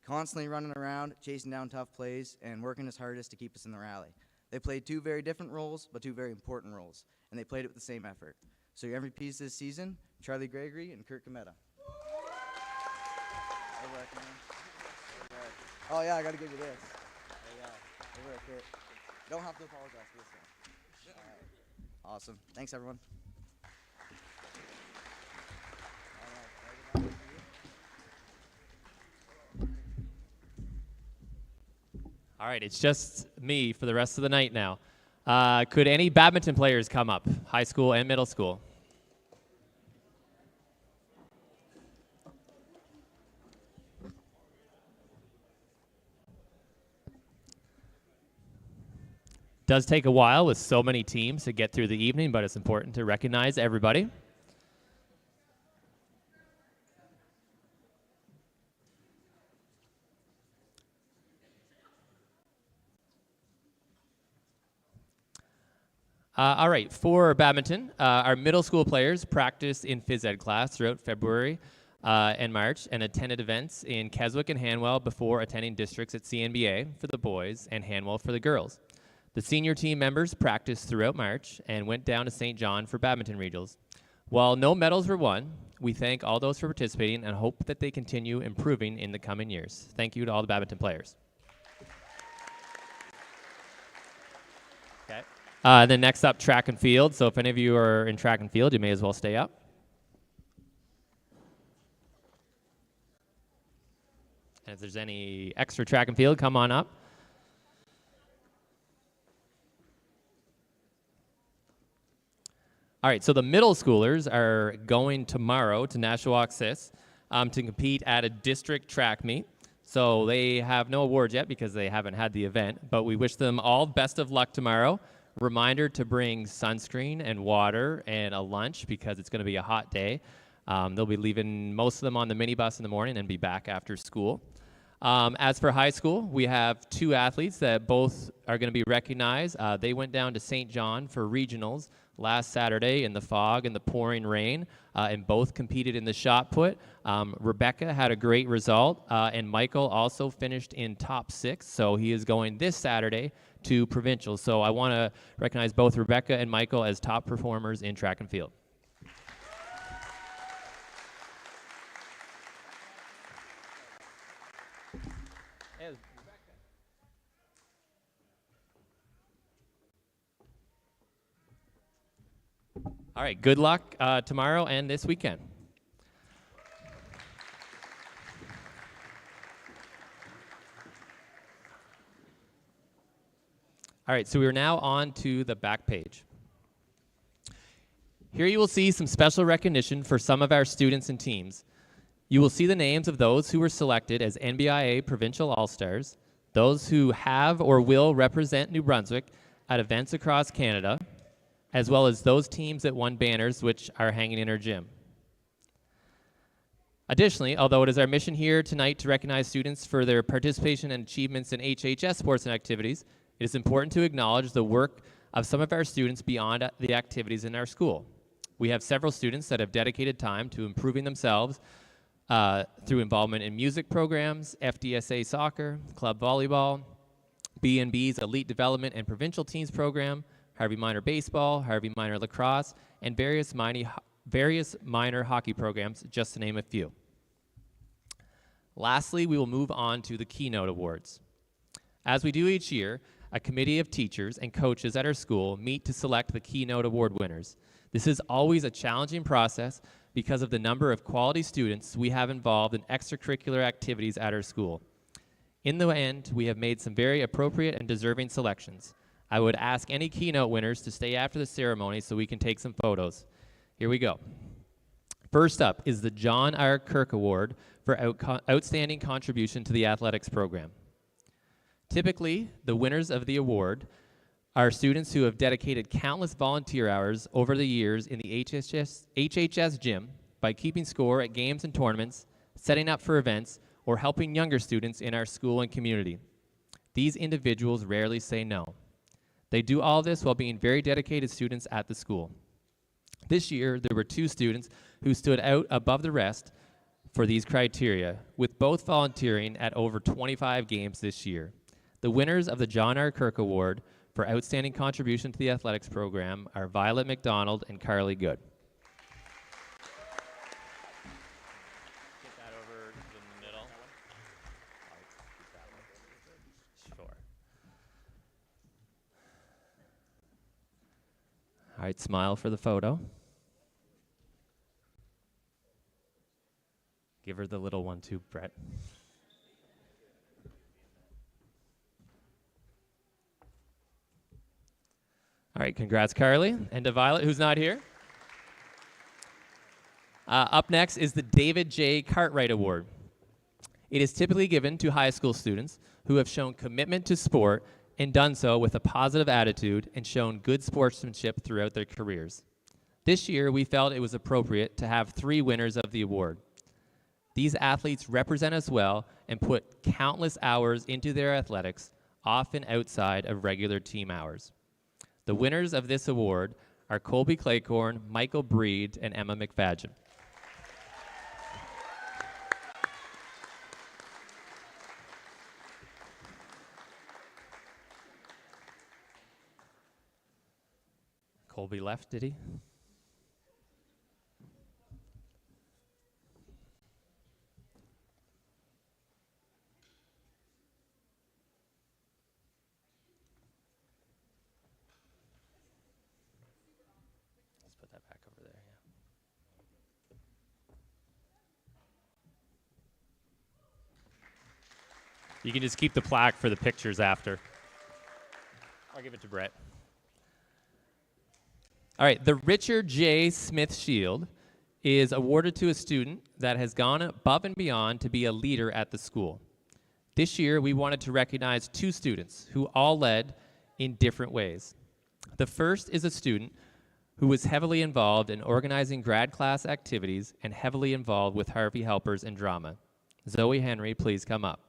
Constantly running around, chasing down tough plays, and working his hardest to keep us in the rally. They played two very different roles, but two very important roles, and they played it with the same effort. So your MVPs this season, Charlie Gregory and Kurt Cometa. Oh yeah, I gotta give you this. There you go. Over there, Kurt. Don't have to apologize for this one. All right. Awesome. Thanks, everyone. All right, it's just me for the rest of the night now. Could any badminton players come up, high school and middle school? Does take a while with so many teams to get through the evening, but it's important to recognize everybody. All right, for badminton, our middle school players practiced in phys ed class throughout February and March and attended events in Keswick and Hanwell before attending districts at CNBA for the boys and Hanwell for the girls. The senior team members practiced throughout March and went down to St. John for badminton regionals. While no medals were won, we thank all those for participating and hope that they continue improving in the coming years. Thank you to all the badminton players. Okay. Then next up, track and field. So if any of you are in track and field, you may as well stay up. And if there's any extra track and field, come on up. All right, so the middle schoolers are going tomorrow to Nashwaaksis to compete at a district track meet. So they have no awards yet because they haven't had the event, but we wish them all best of luck tomorrow. Reminder to bring sunscreen and water and a lunch because it's going to be a hot day. They'll be leaving most of them on the minibus in the morning and be back after school. As for high school, we have 2 athletes that both are going to be recognized. They went down to St. John for regionals last Saturday in the fog and the pouring rain, and both competed in the shot put. Rebecca had a great result, and Michael also finished in top 6, so he is going this Saturday to provincial. So I want to recognize both Rebecca and Michael as top performers in track and field. All right, good luck tomorrow and this weekend. All right, so we are now on to the back page. Here you will see some special recognition for some of our students and teams. You will see the names of those who were selected as NBIA Provincial All-Stars, those who have or will represent New Brunswick at events across Canada, as well as those teams that won banners which are hanging in our gym. Additionally, although it is our mission here tonight to recognize students for their participation and achievements in HHS sports and activities, it is important to acknowledge the work of some of our students beyond the activities in our school. We have several students that have dedicated time to improving themselves through involvement in music programs, FDSA soccer, club volleyball, B&B's elite development and provincial teams program, Harvey Minor Baseball, Harvey Minor Lacrosse, and various minor hockey programs, just to name a few. Lastly, we will move on to the Keynote Awards. As we do each year, a committee of teachers and coaches at our school meet to select the Keynote Award winners. This is always a challenging process because of the number of quality students we have involved in extracurricular activities at our school. In the end, we have made some very appropriate and deserving selections. I would ask any keynote winners to stay after the ceremony so we can take some photos. Here we go. First up is the John R. Kirk Award for Outstanding Contribution to the Athletics Program. Typically, the winners of the award are students who have dedicated countless volunteer hours over the years in the HHS gym by keeping score at games and tournaments, setting up for events, or helping younger students in our school and community. These individuals rarely say no. They do all this while being very dedicated students at the school. This year, there were 2 students who stood out above the rest for these criteria, with both volunteering at over 25 games this year. The winners of the John R. Kirk Award for Outstanding Contribution to the Athletics Program are Violet McDonald and Carly Good. Get that over to the middle. Sure. All right, smile for the photo. Give her the little one too, Brett. All right, congrats, Carly. And to Violet, who's not here. Up next is the David J. Cartwright Award. It is typically given to high school students who have shown commitment to sport and done so with a positive attitude and shown good sportsmanship throughout their careers. This year, we felt it was appropriate to have 3 winners of the award. These athletes represent us well and put countless hours into their athletics, often outside of regular team hours. The winners of this award are Colby Claycorn, Michael Breed, and Emma McFadgen. Colby left, did he? You can just keep the plaque for the pictures after. I'll give it to Brett. All right, the Richard J. Smith Shield is awarded to a student that has gone above and beyond to be a leader at the school. This year, we wanted to recognize 2 students who all led in different ways. The first is a student who was heavily involved in organizing grad class activities and heavily involved with Harvey Helpers and drama. Zoe Henry, please come up.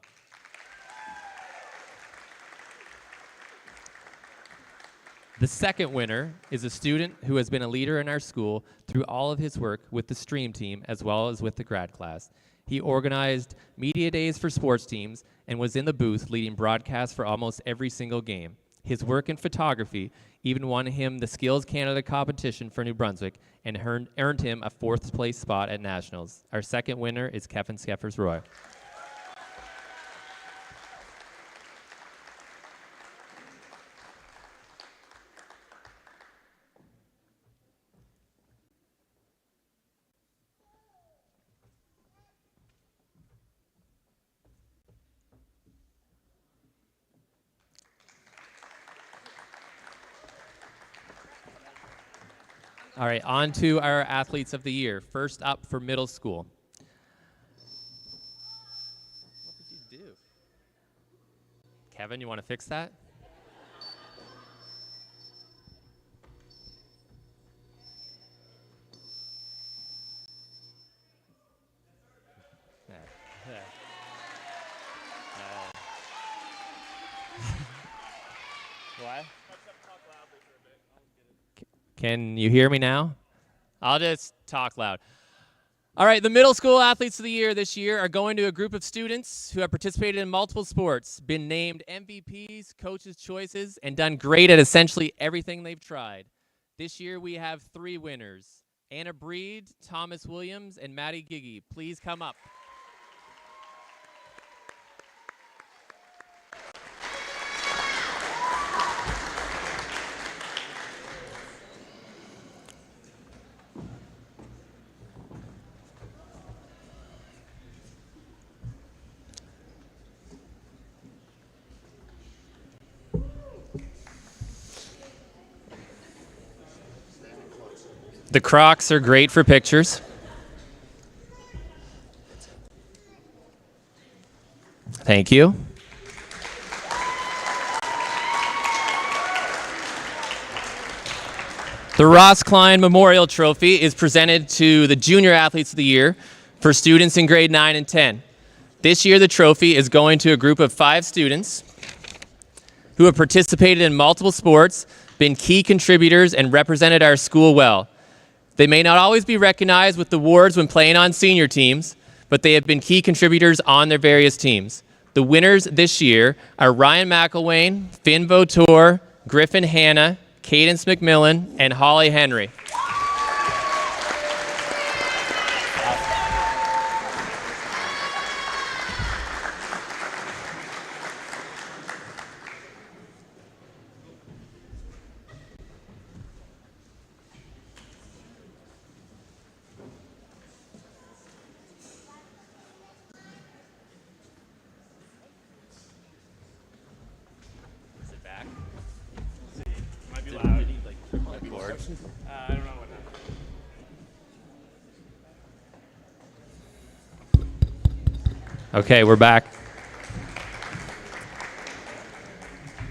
The second winner is a student who has been a leader in our school through all of his work with the stream team as well as with the grad class. He organized media days for sports teams and was in the booth leading broadcasts for almost every single game. His work in photography even won him the Skills Canada competition for New Brunswick and earned him a 4th place spot at Nationals. Our second winner is Kevin Skeffers-Roy. All right, on to our Athletes of the Year. First up for middle school. What did you do? Kevin, you want to fix that? What? Can you hear me now? I'll just talk loud. All right, the middle school athletes of the year this year are going to a group of students who have participated in multiple sports, been named MVPs, coaches' choices, and done great at essentially everything they've tried. This year we have 3 winners, Anna Breed, Thomas Williams, and Maddie Giggy. Please come up. The Crocs are great for pictures. Thank you. The Ross Klein Memorial Trophy is presented to the Junior Athletes of the Year for students in grade 9 and 10. This year, the trophy is going to a group of 5 students who have participated in multiple sports, been key contributors, and represented our school well. They may not always be recognized with the awards when playing on senior teams, but they have been key contributors on their various teams. The winners this year are Ryan McElwain, Finn Vautour, Griffin Hanna, Cadence McMillan, and Holly Henry. Okay, we're back.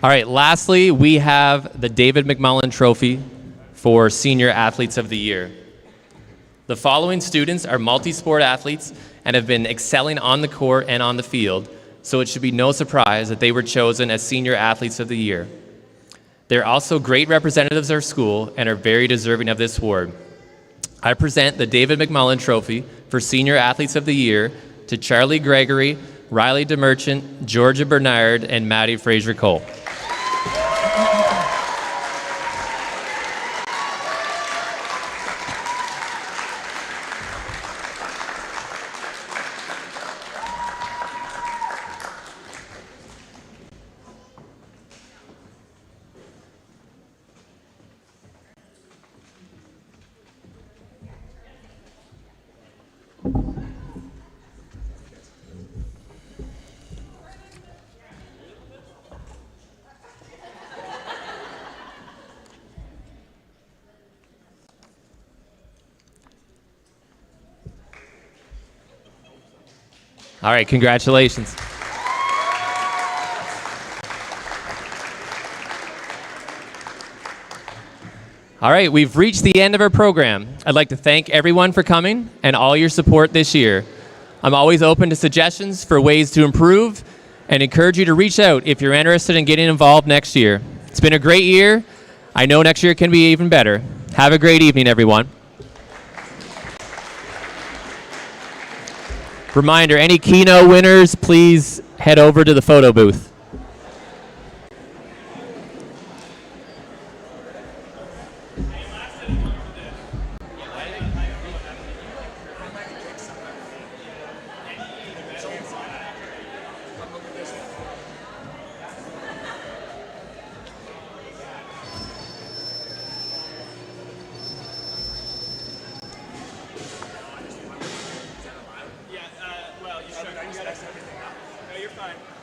All right, lastly, we have the David McMullen Trophy for Senior Athletes of the Year. The following students are multi-sport athletes and have been excelling on the court and on the field, so it should be no surprise that they were chosen as Senior Athletes of the Year. They're also great representatives of our school and are very deserving of this award. I present the David McMullen Trophy for Senior Athletes of the Year to Charlie Gregory, Riley DeMerchant, Georgia Bernard, and Maddie Fraser-Cole. All right, congratulations. All right, we've reached the end of our program. I'd like to thank everyone for coming and all your support this year. I'm always open to suggestions for ways to improve and encourage you to reach out if you're interested in getting involved next year. It's been a great year. I know next year can be even better. Have a great evening, everyone. Reminder, any keynote winners, please head over to the photo booth. No, you're fine.